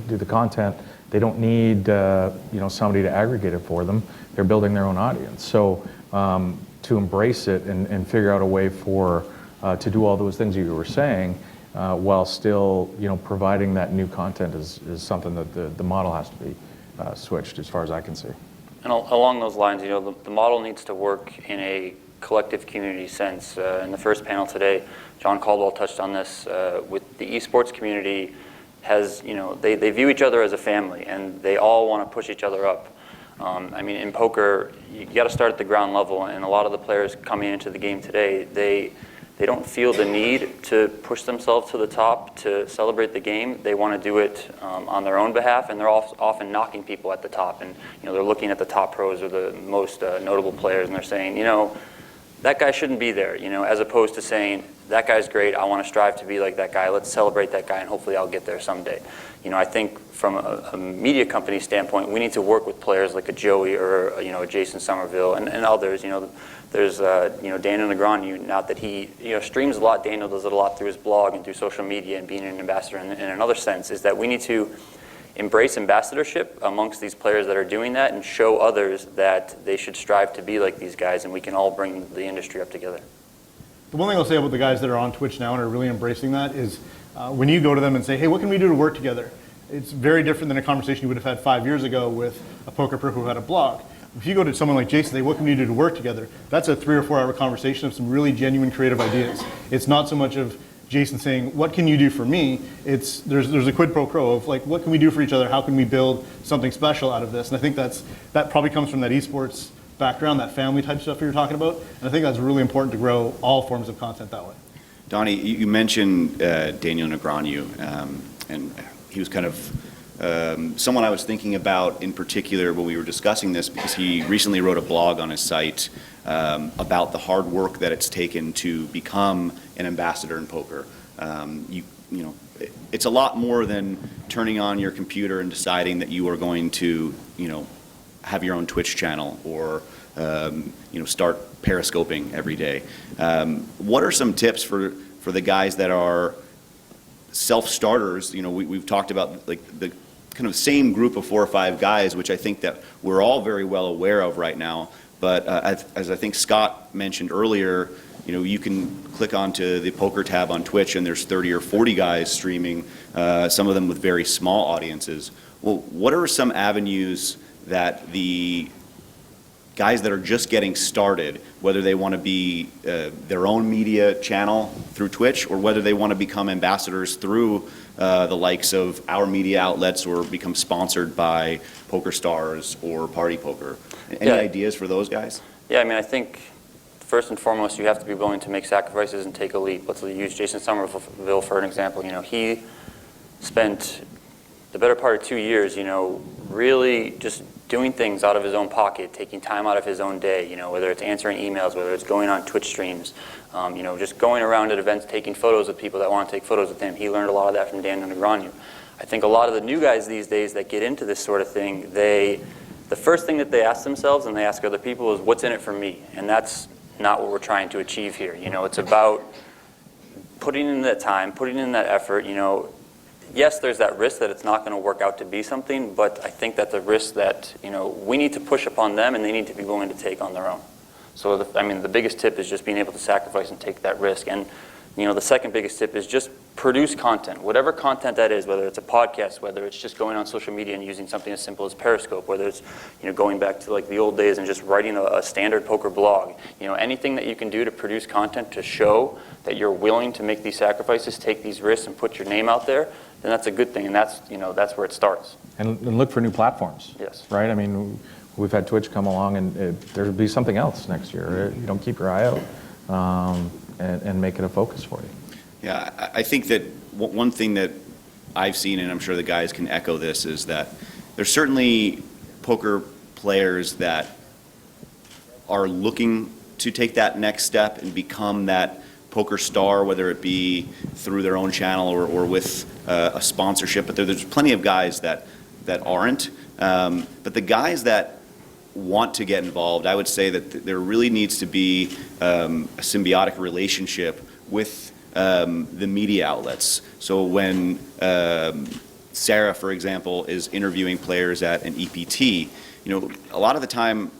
do the content. They don't need you know, somebody to aggregate it for them. They're building their own audience. So to embrace it and figure out a way for to do all those things you were saying, while still, you know, providing that new content is something that the model has to be switched, as far as I can see. And along those lines, you know, the model needs to work in a collective community sense. In the first panel today, John Caldwell touched on this. With the esports community, has, you know, they view each other as a family, and they all want to push each other up. I mean, in poker, you got to start at the ground level, and a lot of the players coming into the game today, they don't feel the need to push themselves to the top to celebrate the game. They want to do it on their own behalf, and they're often knocking people at the top. And, you know, they're looking at the top pros or the most notable players, and they're saying, you know, that guy shouldn't be there, you know, as opposed to saying, that guy's great, I want to strive to be like that guy, let's celebrate that guy, and hopefully I'll get there someday. You know, I think from a media company standpoint, we need to work with players like a Joey or, you know, a Jason Somerville and others. You know, there's, you know, Daniel Negreanu, not that he, you know, streams a lot. Daniel does it a lot through his blog and through social media and being an ambassador. In another sense, is that we need to embrace ambassadorship amongst these players that are doing that and show others that they should strive to be like these guys, and we can all bring the industry up together. The one thing I'll say about the guys that are on Twitch now and are really embracing that is when you go to them and say, hey, what can we do to work together? It's very different than a conversation you would have had 5 years ago with a poker pro who had a blog. If you go to someone like Jason and say, what can we do to work together? That's a 3 or 4 hour conversation of some really genuine creative ideas. It's not so much of Jason saying, what can you do for me? It's there's a quid pro quo of like, what can we do for each other? How can we build something special out of this? And I think that probably comes from that esports background, that family type stuff you're talking about. And I think that's really important to grow all forms of content that way. Donnie, you mentioned Daniel Negreanu, and he was kind of someone I was thinking about in particular when we were discussing this, because he recently wrote a blog on his site about the hard work that it's taken to become an ambassador in poker. You know, it's a lot more than turning on your computer and deciding that you are going to, you know, have your own Twitch channel or you know, start periscoping every day. What are some tips for the guys that are self-starters? You know, we've talked about like the kind of same group of 4 or 5 guys, which I think that we're all very well aware of right now. But as I think Scott mentioned earlier, you know, you can click onto the poker tab on Twitch and there's 30 or 40 guys streaming, some of them with very small audiences. Well, what are some avenues that the guys that are just getting started, whether they want to be their own media channel through Twitch or whether they want to become ambassadors through the likes of our media outlets or become sponsored by PokerStars or Party Poker? Any ideas for those guys? Yeah, I mean, I think first and foremost, you have to be willing to make sacrifices and take a leap. Let's use Jason Somerville for an example. He spent the better part of 2 years, really just doing things out of his own pocket, taking time out of his own day, whether it's answering emails, whether it's going on Twitch streams, just going around at events, taking photos of people that want to take photos with him. He learned a lot of that from Dan Negreanu. I think a lot of the new guys these days that get into this sort of thing, the first thing that they ask themselves and they ask other people is, what's in it for me? And that's not what we're trying to achieve here. It's about putting in that time, putting in that effort. Yes, there's that risk that it's not going to work out to be something, but I think that's a risk that, we need to push upon them and they need to be willing to take on their own. So, the biggest tip is just being able to sacrifice and take that risk. And, the second biggest tip is just produce content, whatever content that is, whether it's a podcast, whether it's just going on social media and using something as simple as Periscope, whether it's, going back to like the old days and just writing a standard poker blog. Anything that you can do to produce content to show that you're willing to make these sacrifices, take these risks, and put your name out there, then that's a good thing, and that's where it starts. And look for new platforms. Yes. Right? We've had Twitch come along, and there'll be something else next year. You don't keep your eye out and make it a focus for you. Yeah, I think that one thing that I've seen, and I'm sure the guys can echo this, is that there's certainly poker players that are looking to take that next step and become that poker star, whether it be through their own channel or with a sponsorship. But there's plenty of guys that aren't. But the guys that want to get involved, I would say that there really needs to be a symbiotic relationship with the media outlets. So when Sarah, for example, is interviewing players at an EPT, a lot of the time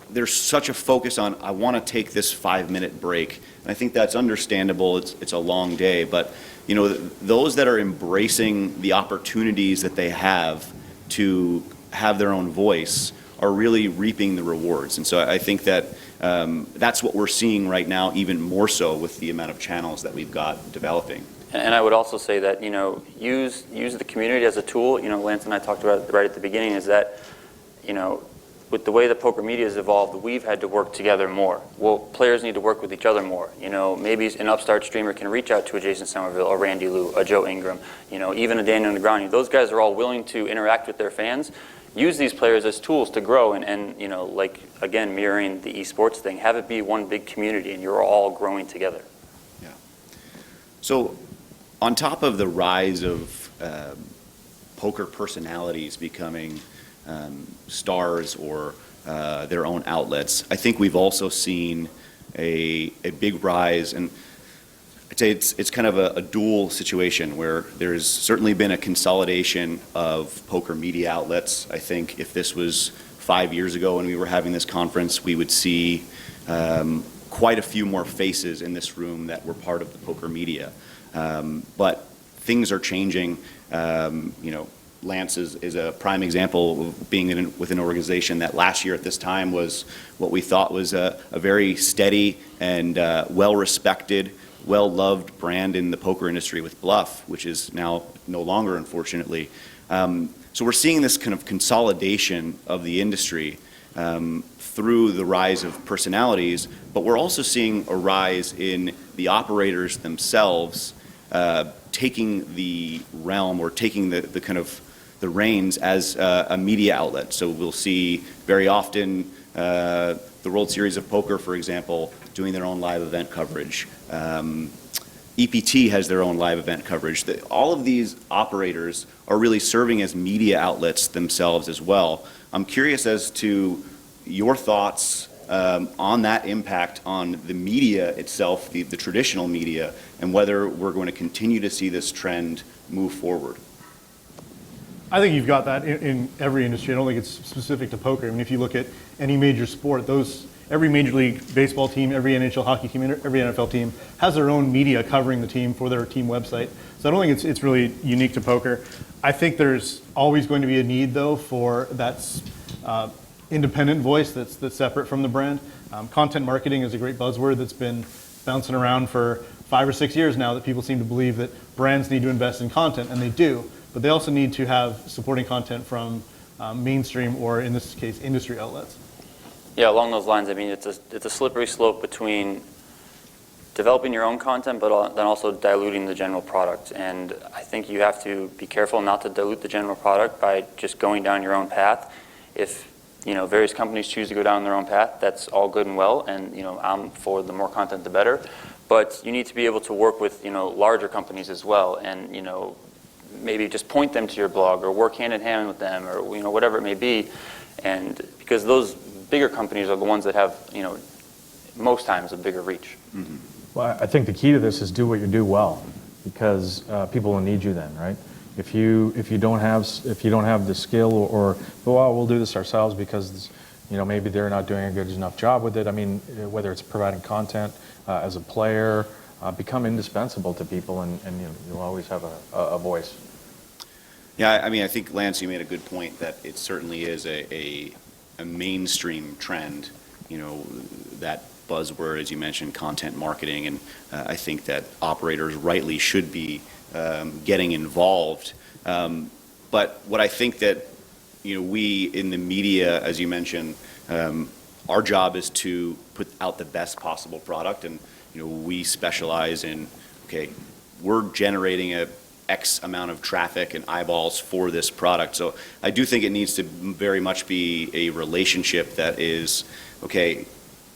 there's such a focus on, I want to take this 5-minute break. And I think that's understandable. It's a long day. But, those that are embracing the opportunities that they have to have their own voice are really reaping the rewards. And so I think that that's what we're seeing right now, even more so with the amount of channels that we've got developing. And I would also say that, use the community as a tool. Lance and I talked about it right at the beginning, is that, with the way the poker media has evolved, we've had to work together more. Well, players need to work with each other more. Maybe an upstart streamer can reach out to a Jason Somerville, a Randy Lew, a Joe Ingram, even a Daniel Negreanu. Those guys are all willing to interact with their fans. Use these players as tools to grow and like, again, mirroring the esports thing, have it be one big community and you're all growing together. Yeah. So on top of the rise of poker personalities becoming stars or their own outlets, I think we've also seen a big rise, and I'd say it's kind of a dual situation where there's certainly been a consolidation of poker media outlets. I think if this was 5 years ago when we were having this conference, we would see quite a few more faces in this room that were part of the poker media. But things are changing. Lance is a prime example of being with an organization that last year at this time was what we thought was a very steady and well-respected, well-loved brand in the poker industry with Bluff, which is now no longer, unfortunately. So we're seeing this kind of consolidation of the industry through the rise of personalities, but we're also seeing a rise in the operators themselves taking the realm or taking the kind of the reins as a media outlet. So we'll see very often the World Series of Poker, for example, doing their own live event coverage. EPT has their own live event coverage. All of these operators are really serving as media outlets themselves as well. I'm curious as to your thoughts on that impact on the media itself, the traditional media, and whether we're going to continue to see this trend move forward. I think you've got that in every industry. I don't think it's specific to poker. I mean, if you look at any major sport, every Major League Baseball team, every NHL hockey team, every NFL team has their own media covering the team for their team website. So I don't think it's really unique to poker. I think there's always going to be a need, though, for that independent voice that's separate from the brand. Content marketing is a great buzzword that's been bouncing around for 5 or 6 years now, that people seem to believe that brands need to invest in content, and they do. But they also need to have supporting content from mainstream, or in this case, industry outlets. Yeah, along those lines, I mean, it's a slippery slope between developing your own content, but then also diluting the general product. And I think you have to be careful not to dilute the general product by just going down your own path. If various companies choose to go down their own path, that's all good and well, and I'm for the more content, the better. But you need to be able to work with larger companies as well, and maybe just point them to your blog or work hand in hand with them, or whatever it may be. And because those bigger companies are the ones that have most times a bigger reach. Mm-hmm. Well, I think the key to this is do what you do well, because people will need you then, right? If you don't have the skill, or well, we'll do this ourselves because maybe they're not doing a good enough job with it. I mean, whether it's providing content as a player, become indispensable to people, and you'll always have a voice. Yeah, I mean, I think Lance, you made a good point that it certainly is a mainstream trend. That buzzword, as you mentioned, content marketing, and I think that operators rightly should be getting involved. But what I think that we in the media, as you mentioned, our job is to put out the best possible product, and we specialize in, okay, we're generating a X amount of traffic and eyeballs for this product. So I do think it needs to very much be a relationship that is, okay,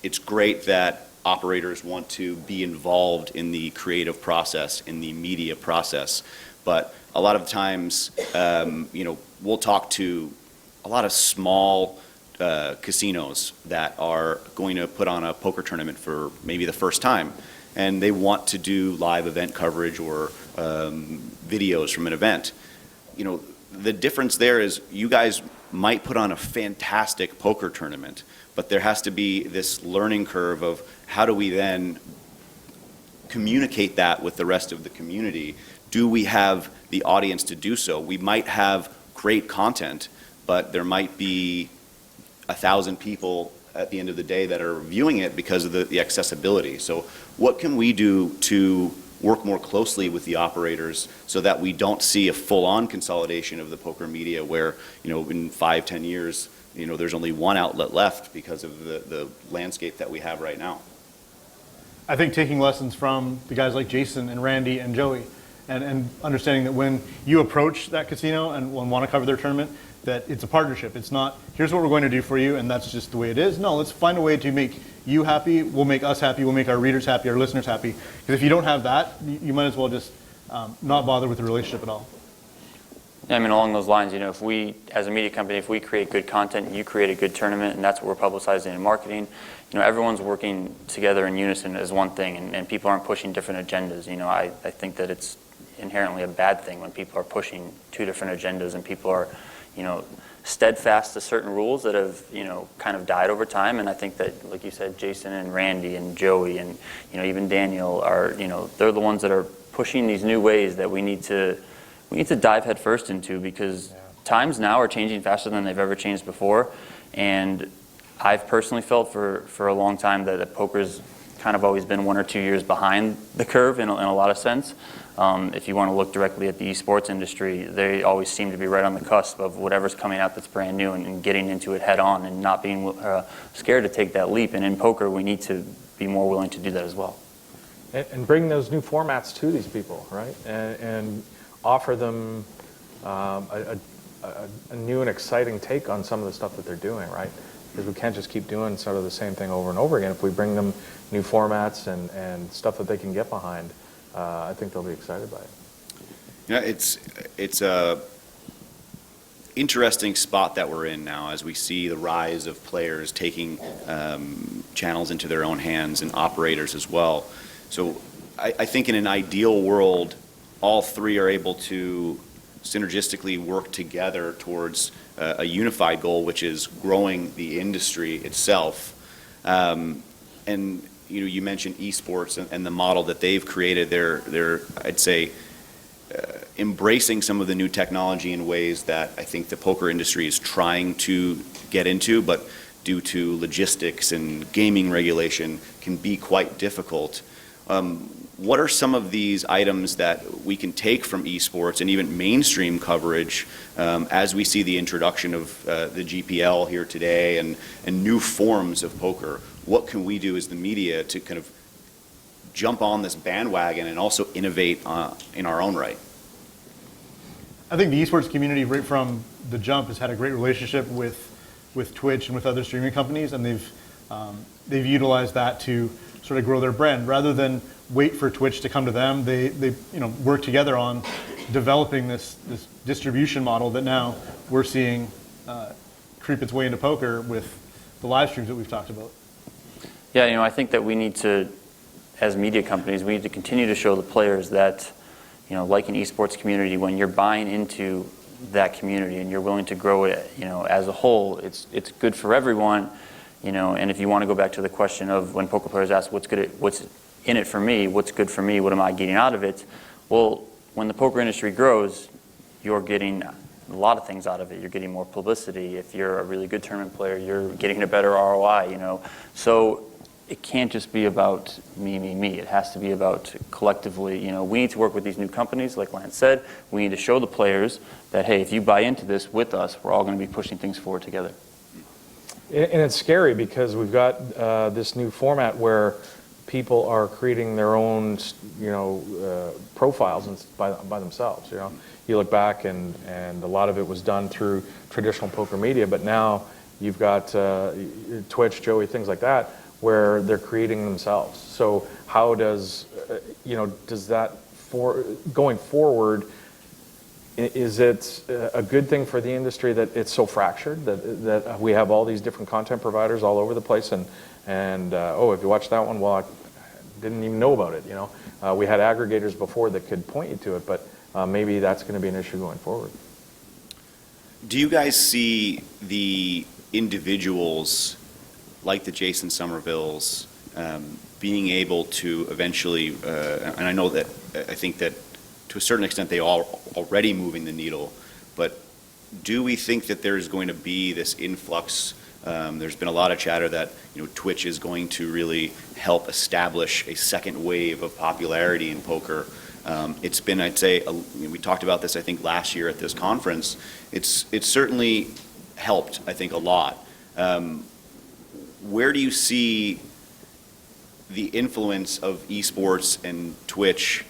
it's great that operators want to be involved in the creative process, in the media process, but a lot of times, we'll talk to a lot of small casinos that are going to put on a poker tournament for maybe the first time, and they want to do live event coverage or videos from an event. The difference there is you guys might put on a fantastic poker tournament, but there has to be this learning curve of how do we then communicate that with the rest of the community? Do we have the audience to do so? We might have great content, but there might be 1,000 people at the end of the day that are viewing it because of the accessibility. So what can we do to work more closely with the operators so that we don't see a full-on consolidation of the poker media where, in 5-10 years, there's only one outlet left because of the landscape that we have right now? I think taking lessons from the guys like Jason and Randy and Joey, and understanding that when you approach that casino and want to cover their tournament, that it's a partnership. It's not, here's what we're going to do for you, and that's just the way it is. No, let's find a way to make you happy, we'll make us happy, we'll make our readers happy, our listeners happy. Because if you don't have that, you might as well just not bother with the relationship at all. Yeah, I mean, along those lines, if we, as a media company, if we create good content, you create a good tournament, and that's what we're publicizing and marketing, everyone's working together in unison as one thing, and people aren't pushing different agendas. I think that it's inherently a bad thing when people are pushing two different agendas and people are, steadfast to certain rules that have, kind of died over time. And I think that, like you said, Jason and Randy and Joey and, even Daniel are, they're the ones that are pushing these new ways that we need to dive headfirst into, because times now are changing faster than they've ever changed before. And I've personally felt for a long time that poker's kind of always been 1 or 2 years behind the curve in a lot of sense. If you want to look directly at the esports industry, they always seem to be right on the cusp of whatever's coming out that's brand new and getting into it head on and not being scared to take that leap. And in poker, we need to be more willing to do that as well. And bring those new formats to these people, right? And offer them a new and exciting take on some of the stuff that they're doing, right? Because we can't just keep doing sort of the same thing over and over again. If we bring them new formats and stuff that they can get behind, I think they'll be excited by it. Yeah, it's a interesting spot that we're in now as we see the rise of players taking channels into their own hands and operators as well. So I think in an ideal world, all three are able to synergistically work together towards a unified goal, which is growing the industry itself. And you mentioned esports and the model that they've created. They're I'd say embracing some of the new technology in ways that I think the poker industry is trying to get into, but due to logistics and gaming regulation can be quite difficult. what are some of these items that we can take from esports and even mainstream coverage as we see the introduction of the GPL here today and new forms of poker? What can we do as the media to kind of jump on this bandwagon and also innovate in our own right? I think the esports community right from the jump has had a great relationship with Twitch and with other streaming companies, and they've utilized that to sort of grow their brand. Rather than wait for Twitch to come to them, they work together on developing this distribution model that now we're seeing creep its way into poker with the live streams that we've talked about. Yeah, I think that we need to, as media companies, we need to continue to show the players that, like an esports community, when you're buying into that community and you're willing to grow it, as a whole, it's good for everyone, and if you want to go back to the question of when poker players ask what's in it for me, what's good for me, what am I getting out of it? Well, when the poker industry grows, you're getting a lot of things out of it. You're getting more publicity. If you're a really good tournament player, you're getting a better ROI, So it can't just be about me. It has to be about collectively, we need to work with these new companies, like Lance said. We need to show the players that, hey, if you buy into this with us, we're all going to be pushing things forward together. And it's scary because we've got this new format where people are creating their own, profiles by themselves. You look back and a lot of it was done through traditional poker media, but now you've got Twitch, Joey, things like that, where they're creating themselves. So how does that going forward? Is it a good thing for the industry that it's so fractured, that we have all these different content providers all over the place, and if you watch that one, well, I didn't even know about it. We had aggregators before that could point you to it, but maybe that's going to be an issue going forward. Do you guys see the individuals like the Jason Somervilles being able to eventually, and I think that to a certain extent they are already moving the needle, but do we think that there's going to be this influx? There's been a lot of chatter that Twitch is going to really help establish a second wave of popularity in poker. It's been, I'd say, we talked about this I think last year at this conference. It's certainly helped, I think, a lot. Where do you see the influence of esports and Twitch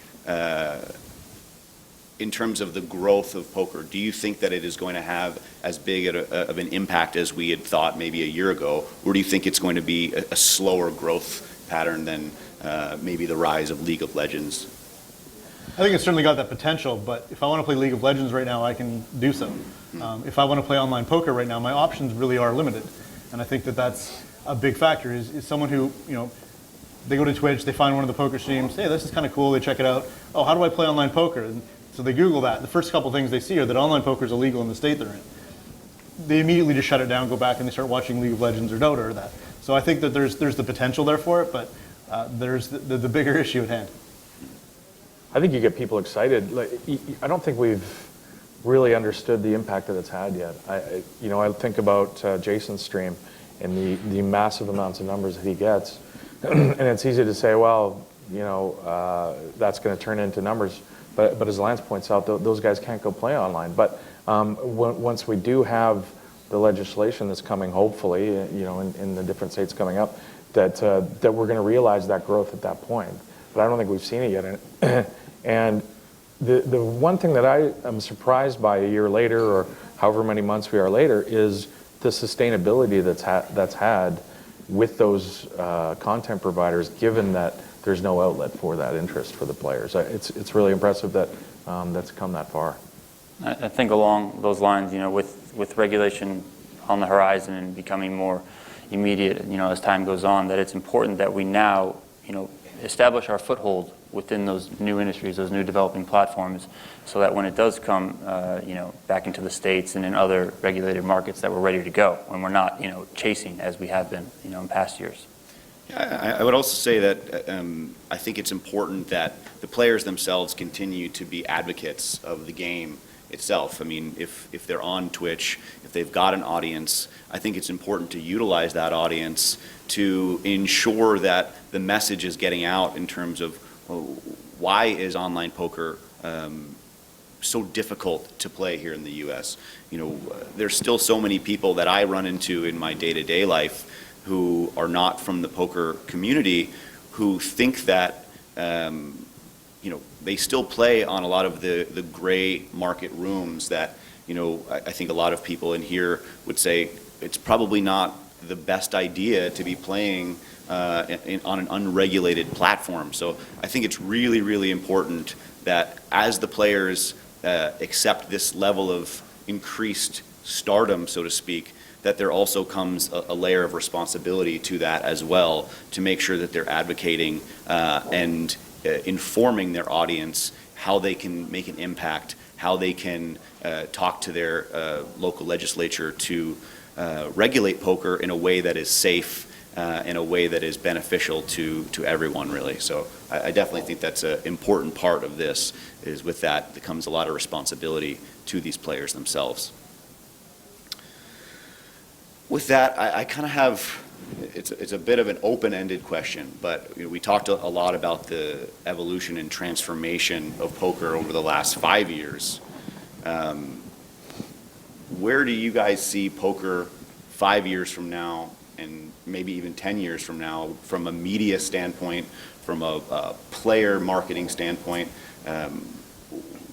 in terms of the growth of poker? Do you think that it is going to have as big of an impact as we had thought maybe a year ago, or do you think it's going to be a slower growth pattern than maybe the rise of League of Legends? I think it's certainly got that potential, but if I want to play League of Legends right now, I can do so. If I want to play online poker right now, my options really are limited. And I think that that's a big factor, is someone who, they go to Twitch, they find one of the poker streams, hey, this is kind of cool, they check it out. Oh, how do I play online poker? And so they Google that. The first couple things they see are that online poker is illegal in the state they're in. They immediately just shut it down, go back, and they start watching League of Legends or Dota or that. So I think that there's the potential there for it, but there's the bigger issue at hand. I think you get people excited. I don't think we've really understood the impact that it's had yet. I think about Jason's stream and the massive amounts of numbers that he gets, and it's easy to say, well, that's going to turn into numbers. But as Lance points out, those guys can't go play online. But once we do have the legislation that's coming, hopefully, in the different states coming up, that we're going to realize that growth at that point. But I don't think we've seen it yet. And the one thing that I am surprised by a year later, or however many months we are later, is the sustainability that's had with those content providers, given that there's no outlet for that interest for the players. It's really impressive that that's come that far. I think along those lines, with regulation on the horizon and becoming more immediate, as time goes on, that it's important that we now, establish our foothold within those new industries, those new developing platforms, so that when it does come, back into the States and in other regulated markets, that we're ready to go, when we're not, chasing as we have been, in past years. Yeah, I would also say that I think it's important that the players themselves continue to be advocates of the game itself. I mean, if they're on Twitch, if they've got an audience, I think it's important to utilize that audience to ensure that the message is getting out in terms of, well, why is online poker so difficult to play here in the U.S.? You know, there's still so many people that I run into in my day-to-day life who are not from the poker community who think that, you know, they still play on a lot of the gray market rooms that, you know, I think a lot of people in here would say it's probably not the best idea to be playing on an unregulated platform. So I think it's really, really important that as the players accept this level of increased stardom, so to speak, that there also comes a layer of responsibility to that as well, to make sure that they're advocating and informing their audience how they can make an impact, how they can talk to their local legislature to regulate poker in a way that is safe, in a way that is beneficial to everyone, really. So I definitely think that's an important part of this, is with that comes a lot of responsibility to these players themselves. With that, I kind of have, it's a bit of an open-ended question, but you know, we talked a lot about the evolution and transformation of poker over the last 5 years. Where do you guys see poker 5 years from now, and maybe even 10 years from now, from a media standpoint, from a player marketing standpoint?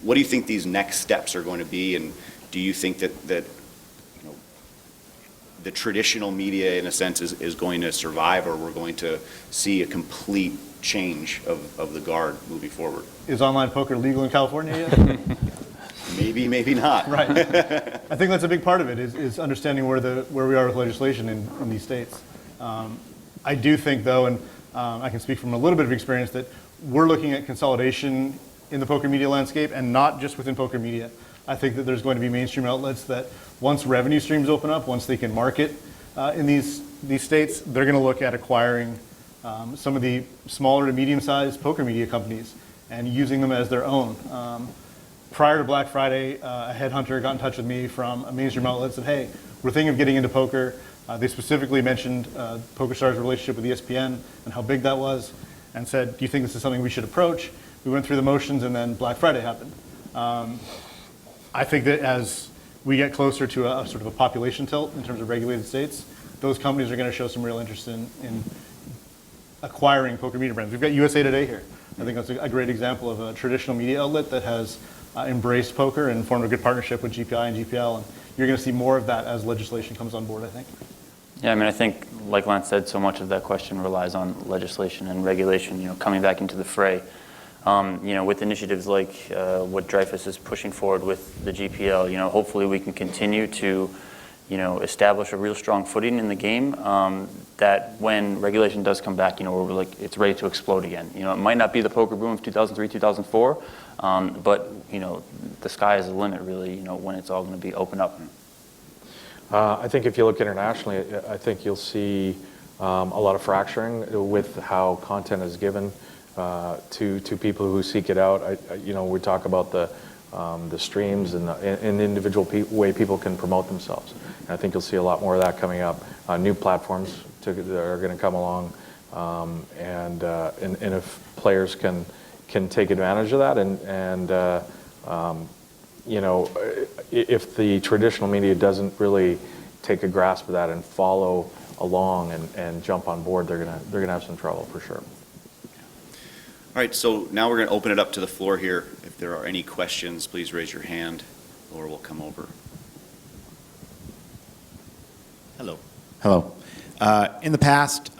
What do you think these next steps are going to be, and do you think that you know, the traditional media, in a sense, is going to survive, or we're going to see a complete change of the guard moving forward? Is online poker legal in California yet? Maybe, maybe not. Right. I think that's a big part of it, is understanding where we are with legislation in these states. I do think, though, and I can speak from a little bit of experience, that we're looking at consolidation in the poker media landscape, and not just within poker media. I think that there's going to be mainstream outlets that once revenue streams open up, once they can market in these states, they're going to look at acquiring some of the smaller to medium-sized poker media companies and using them as their own. Prior to Black Friday, a headhunter got in touch with me from a mainstream outlet and said, hey, we're thinking of getting into poker. They specifically mentioned PokerStars' relationship with ESPN and how big that was, and said, do you think this is something we should approach? We went through the motions, and then Black Friday happened. I think that as we get closer to a sort of a population tilt in terms of regulated states, those companies are going to show some real interest in acquiring poker media brands. We've got USA Today here. I think that's a great example of a traditional media outlet that has embraced poker and formed a good partnership with GPI and GPL. And you're going to see more of that as legislation comes on board, I think. Yeah, I mean, I think, like Lance said, so much of that question relies on legislation and regulation, you know, coming back into the fray. You know, with initiatives like what Dreyfus is pushing forward with the GPL, you know, hopefully we can continue to, you know, establish a real strong footing in the game, that when regulation does come back, you know, we're like, it's ready to explode again. You know, it might not be the poker boom of 2003, 2004, but, you know, the sky is the limit, really, you know, when it's all going to be open up. I think if you look internationally, I think you'll see a lot of fracturing with how content is given to people who seek it out. You know, we talk about the streams and the individual way people can promote themselves. And I think you'll see a lot more of that coming up. New platforms that are going to come along, and if players can take advantage of that, and you know, if the traditional media doesn't really take a grasp of that and follow along and jump on board, they're gonna have some trouble for sure. All right, so now we're going to open it up to the floor here. If there are any questions, please raise your hand. Laura will come over. Hello. Hello. In the past,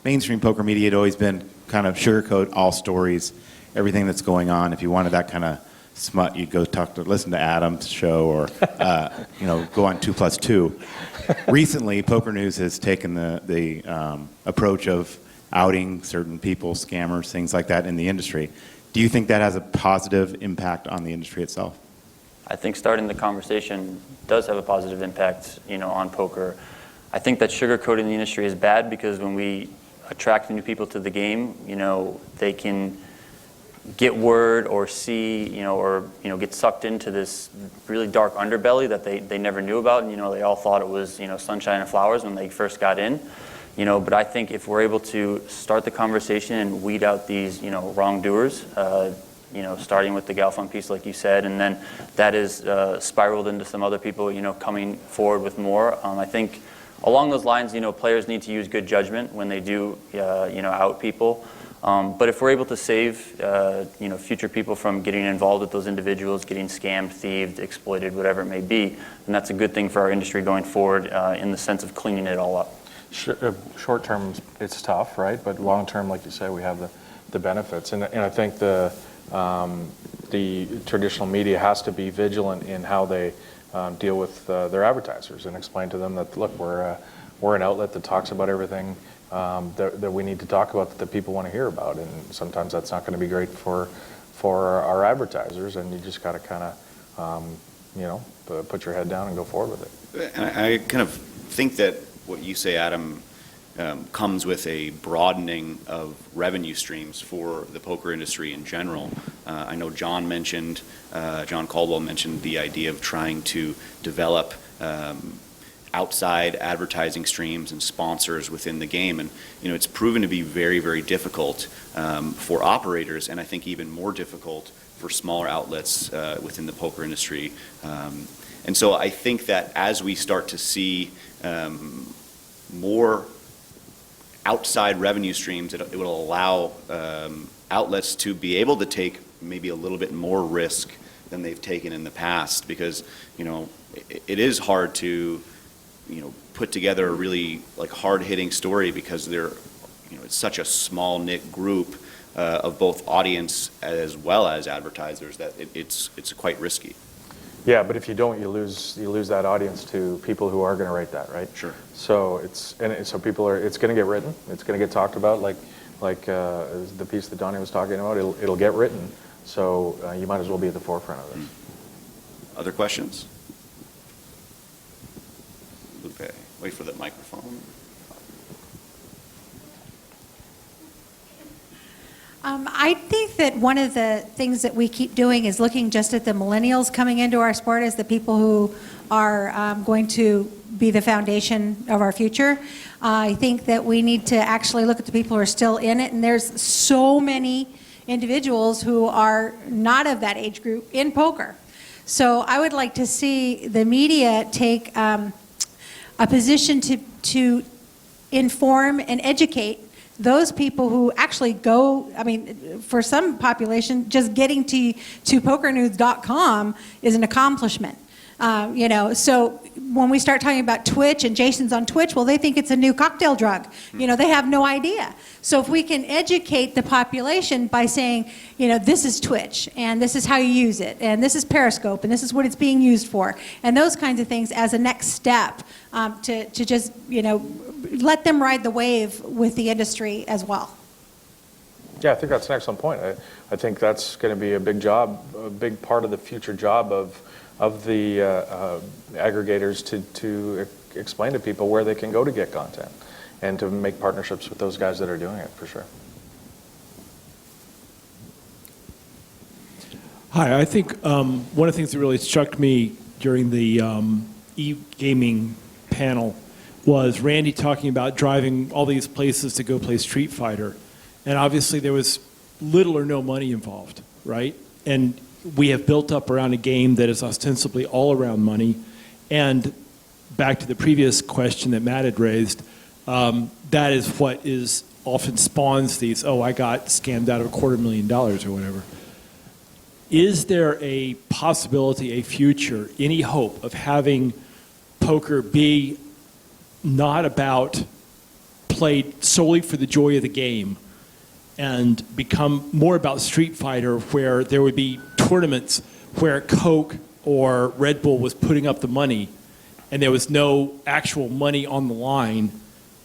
mainstream poker media had always been kind of sugarcoat all stories, everything that's going on. If you wanted that kind of smut, you'd go listen to Adam's show, or you know, go on 2+2. Recently, PokerNews has taken the approach of outing certain people, scammers, things like that in the industry. Do you think that has a positive impact on the industry itself? I think starting the conversation does have a positive impact, you know, on poker. I think that sugarcoating the industry is bad, because when we attract new people to the game, you know, they can get word or see, or get sucked into this really dark underbelly that they never knew about, and they all thought it was sunshine and flowers when they first got in. But I think if we're able to start the conversation and weed out these wrongdoers, starting with the Galfond piece like you said, and then that is spiraled into some other people coming forward with more. I think along those lines, players need to use good judgment when they do out people. But if we're able to save future people from getting involved with those individuals, getting scammed, thieved, exploited, whatever it may be, then that's a good thing for our industry going forward in the sense of cleaning it all up. Short term, it's tough, right? But long term, like you say, we have the benefits, and I think the traditional media has to be vigilant in how they deal with their advertisers and explain to them that, look, we're an outlet that talks about everything that we need to talk about, that people want to hear about, and sometimes that's not going to be great for our advertisers, and you just got to kind of put your head down and go forward with it. And I kind of think that what you say, Adam, comes with a broadening of revenue streams for the poker industry in general. I know John Caldwell mentioned the idea of trying to develop outside advertising streams and sponsors within the game, and it's proven to be very, very difficult for operators, and I think even more difficult for smaller outlets within the poker industry. And so I think that as we start to see more outside revenue streams, it will allow outlets to be able to take maybe a little bit more risk than they've taken in the past, because it is hard to put together a really hard-hitting story, because it's such a small knit group of both audience as well as advertisers that it's quite risky. Yeah, but if you don't, you lose that audience to people who are going to rate that, right? Sure. So it's going to get written, it's going to get talked about, like the piece that Donnie was talking about. It'll get written, so you might as well be at the forefront of this. Other questions? Okay, wait for the microphone. I think that one of the things that we keep doing is looking just at the millennials coming into our sport as the people who are going to be the foundation of our future. I think that we need to actually look at the people who are still in it, and there's so many individuals who are not of that age group in poker. So I would like to see the media take a position to inform and educate those people who actually go. I mean, for some population, just getting to PokerNews.com is an accomplishment. So when we start talking about Twitch and Jason's on Twitch, well, they think it's a new cocktail drug. They have no idea. So if we can educate the population by saying, this is Twitch, and this is how you use it, and this is Periscope, and this is what it's being used for, and those kinds of things as a next step to just, let them ride the wave with the industry as well. Yeah, I think that's an excellent point. I think that's going to be a big part of the future job of the aggregators to explain to people where they can go to get content, and to make partnerships with those guys that are doing it, for sure. Hi, I think one of the things that really struck me during the e-gaming panel was Randy talking about driving all these places to go play Street Fighter. And obviously there was little or no money involved, right? And we have built up around a game that is ostensibly all around money. And back to the previous question that Matt had raised, that is what is often spawns these, I got scammed out of $250,000 or whatever. Is there a possibility, a future, any hope of having poker be not about played solely for the joy of the game, and become more about Street Fighter, where there would be tournaments where Coke or Red Bull was putting up the money and there was no actual money on the line,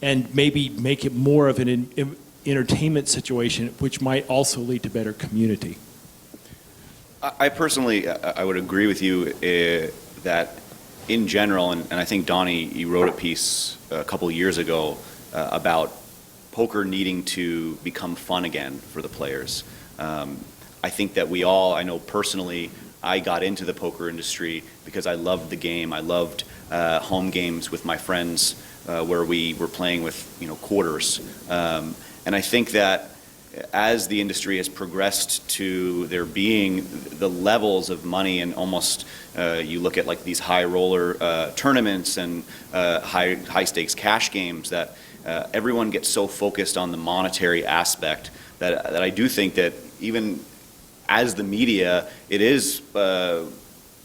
and maybe make it more of an entertainment situation, which might also lead to better community? I personally, I would agree with you that in general, and I think Donnie, you wrote a piece a couple years ago about poker needing to become fun again for the players. I think that we all, I know personally, I got into the poker industry because I loved the game. I loved home games with my friends where we were playing with, quarters. And I think that as the industry has progressed to there being the levels of money and almost you look at like these high roller tournaments and high stakes cash games that everyone gets so focused on the monetary aspect that I do think that even as the media, it is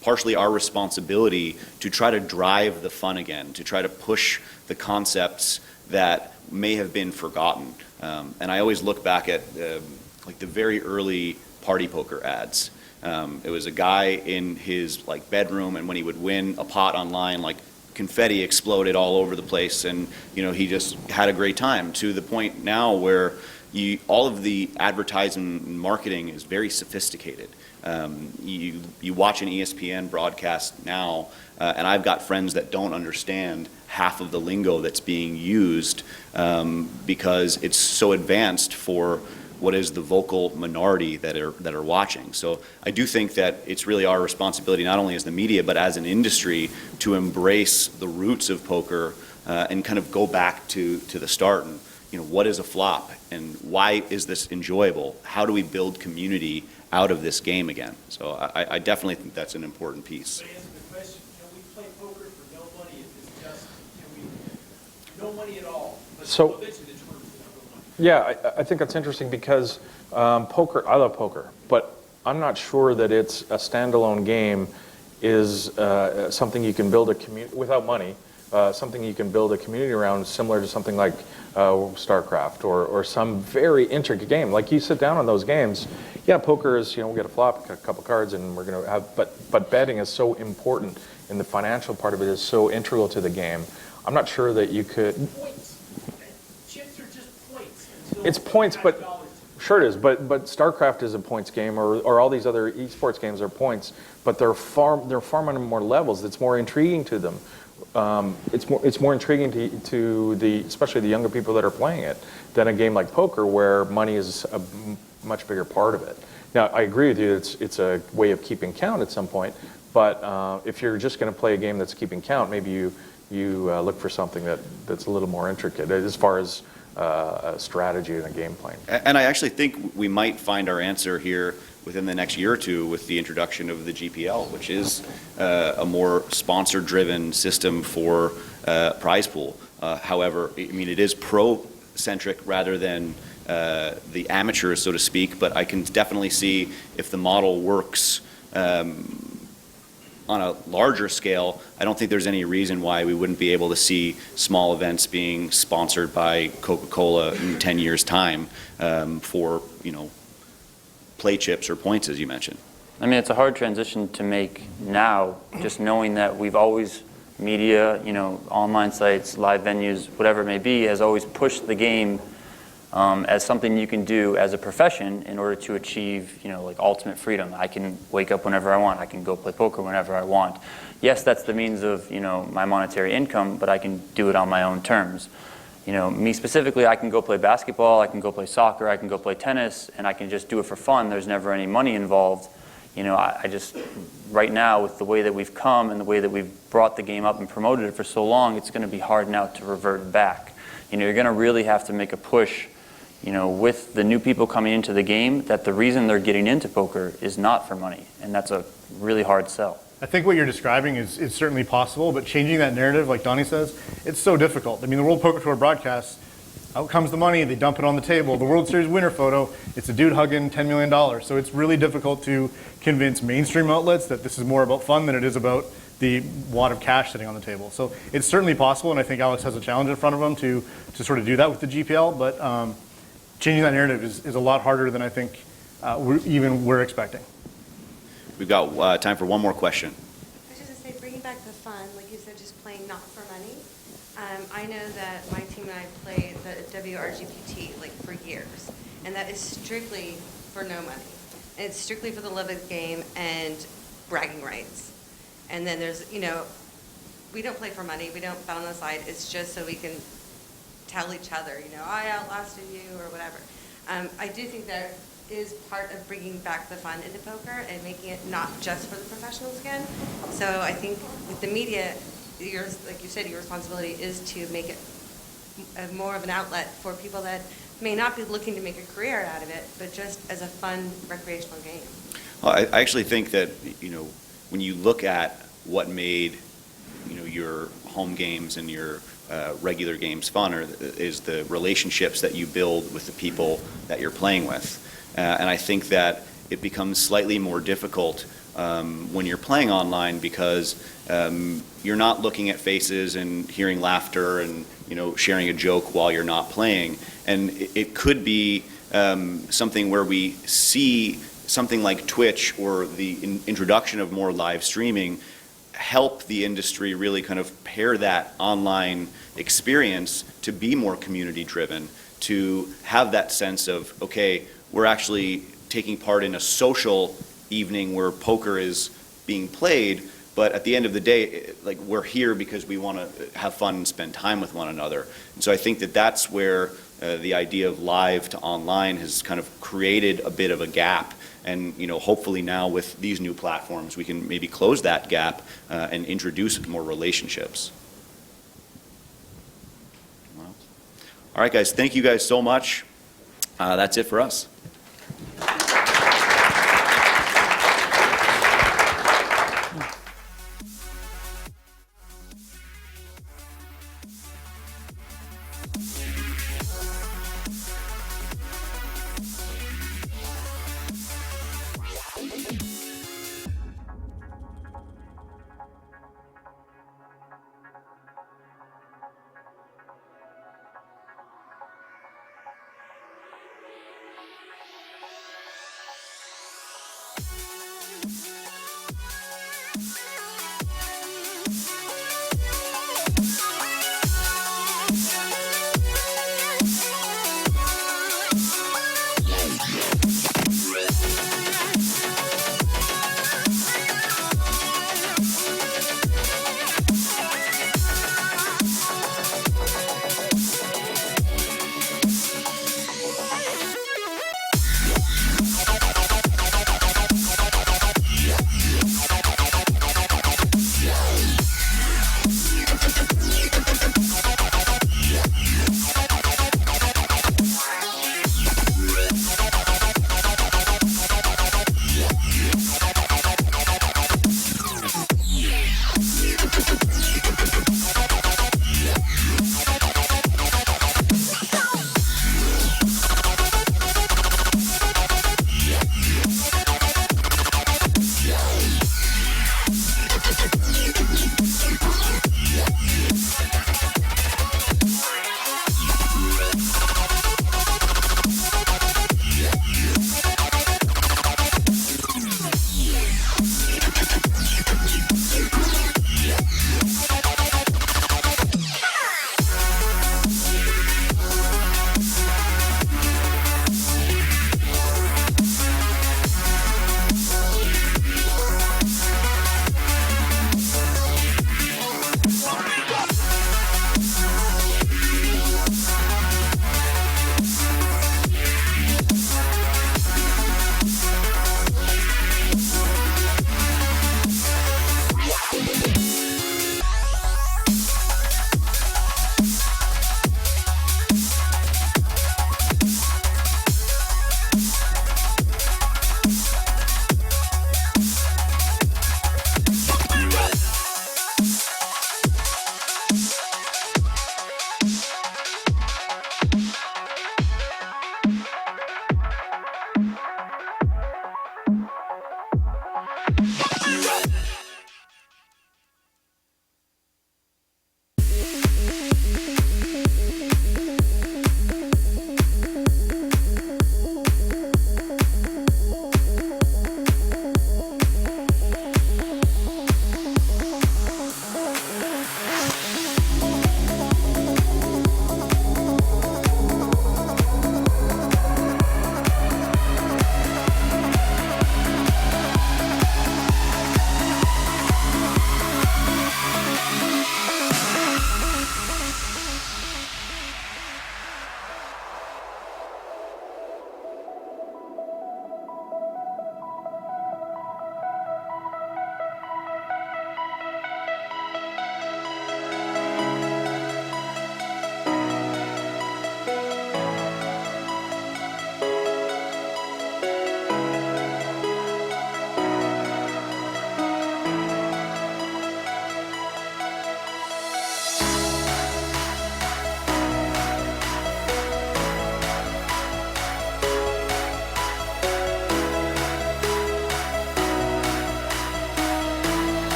partially our responsibility to try to drive the fun again, to try to push the concepts that may have been forgotten. And I always look back at like the very early party poker ads. It was a guy in his like bedroom, and when he would win a pot online, like confetti exploded all over the place, and he just had a great time, to the point now where all of the advertising and marketing is very sophisticated. You watch an ESPN broadcast now, and I've got friends that don't understand half of the lingo that's being used because it's so advanced for what is the vocal minority that are watching. So I do think that it's really our responsibility, not only as the media, but as an industry, to embrace the roots of poker and kind of go back to the start. And what is a flop, and why is this enjoyable? How do we build community out of this game again? So I definitely think that's an important piece. To answer the question, can we play poker for no money? Is just, can we, no money at all? But So- eventually the tournament will have no money. Yeah, I think that's interesting because poker, I love poker, but I'm not sure that it's a standalone game is something you can build a community without money. Something you can build a community around, similar to something like StarCraft or some very intricate game. Like you sit down on those games, yeah, poker is, we'll get a flop, a couple cards, and we're going to have, but betting is so important, and the financial part of it is so integral to the game. I'm not sure that you could. Points. Chips are just points. Until It's points, but $5. sure it is. But StarCraft is a points game, or all these other esports games are points, but they're far many more levels. It's more intriguing to them. It's more intriguing to especially the younger people that are playing it than a game like poker, where money is a much bigger part of it. Now, I agree with you. It's a way of keeping count at some point. But if you're just going to play a game that's keeping count, maybe you look for something that's a little more intricate as far as a strategy and a game plan. And I actually think we might find our answer here within the next year or two with the introduction of the GPL, which is a more sponsor-driven system for prize pool. However, I mean, it is pro-centric rather than the amateurs, so to speak, but I can definitely see if the model works on a larger scale, I don't think there's any reason why we wouldn't be able to see small events being sponsored by Coca-Cola in 10 years' time for, play chips or points, as you mentioned. I mean, it's a hard transition to make now, just knowing that we've always, media, online sites, live venues, whatever it may be, has always pushed the game as something you can do as a profession in order to achieve, like ultimate freedom. I can wake up whenever I want. I can go play poker whenever I want. Yes, that's the means of, my monetary income, but I can do it on my own terms. Me specifically, I can go play basketball, I can go play soccer, I can go play tennis, and I can just do it for fun. There's never any money involved. I just, right now, with the way that we've come and the way that we've brought the game up and promoted it for so long, it's going to be hard now to revert back. You're going to really have to make a push, with the new people coming into the game, that the reason they're getting into poker is not for money, and that's a really hard sell. I think what you're describing is certainly possible, but changing that narrative, like Donnie says, it's so difficult. I mean, the World Poker Tour broadcasts, out comes the money, they dump it on the table. The World Series winner photo, it's a dude hugging $10 million. So it's really difficult to convince mainstream outlets that this is more about fun than it is about the wad of cash sitting on the table. So it's certainly possible, and I think Alex has a challenge in front of him to sort of do that with the GPL, but changing that narrative is a lot harder than I think we're expecting. We've got time for one more question. I was just going to say, bringing back the fun, like you said, just playing not for money. I know that my team and I play the WRGPT like for years, and that is strictly for no money. And it's strictly for the love of the game and bragging rights. And then there's, we don't play for money. We don't bet on the side. It's just so we can tell each other, I outlasted you or whatever. I do think that is part of bringing back the fun into poker and making it not just for the professionals again. So I think with the media, like you said, your responsibility is to make it more of an outlet for people that may not be looking to make a career out of it, but just as a fun recreational game. Well, I actually think that, when you look at what made, your home games and your regular games fun is the relationships that you build with the people that you're playing with. And I think that it becomes slightly more difficult when you're playing online because you're not looking at faces and hearing laughter and sharing a joke while you're not playing. And it could be something where we see something like Twitch or the introduction of more live streaming help the industry really kind of pair that online experience to be more community driven, to have that sense of, okay, we're actually taking part in a social evening where poker is being played, but at the end of the day, like, we're here because we want to have fun and spend time with one another. And so I think that that's where the idea of live to online has kind of created a bit of a gap. And hopefully now with these new platforms, we can maybe close that gap and introduce more relationships. All right, guys, thank you guys so much. That's it for us.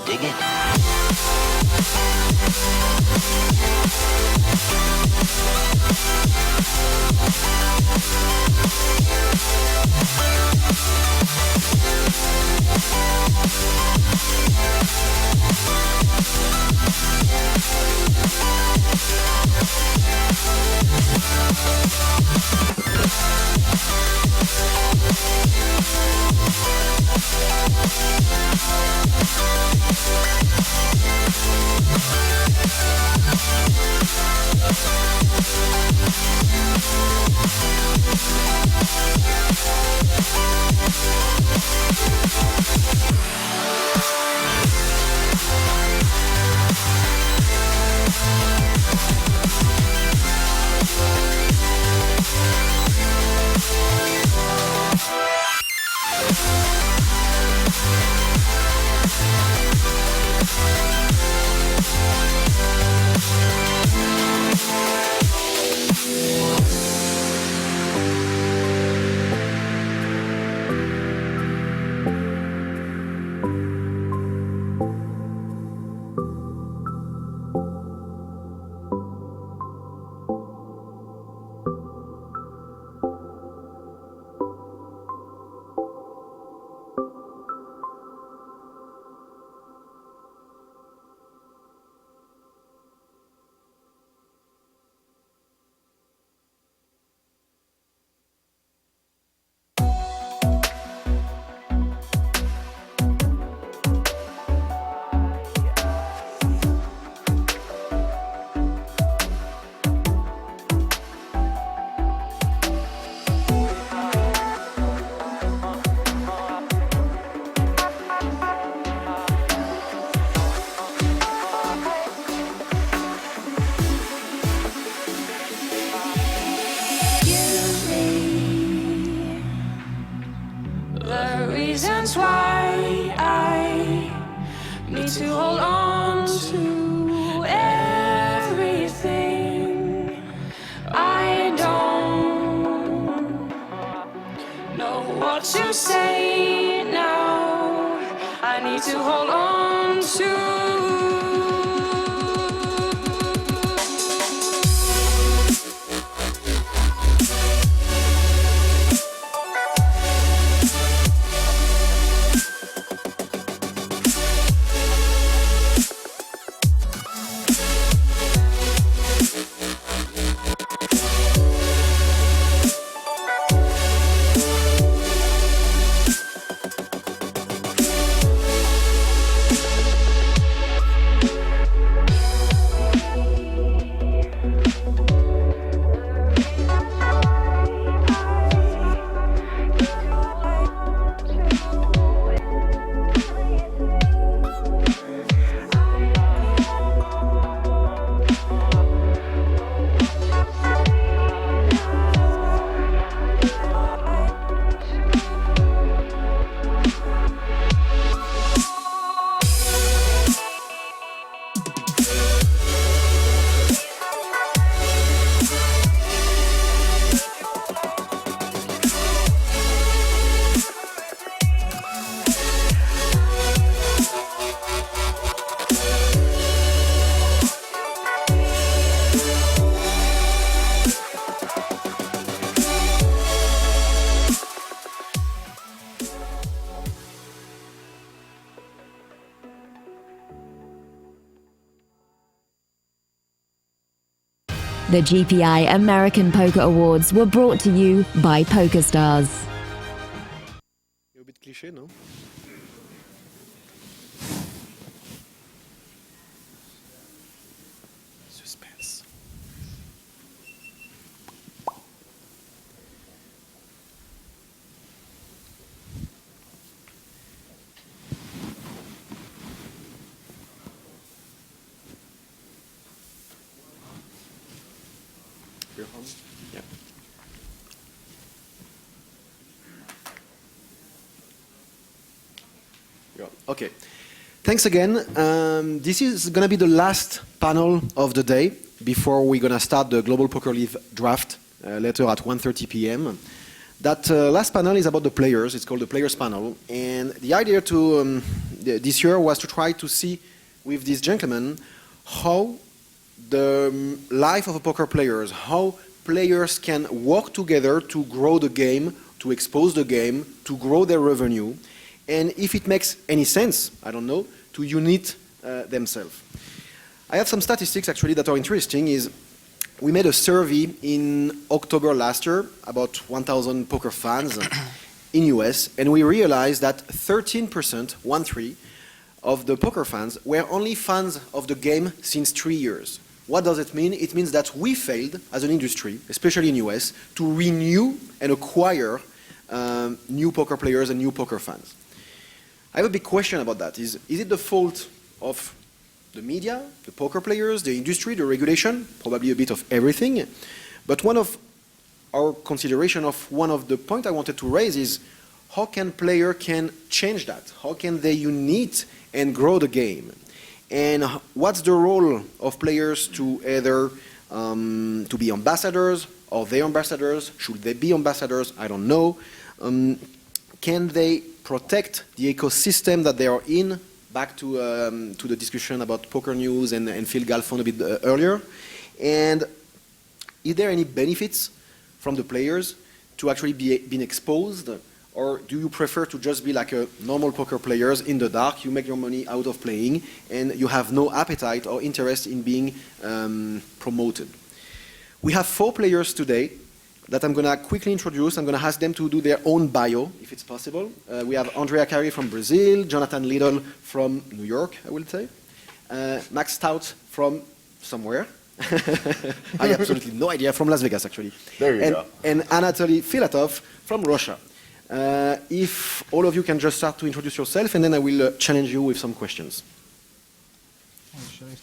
Dig it? Reasons why I need to hold on to everything. I don't know what to say now. I need to hold on to. The GPI American Poker Awards were brought to you by PokerStars. A bit cliché, non? Suspense. You're home? Yeah. Okay. Thanks again. This is going to be the last panel of the day before we're going to start the Global Poker League draft later at 1:30 p.m. That last panel is about the players. It's called the Players Panel. And the idea to this year was to try to see with these gentlemen how the life of a poker players, how players can work together to grow the game, to expose the game, to grow their revenue, and if it makes any sense, I don't know, to unite themselves. I have some statistics actually that are interesting. Is we made a survey in October last year about 1,000 poker fans in US, and we realized that 13%, 1/3, of the poker fans were only fans of the game since 3 years. What does it mean? It means that we failed as an industry, especially in US, to renew and acquire new poker players and new poker fans. I have a big question about that. Is it the fault of the media, the poker players, the industry, the regulation? Probably a bit of everything. But one of our consideration of one of the points I wanted to raise is how can player can change that? How can they unite and grow the game? And what's the role of players to either to be ambassadors? Are they ambassadors? Should they be ambassadors? I don't know. Can they protect the ecosystem that they are in? Back to the discussion about PokerNews and Phil Galfond a bit earlier. And is there any benefits from the players to actually being exposed? Or do you prefer to just be like a normal poker players in the dark, you make your money out of playing, and you have no appetite or interest in being promoted? We have 4 players today that I'm going to quickly introduce. I'm going to ask them to do their own bio, if it's possible. We have Andrea Carey from Brazil, Jonathan Liddell from New York, I will say, Max Stout from somewhere. I have absolutely no idea, from Las Vegas, actually. There you go. And Anatoly Filatov from Russia. If all of you can just start to introduce yourself, and then I will challenge you with some questions.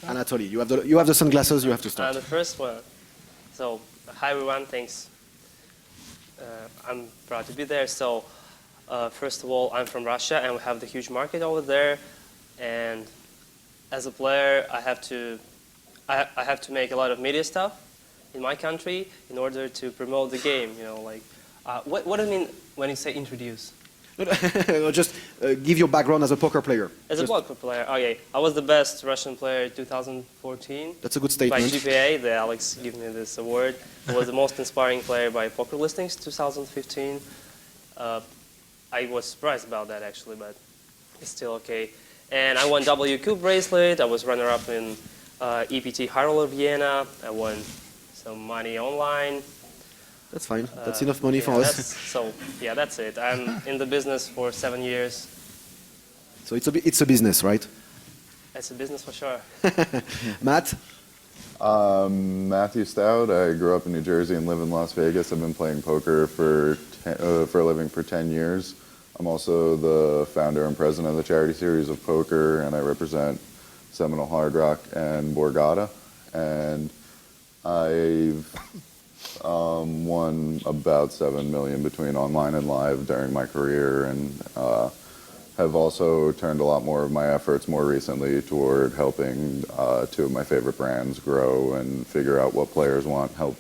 Anatoly, you have the sunglasses, you have to start. The first one. So, hi everyone, thanks. I'm proud to be there. So, first of all, I'm from Russia, and we have the huge market over there. And as a player, I have to make a lot of media stuff in my country in order to promote the game. You know, like, what do you mean when you say introduce? Just give your background as a poker player. As a poker player, okay. I was the best Russian player in 2014. That's a good statement. By GPA, the Alex gave me this award. I was the most inspiring player by Poker Listings 2015. I was surprised about that actually, but it's still okay. And I won WQ bracelet. I was runner-up in EPT High Roller Vienna. I won some money online. That's fine. That's enough money for us. So yeah, that's it. I'm in the business for 7 years. So it's a business, right? It's a business for sure. Matt? Matthew Stout. I grew up in New Jersey and live in Las Vegas. I've been playing poker for a living for 10 years. I'm also the founder and president of the charity series of poker, and I represent Seminole Hard Rock and Borgata. And I've won about $7 million between online and live during my career, and have also turned a lot more of my efforts more recently toward helping 2 of my favorite brands grow and figure out what players want, help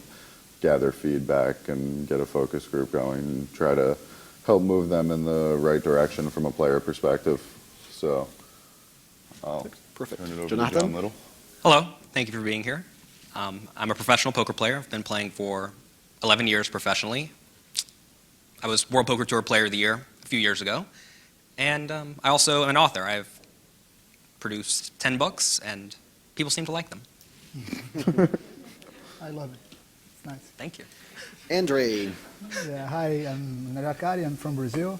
gather feedback and get a focus group going, and try to help move them in the right direction from a player perspective. So I'll Perfect. turn it over Jonathan? to John Little. Hello, thank you for being here. I'm a professional poker player. I've been playing for 11 years professionally. I was World Poker Tour Player of the Year a few years ago. And I also am an author. I've produced 10 books, and people seem to like them. I love it. It's nice. Thank you. Andre. Yeah, hi, I'm Narakari. I'm from Brazil,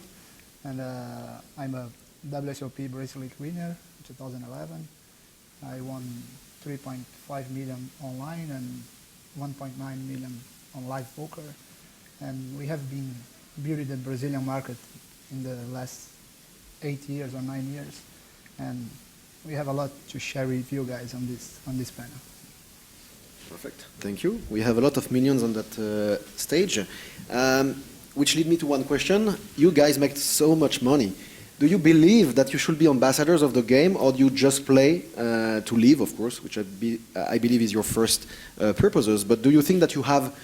and I'm a WSOP bracelet winner in 2011. I won 3.5 million online and 1.9 million on live poker. And we have been building the Brazilian market in the last 8 years or 9 years. And we have a lot to share with you guys on this panel. Perfect. Thank you. We have a lot of millions on that stage, which lead me to one question. You guys make so much money. Do you believe that you should be ambassadors of the game, or do you just play to live, of course, which I believe is your first purposes, but do you think that you have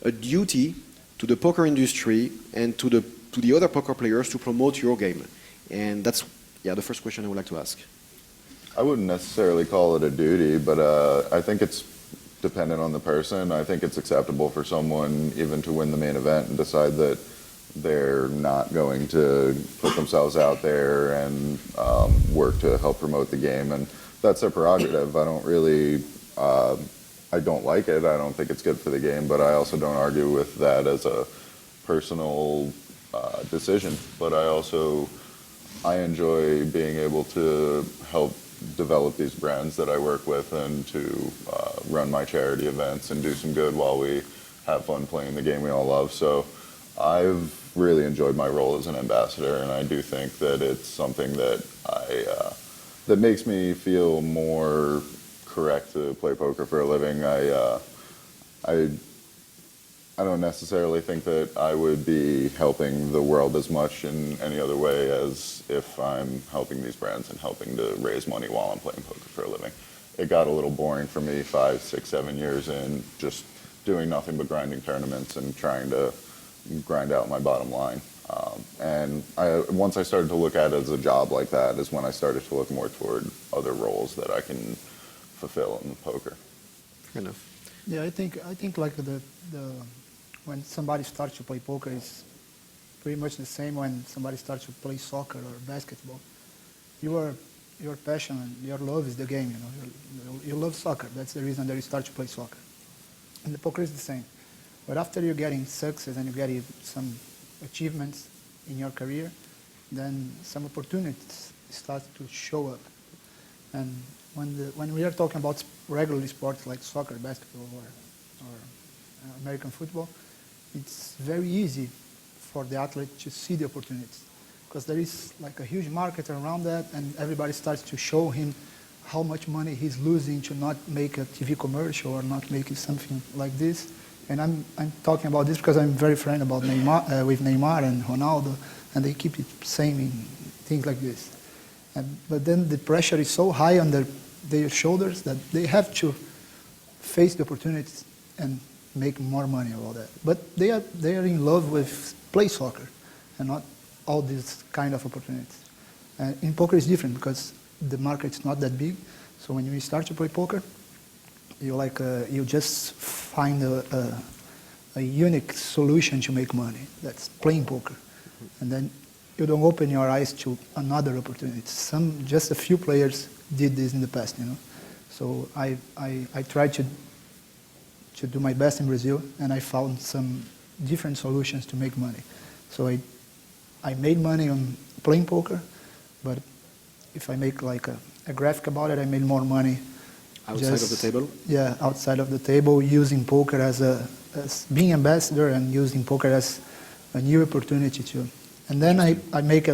a duty to the poker industry and to the other poker players to promote your game? And that's Yeah, the first question I would like to ask. I wouldn't necessarily call it a duty, but I think it's dependent on the person. I think it's acceptable for someone even to win the main event and decide that they're not going to put themselves out there and work to help promote the game, and that's their prerogative. I don't really, I don't like it. I don't think it's good for the game, but I also don't argue with that as a personal decision. But I enjoy being able to help develop these brands that I work with and to run my charity events and do some good while we have fun playing the game we all love. So I've really enjoyed my role as an ambassador, and I do think that it's something that that makes me feel more correct to play poker for a living. I don't necessarily think that I would be helping the world as much in any other way as if I'm helping these brands and helping to raise money while I'm playing poker for a living. It got a little boring for me 5, 6, 7 years in, just doing nothing but grinding tournaments and trying to grind out my bottom line. Once I started to look at it as a job like that is when I started to look more toward other roles that I can fulfill in poker. Fair enough. Yeah, I think like when somebody starts to play poker, it's pretty much the same when somebody starts to play soccer or basketball. Your passion and your love is the game. You love soccer. That's the reason that you start to play soccer. And the poker is the same. But after you're getting success and you're getting some achievements in your career, then some opportunities start to show up. And when we are talking about regular sports like soccer, basketball, or American football, it's very easy for the athlete to see the opportunities because there is like a huge market around that, and everybody starts to show him how much money he's losing to not make a TV commercial or not making something like this. And I'm talking about this because I'm very friend about Neymar, with Neymar and Ronaldo, and they keep saying things like this. But then the pressure is so high on their shoulders that they have to face the opportunities and make more money about that. But they are in love with play soccer and not all these kind of opportunities. And in poker it's different because the market's not that big. So when you start to play poker, you just find a unique solution to make money. That's playing poker. And then you don't open your eyes to another opportunity. Just a few players did this in the past, So I tried to do my best in Brazil, and I found some different solutions to make money. So I made money on playing poker, but if I make like a graphic about it, I made more money outside of the table? Yeah, outside of the table, using poker as being ambassador and using poker as a new opportunity too. And then I make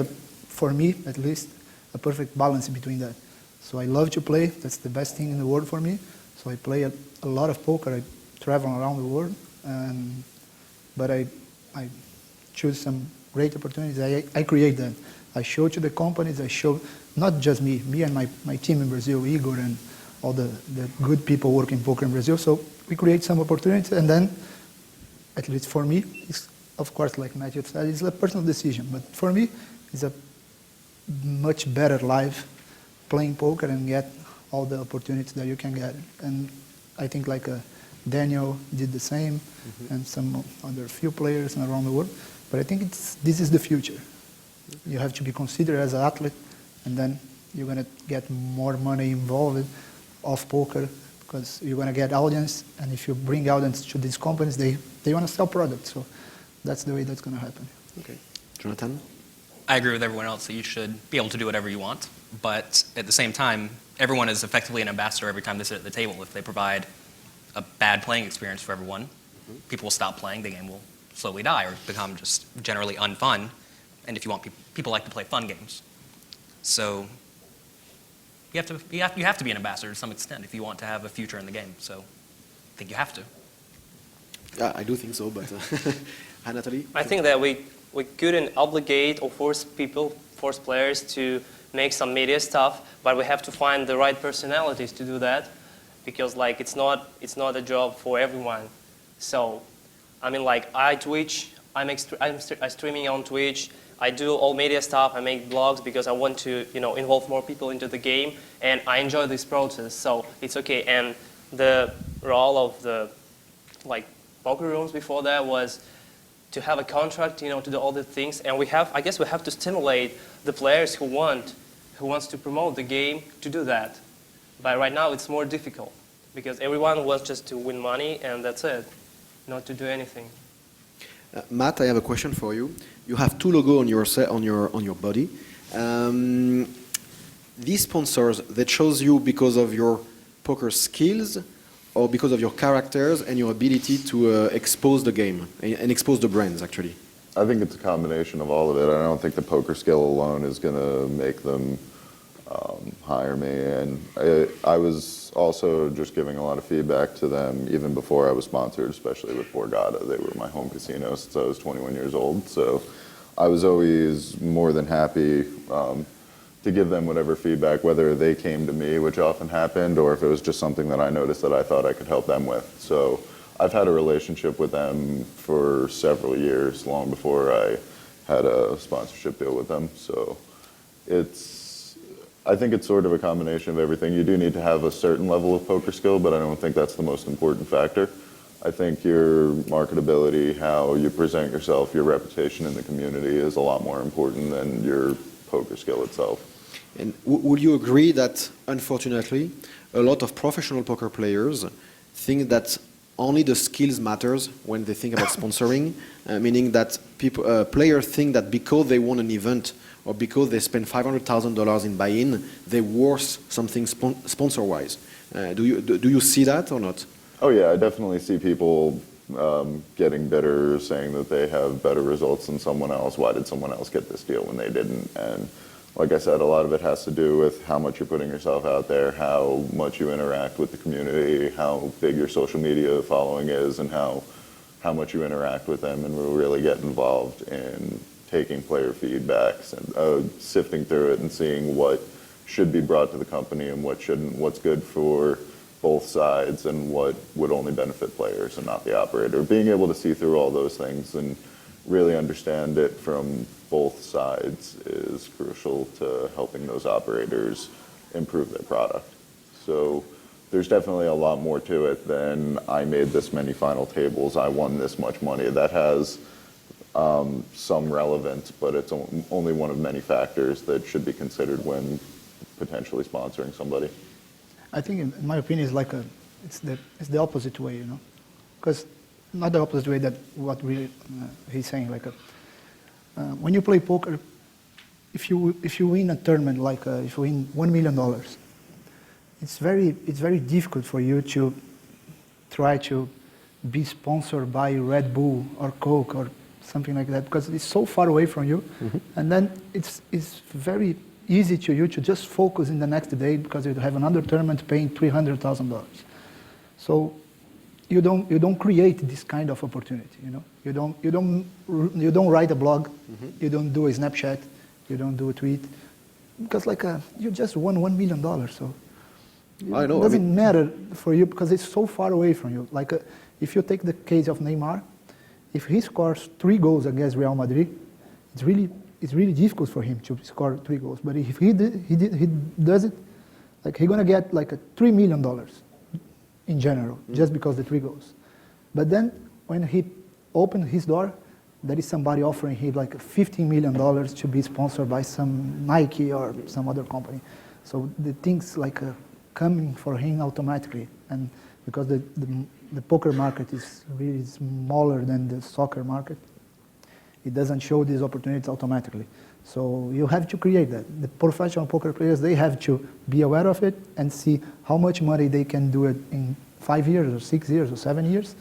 for me at least, a perfect balance between that. So I love to play. That's the best thing in the world for me. So I play a lot of poker. I travel around the world, but I choose some great opportunities. I create them. I show to the companies. I show not just me and my team in Brazil, Igor, and all the good people working poker in Brazil. So we create some opportunities, and then, at least for me, it's, of course, like Matthew said, it's a personal decision. But for me, it's a much better life playing poker and get all the opportunities that you can get. And I think like Daniel did the same, and some other few players around the world. But I think this is the future. You have to be considered as an athlete, and then you're going to get more money involved off poker because you're going to get audience, and if you bring audience to these companies, they want to sell products. So that's the way that's going to happen. Okay. Jonathan? I agree with everyone else that you should be able to do whatever you want, but at the same time, everyone is effectively an ambassador every time they sit at the table. If they provide a bad playing experience for everyone, people will stop playing, the game will slowly die or become just generally unfun. And if you want people like to play fun games. So you have to be an ambassador to some extent if you want to have a future in the game. So I think you have to. Yeah, I do think so, but hi, Natalie. I think that we couldn't obligate or force players to make some media stuff, but we have to find the right personalities to do that, because like it's not a job for everyone. So I mean, like I'm streaming on Twitch. I do all media stuff. I make blogs because I want to, involve more people into the game, and I enjoy this process. So it's okay. And the role of the poker rooms before that was to have a contract, to do all the things. And I guess we have to stimulate the players who wants to promote the game to do that. But right now it's more difficult because everyone wants just to win money and that's it, not to do anything. Matt, I have a question for you. You have two logos on your body. These sponsors, they chose you because of your poker skills or because of your characters and your ability to expose the game and expose the brands, actually? I think it's a combination of all of it. I don't think the poker skill alone is going to make them hire me. And I was also just giving a lot of feedback to them even before I was sponsored, especially with Borgata. They were my home casino since I was 21 years old. So I was always more than happy to give them whatever feedback, whether they came to me, which often happened, or if it was just something that I noticed that I thought I could help them with. So I've had a relationship with them for several years, long before I had a sponsorship deal with them. So I think it's sort of a combination of everything. You do need to have a certain level of poker skill, but I don't think that's the most important factor. I think your marketability, how you present yourself, your reputation in the community is a lot more important than your poker skill itself. And would you agree that, unfortunately, a lot of professional poker players think that only the skills matters when they think about sponsoring, meaning that players think that because they won an event or because they spend $500,000 in buy-in, they're worth something sponsor-wise. Do you see that or not? Oh yeah, I definitely see people getting bitter, saying that they have better results than someone else. Why did someone else get this deal when they didn't? And like I said, a lot of it has to do with how much you're putting yourself out there, how much you interact with the community, how big your social media following is, and how much you interact with them, and we'll really get involved in taking player feedbacks and sifting through it and seeing what should be brought to the company and what shouldn't, what's good for both sides and what would only benefit players and not the operator. Being able to see through all those things and really understand it from both sides is crucial to helping those operators improve their product. So there's definitely a lot more to it than I made this many final tables, I won this much money. That has some relevance, but it's only one of many factors that should be considered when potentially sponsoring somebody. I think, in my opinion, it's the opposite way, because not the opposite way that what really he's saying. When you play poker, if you win a tournament, if you win $1 million, it's very difficult for you to try to be sponsored by Red Bull or Coke or something like that, because it's so far away from you. Mm-hmm. And then it's very easy to you to just focus in the next day because you have another tournament paying $300,000. So you don't create this kind of opportunity. You don't write a blog. Mm-hmm. You don't do a Snapchat. You don't do a tweet because you just won $1 million. So it doesn't matter for you because it's so far away from you. If you take the case of Neymar, if he scores 3 goals against Real Madrid, it's really difficult for him to score 3 goals. But if he does it, he's gonna get a $3 million in general, just because the 3 goals. But then when he opened his door, there is somebody offering him $15 million to be sponsored by some Nike or some other company. So the things coming for him automatically, and because the poker market is really smaller than the soccer market, it doesn't show these opportunities automatically. So you have to create that. The professional poker players, they have to be aware of it and see how much money they can do it in 5 years or 6 years or 7 years.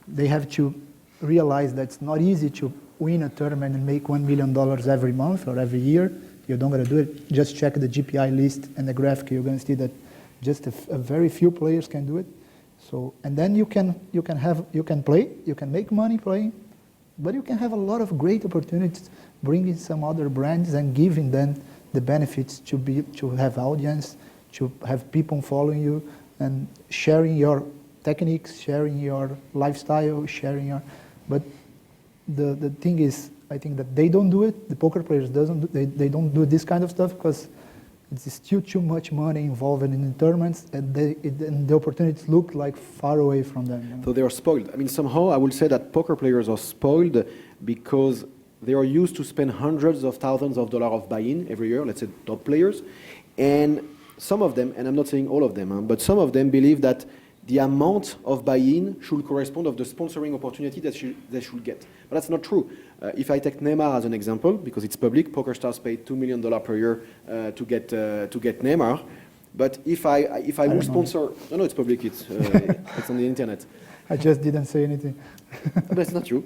They have to realize that it's not easy to win a tournament and make $1 million every month or every year. You're not going to do it. Just check the GPI list and the graphic. You're going to see that just a very few players can do it. So, and then you can play, you can make money playing, but you can have a lot of great opportunities bringing some other brands and giving them the benefits to have audience, to have people following you, and sharing your techniques, sharing your lifestyle, but the thing is, I think that they don't do it. The poker players they don't do this kind of stuff because it's still too much money involved in the tournaments, and the opportunities look like far away from them. You know? So they are spoiled. I mean, somehow I would say that poker players are spoiled because they are used to spend hundreds of thousands of dollars of buy-in every year, let's say top players, and some of them, and I'm not saying all of them, but some of them believe that the amount of buy-in should correspond of the sponsoring opportunity that they should get. But that's not true. If I take Neymar as an example, because it's public, PokerStars paid $2 million per year to get Neymar. But if I would sponsor, no, it's public. It's it's on the internet. I just didn't say anything. But it's not true.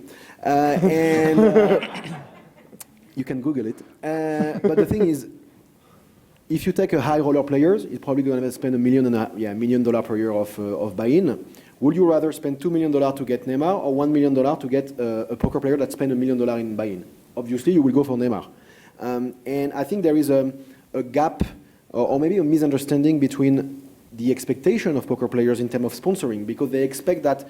You can Google it. But the thing is, if you take a high roller players, it's probably going to spend $1 million per year of buy-in. Would you rather spend $2 million to get Neymar or $1 million to get a poker player that spent $1 million in buy-in? Obviously, you will go for Neymar. And I think there is a gap or maybe a misunderstanding between the expectation of poker players in terms of sponsoring, because they expect that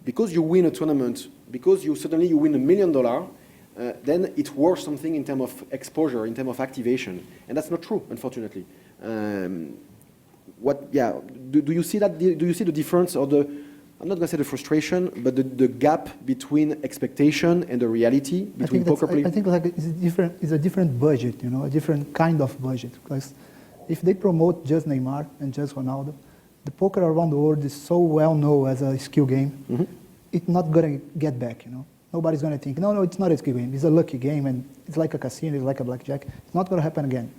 because you win a tournament, because suddenly you win $1 million, then it's worth something in terms of exposure, in terms of activation. And that's not true, unfortunately. Do you see that? Do you see the difference or I'm not going to say the frustration, but the gap between expectation and the reality between poker players? I think like it's a different budget, you know, a different kind of budget. Because if they promote just Neymar and just Ronaldo, the poker around the world is so well known as a skill game, it's not going to get back, you know. Nobody's going to think, no, it's not a skill game. It's a lucky game, and it's like a casino, it's like a blackjack. It's not going to happen again.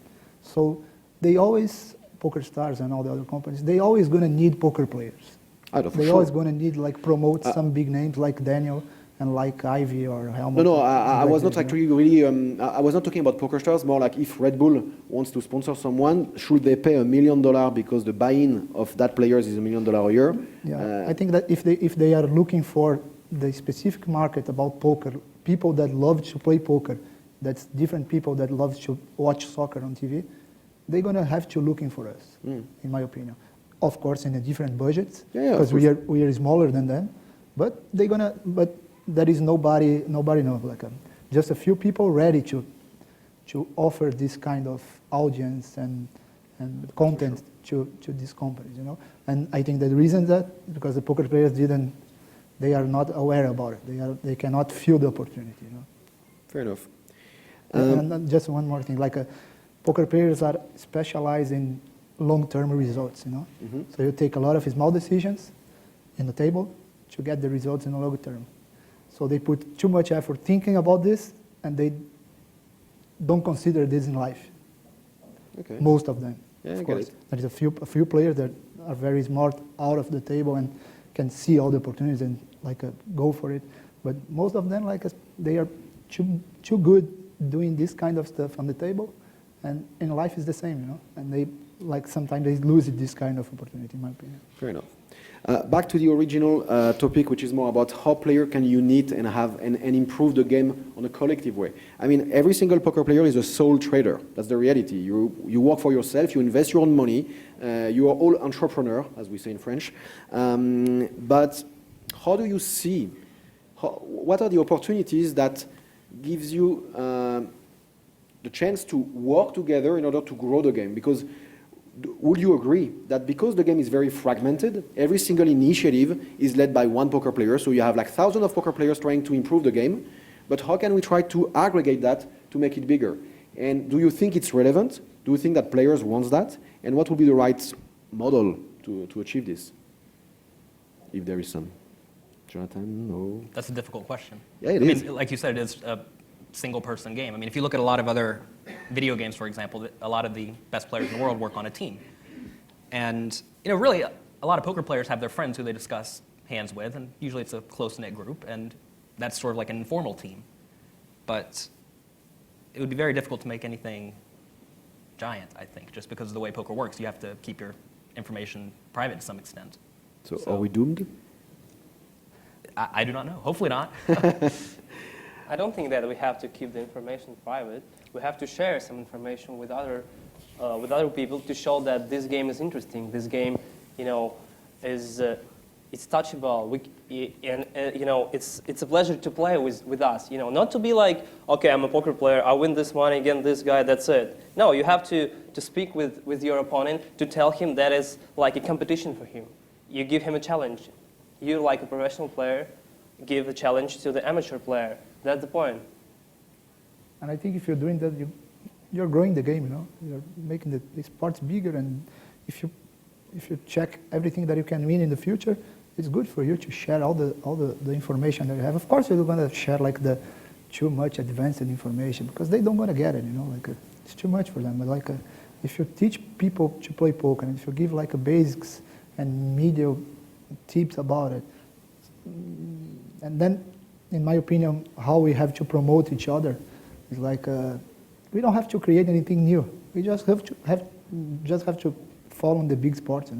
So they always, PokerStars and all the other companies, they always going to need poker players. They always going to need like promote some big names like Daniel and like Ivy or Helmut. No, I was not actually really. I was not talking about PokerStars. More like if Red Bull wants to sponsor someone, should they pay $1 million because the buy-in of that player is $1 million a year? Yeah, I think that if they are looking for the specific market about poker, people that love to play poker, that's different people that love to watch soccer on TV, they're gonna have to looking for us, in my opinion. Of course, in a different budget, because we are smaller than them, but there is nobody knows, like just a few people ready to offer this kind of audience and content to these companies, you know. And I think the reason that because the poker players they are not aware about it. They cannot feel the opportunity, you know. Fair enough. And just one more thing, like poker players are specialized in long-term results, you know. So you take a lot of small decisions in the table to get the results in the long term. So they put too much effort thinking about this, and they don't consider this in life. Okay. Most of them. Yeah, of I course. get it. There is a few players that are very smart out of the table and can see all the opportunities and go for it. But most of them, they are too good doing this kind of stuff on the table, and in life is the same, you know. And they sometimes they lose this kind of opportunity, in my opinion. Fair enough. Back to the original topic, which is more about how player can unite and have and improve the game on a collective way. I mean, every single poker player is a sole trader. That's the reality. You work for yourself. You invest your own money. You are all entrepreneur, as we say in French. But how do you see? What are the opportunities that gives you the chance to work together in order to grow the game? Because would you agree that because the game is very fragmented, every single initiative is led by one poker player, so you have thousands of poker players trying to improve the game, but how can we try to aggregate that to make it bigger? And do you think it's relevant? Do you think that players want that? And what would be the right model to achieve this? If there is some. Jonathan, no? That's a difficult question. Yeah, it is. Like you said, it is a single-person game. I mean, if you look at a lot of other video games, for example, a lot of the best players in the world work on a team. And, really, a lot of poker players have their friends who they discuss hands with, and usually it's a close-knit group, and that's sort of like an informal team. But it would be very difficult to make anything giant, I think, just because of the way poker works. You have to keep your information private to some extent. So are we doomed? I do not know. Hopefully not. I don't think that we have to keep the information private. We have to share some information with other people to show that this game is interesting. This game, is it's touchable. It's a pleasure to play with us. Not to be like, okay, I'm a poker player, I win this money against this guy, that's it. No, you have to speak with your opponent to tell him that is like a competition for him. You give him a challenge. You, like a professional player, give a challenge to the amateur player. That's the point. And I think if you're doing that, you're growing the game. You're making the sports bigger, and if you check everything that you can win in the future, it's good for you to share all the information that you have. Of course, you're going to share like the too much advanced information because they don't going to get it. It's too much for them. But if you teach people to play poker, and if you give like a basics and media tips about it, and then, in my opinion, how we have to promote each other is like we don't have to create anything new. We just have to follow the big sports.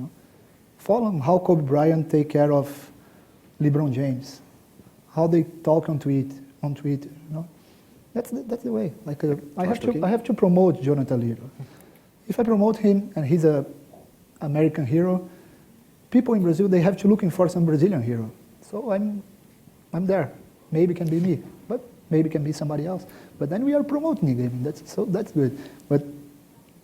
Follow how Kobe Bryant take care of LeBron James, how they talk on Twitter. That's the way. I have to promote Jonathan Little. If I promote him and he's a American hero, people in Brazil, they have to looking for some Brazilian hero. So I'm there. Maybe it can be me, but maybe it can be somebody else. But then we are promoting the game. That's good. But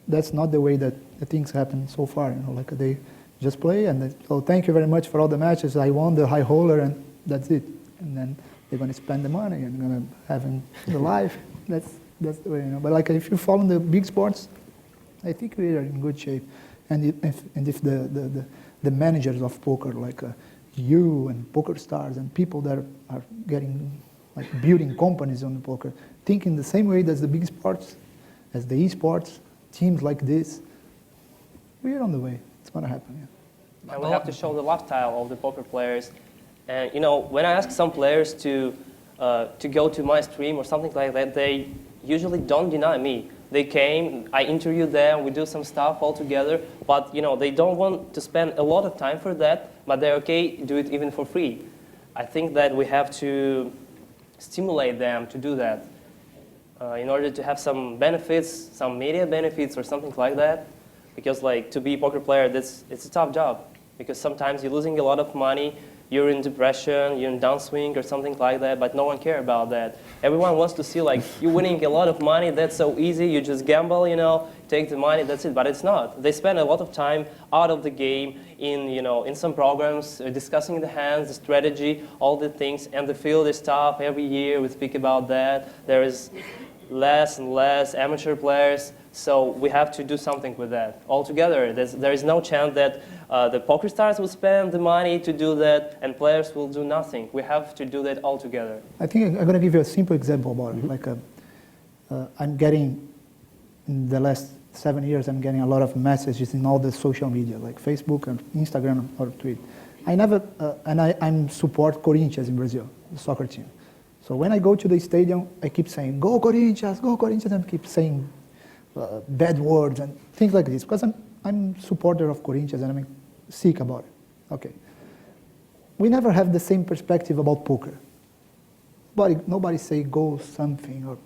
that's not the way that the things happen so far. They just play and so thank you very much for all the matches. I won the high roller and that's it. And then they're going to spend the money and going to have the life. That's the way. But if you follow the big sports, I think we are in good shape. And if the managers of poker, like you and PokerStars and people that are getting building companies on the poker, thinking the same way as the big sports, as the esports, teams like this, we're on the way. It's going to happen. Yeah. And we have to show the lifestyle of the poker players. And when I ask some players to go to my stream or something like that, they usually don't deny me. They came, I interviewed them, we do some stuff all together, but they don't want to spend a lot of time for that, but they're okay, do it even for free. I think that we have to stimulate them to do that in order to have some benefits, some media benefits or something like that. Because to be a poker player, it's a tough job. Because sometimes you're losing a lot of money, you're in depression, you're in downswing or something like that, but no one cares about that. Everyone wants to see you're winning a lot of money, that's so easy, you just gamble, take the money, that's it. But it's not. They spend a lot of time out of the game in some programs, discussing the hands, the strategy, all the things, and the field is tough. Every year we speak about that. There is less and less amateur players, so we have to do something with that. Altogether, there is no chance that the PokerStars will spend the money to do that and players will do nothing. We have to do that all together. I think I'm going to give you a simple example about it. I'm getting, in the last 7 years, I'm getting a lot of messages in all the social media, like Facebook and Instagram or Twitter. I never, and I'm support Corinthians in Brazil, the soccer team. So when I go to the stadium, I keep saying, go Corinthians, and I keep saying bad words and things like this, because I'm supporter of Corinthians and I'm sick about it. Okay. We never have the same perspective about poker. Nobody say go something, or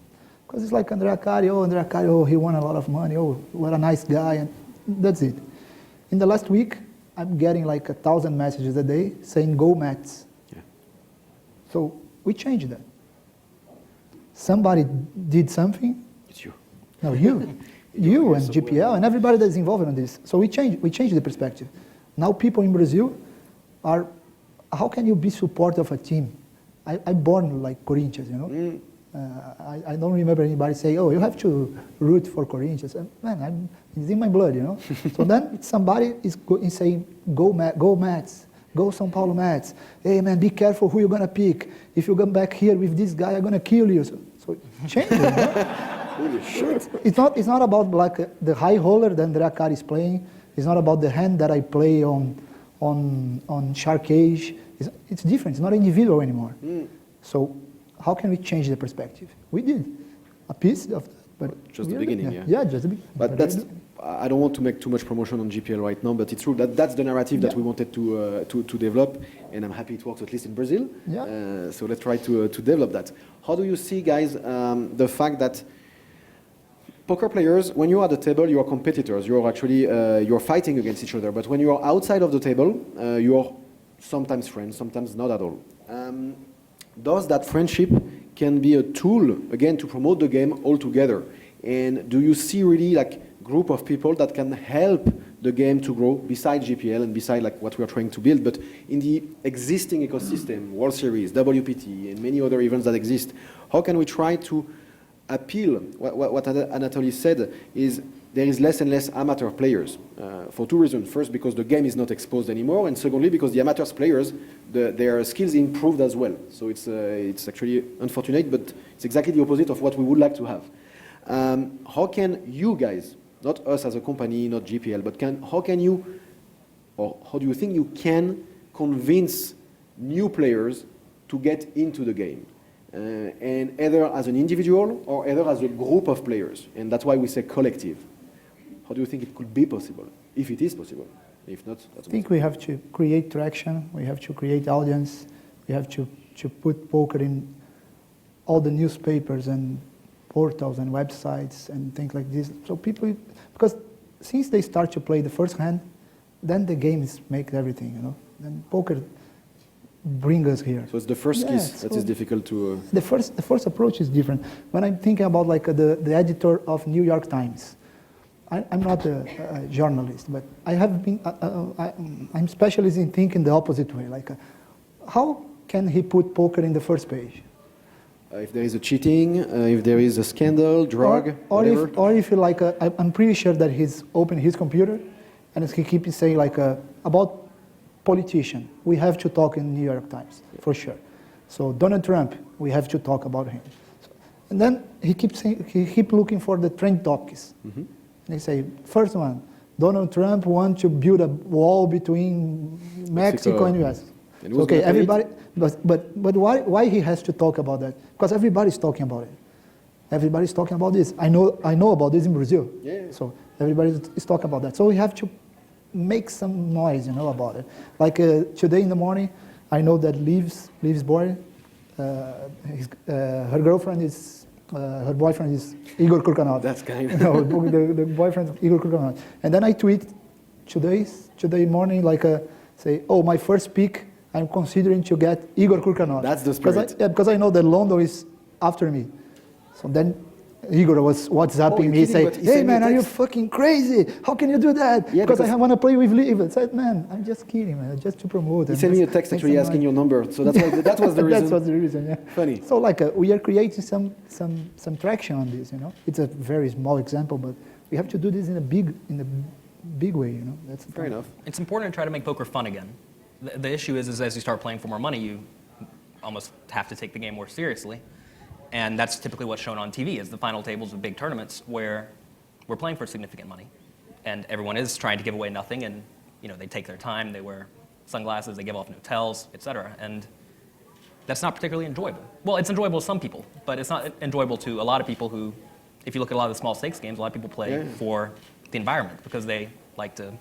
because it's like Andrea Cari, he won a lot of money, what a nice guy, and that's it. In the last week, I'm getting 1,000 messages a day saying go Mets. Yeah. So we changed that. Somebody did something. It's you. No, you. You and GPL and everybody that's involved in this. So we changed the perspective. Now people in Brazil are, how can you be support of a team? I born like Corinthians, I don't remember anybody say, you have to root for Corinthians. Man, it's in my blood, So then somebody is saying, go Mets, go São Paulo Mets. Hey man, be careful who you're gonna pick. If you come back here with this guy, I'm gonna kill you. So change it. Sure. It's not about the high roller that Andrea Cari is playing. It's not about the hand that I play on Shark Cage. It's different. It's not individual anymore. So how can we change the perspective? We did a piece of that, but just the beginning. Yeah, just the beginning. But I don't want to make too much promotion on GPL right now, but it's true that's the narrative that we wanted to develop, and I'm happy it works at least in Brazil. Yeah. So let's try to develop that. How do you see, guys, the fact that poker players, when you're at the table, you are competitors. You're actually you're fighting against each other. But when you are outside of the table, you're sometimes friends, sometimes not at all. Does that friendship can be a tool, again, to promote the game all together? And do you see really like group of people that can help the game to grow besides GPL and beside like what we are trying to build, but in the existing ecosystem, World Series, WPT, and many other events that exist? How can we try to appeal? What Anatoly said is there is less and less amateur players for two reasons. First, because the game is not exposed anymore, and secondly, because the amateur players, their skills improved as well. So it's actually unfortunate, but it's exactly the opposite of what we would like to have. How can you guys, not us as a company, not GPL, but how can you, or how do you think you can convince new players to get into the game? And either as an individual or either as a group of players. And that's why we say collective. How do you think it could be possible, if it is possible? If not, that's I think we have to create traction, we have to create audience, we have to put poker in all the newspapers and portals and websites and things like this. So people, because since they start to play the first hand, then the games make everything, you know. Then poker bring us here. So it's the first kiss that is difficult to... The first approach is different. When I'm thinking about like the editor of New York Times, I'm not a journalist, but I have been, I'm specialist in thinking the opposite way. Like, how can he put poker in the first page? If there is a cheating, if there is a scandal, drug, whatever. Or if like, I'm pretty sure that he's opened his computer and he keeps saying like, about politician, we have to talk in New York Times, for sure. So Donald Trump, we have to talk about him. And then he keeps saying, he keep looking for the trend topics. Mm-hmm. They say, first one, Donald Trump wants to build a wall between Mexico and US. Okay, everybody, but why he has to talk about that? Because everybody's talking about it. Everybody's talking about this. I know about this in Brazil. Yeah. So everybody is talking about that. So we have to make some noise, you know, about it. Like today in the morning, I know that Liv's boy, her girlfriend is, her boyfriend is Igor Kurkanov. That's kind of... No, the boyfriend is Igor Kurkanov. And then I tweet today morning, like say, oh, my first pick, I'm considering to get Igor Kurkanov. That's the spirit. Because I know that Londo is after me. So then Igor was WhatsApping me, saying, hey man, are you fucking crazy? How can you do that? Yeah, because I want to play with Liv. I said, man, I'm just kidding, man, just to promote. He sent me a text actually asking your number, so that's why, that was the reason. That was the reason, yeah. Funny. So like we are creating some traction on this, you know. It's a very small example, but we have to do this in a big way, you know. That's fair enough. It's important to try to make poker fun again. The issue is as you start playing for more money, you almost have to take the game more seriously. And that's typically what's shown on TV, is the final tables of big tournaments where we're playing for significant money. And everyone is trying to give away nothing, and you know, they take their time, they wear sunglasses, they give off no tells, etc. And that's not particularly enjoyable. Well, it's enjoyable to some people, but it's not enjoyable to a lot of people who, if you look at a lot of the small stakes games, a lot of people play for the environment because they like to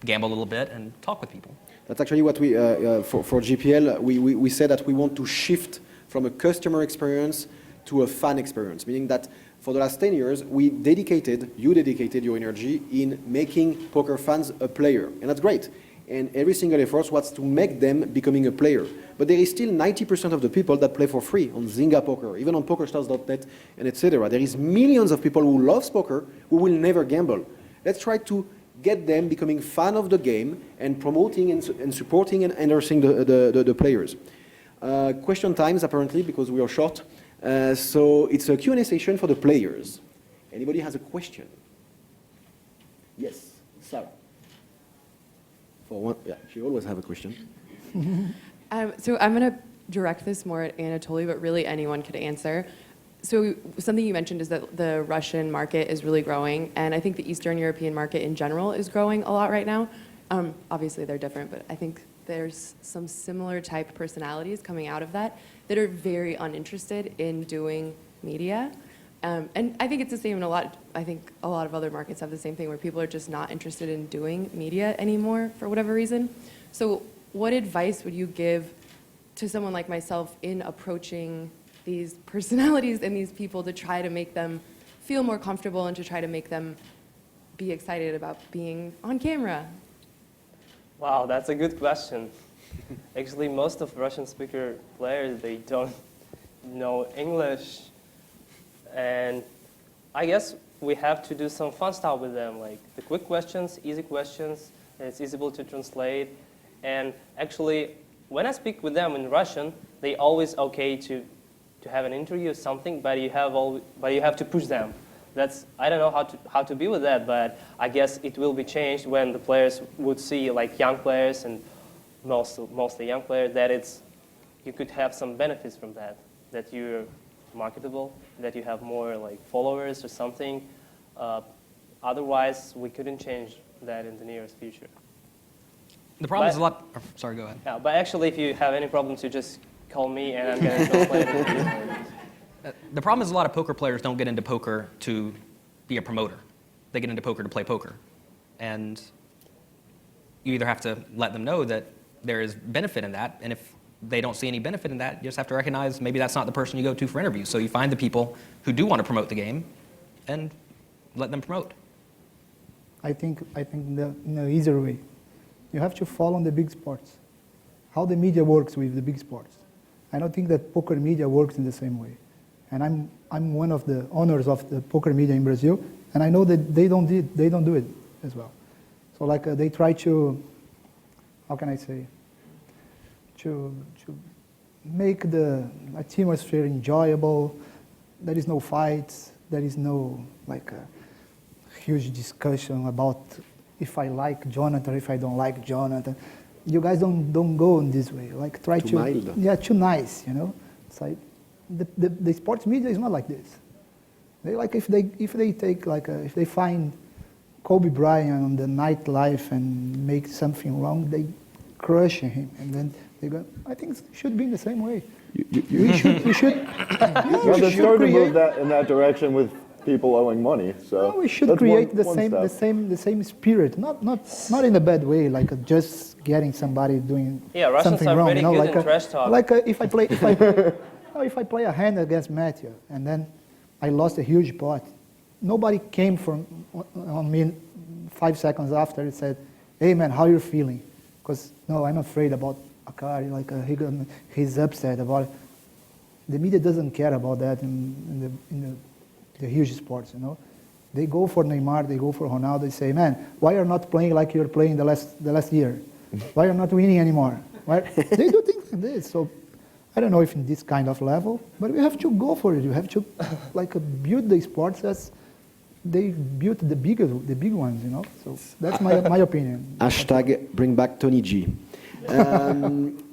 gamble a little bit and talk with people. That's actually what we, for GPL, we said that we want to shift from a customer experience to a fan experience, meaning that for the last 10 years, you dedicated your energy in making poker fans a player, and that's great. And every single effort was to make them becoming a player. But there is still 90% of the people that play for free on Zynga Poker, even on PokerStars.net, and etc. There is millions of people who love poker who will never gamble. Let's try to get them becoming fan of the game and promoting and supporting and endorsing the players. Question times, apparently, because we are short. So it's a Q&A session for the players. Anybody has a question? Yes, Sarah. For one, yeah, she always have a question. So I'm going to direct this more at Anatoly, but really anyone could answer. So something you mentioned is that the Russian market is really growing, and I think the Eastern European market in general is growing a lot right now. Obviously they're different, but I think there's some similar type personalities coming out of that are very uninterested in doing media. And I think it's the same in I think a lot of other markets have the same thing where people are just not interested in doing media anymore for whatever reason. So what advice would you give to someone like myself in approaching these personalities and these people to try to make them feel more comfortable and to try to make them be excited about being on camera? Wow, that's a good question. Actually, most of Russian speaker players, they don't know English. And I guess we have to do some fun stuff with them, like the quick questions, easy questions, and it's easy to translate. And actually, when I speak with them in Russian, they always okay to have an interview or something, but you have to push them. I don't know how to be with that, but I guess it will be changed when the players would see, like young players and mostly young players, that you could have some benefits from that you're marketable, that you have more like followers or something. Otherwise, we couldn't change that in the nearest future. The problem is a lot. Sorry, go ahead. Yeah, but actually, if you have any problems, you just call me and I'm going to translate it for you. The problem is a lot of poker players don't get into poker to be a promoter. They get into poker to play poker. And you either have to let them know that there is benefit in that, and if they don't see any benefit in that, you just have to recognize maybe that's not the person you go to for interviews. So you find the people who do want to promote the game and let them promote. I think the easier way. You have to follow the big sports. How the media works with the big sports. I don't think that poker media works in the same way. And I'm one of the owners of the poker media in Brazil, and I know that they don't do it as well. So like they try to, how can I say, to make the atmosphere enjoyable. There is no fights. There is no like a huge discussion about if I like Jonathan or if I don't like Jonathan. You guys don't go in this way. Like try Too mild. Yeah, too nice. You know, it's like the sports media is not like this. They like if they take like if they find Kobe Bryant on the nightlife and make something wrong, they crush him, and then they go. I think it should be in the same way. We should. Well, they're starting to move that in that direction with people owing money. So we should that's create one the same spirit, not in a bad way, like just getting somebody doing Russians something are wrong. pretty You know, good like in trash talk. like if I play a hand against Matthew and then I lost a huge pot, nobody came on me 5 seconds after and said, "Hey man, how you feeling?" Because no, I'm afraid about Akari, like he's upset about it. The media doesn't care about that in the huge sports, you know. They go for Neymar, they go for Ronaldo. They say, "Man, why are you not playing like you're playing the last year? Why are you not winning anymore?" Right? They do things like this. So I don't know if in this kind of level, but we have to go for it. You have to build the sports as they built the big ones, you know. So that's my opinion. Hashtag bring back Tony G.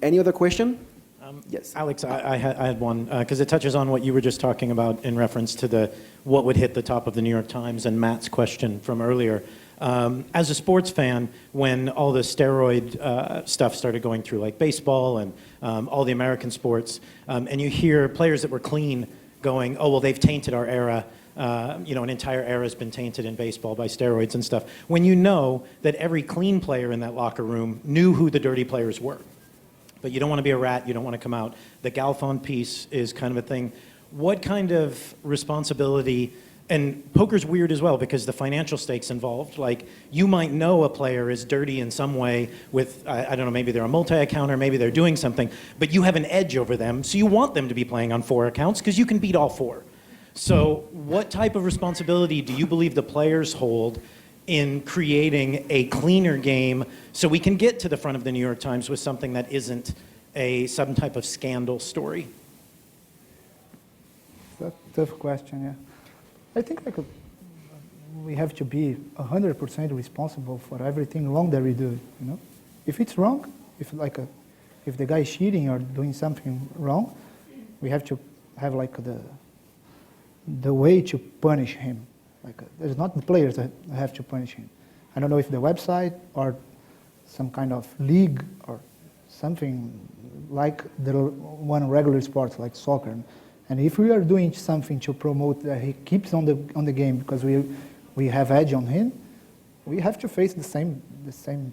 Any other question? Yes. Alex, I had one, because it touches on what you were just talking about in reference to what would hit the top of the New York Times and Matt's question from earlier. As a sports fan, when all the steroid stuff started going through, like baseball and all the American sports, and you hear players that were clean going, "Oh, well, they've tainted our era. An entire era has been tainted in baseball by steroids and stuff." When you know that every clean player in that locker room knew who the dirty players were. But you don't want to be a rat, you don't want to come out. The Galfond piece is kind of a thing. What kind of responsibility, and poker's weird as well because the financial stakes involved, like you might know a player is dirty in some way with, I don't know, maybe they're a multi-accounter, maybe they're doing something, but you have an edge over them, so you want them to be playing on 4 accounts because you can beat all 4. So what type of responsibility do you believe the players hold in creating a cleaner game so we can get to the front of the New York Times with something that isn't some type of scandal story? That's a tough question, yeah. I think we have to be 100% responsible for everything wrong that we do, you know? If it's wrong, if the guy is cheating or doing something wrong, we have to have the way to punish him. There's not the players that have to punish him. I don't know if the website or some kind of league or something like the one regular sports like soccer. And if we are doing something to promote that he keeps on the game because we have edge on him, we have to face the same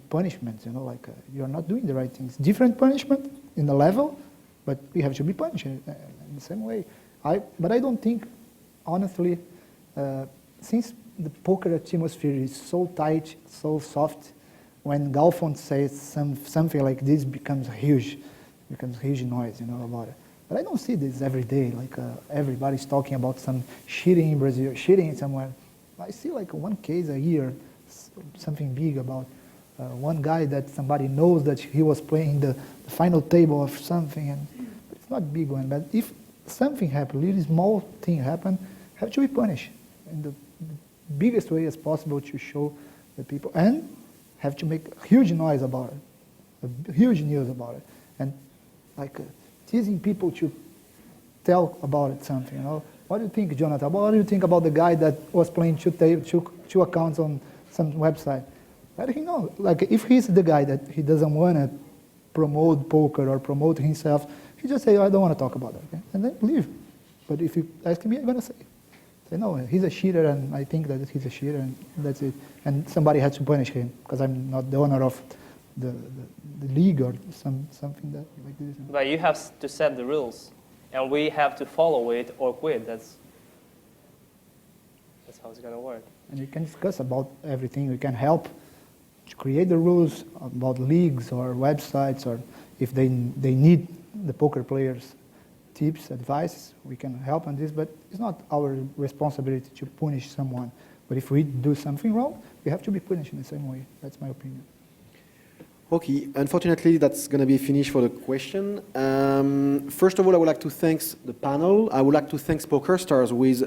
punishment. You know, you're not doing the right things. Different punishment in the level, but we have to be punished in the same way. But I don't think, honestly. Since the poker atmosphere is so tight, so soft, when Galfond says something like this becomes huge noise, about it. But I don't see this every day, like everybody's talking about some cheating in Brazil, cheating somewhere. I see like one case a year, something big about one guy that somebody knows that he was playing the final table of something, and but it's not big one. But if something happened, really small thing happened, have to be punished in the biggest way as possible to show the people, and have to make huge noise about it, huge news about it, and like teasing people to tell about it something. What do you think, Jonathan? What do you think about the guy that was playing two accounts on some website? Let him know. Like if he's the guy that he doesn't want to promote poker or promote himself, he just say, I don't want to talk about that, okay? And then leave. But if you ask me, I'm going to say no, he's a cheater, and I think that he's a cheater, and that's it. And somebody had to punish him because I'm not the owner of the league or something that like this. But you have to set the rules, and we have to follow it or quit. That's how it's going to work. And we can discuss about everything. We can help to create the rules about leagues or websites, or if they need the poker players tips, advice, we can help on this, but it's not our responsibility to punish someone. But if we do something wrong, we have to be punished in the same way. That's my opinion. Okay, unfortunately, that's going to be finished for the question. First of all, I would like to thank the panel. I would like to thank PokerStars who is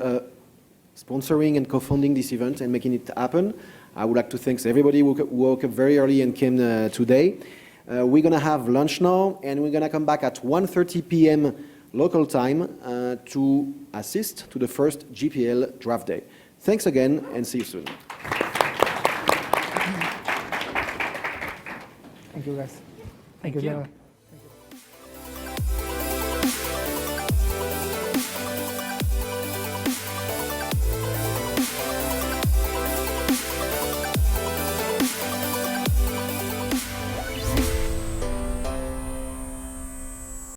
sponsoring and co-funding this event and making it happen. I would like to thank everybody who woke up very early and came today. We're going to have lunch now, and we're going to come back at 1:30 p.m. local time to assist to the first GPL draft day. Thanks again, and see you soon. Thank you, guys. Thank you, General.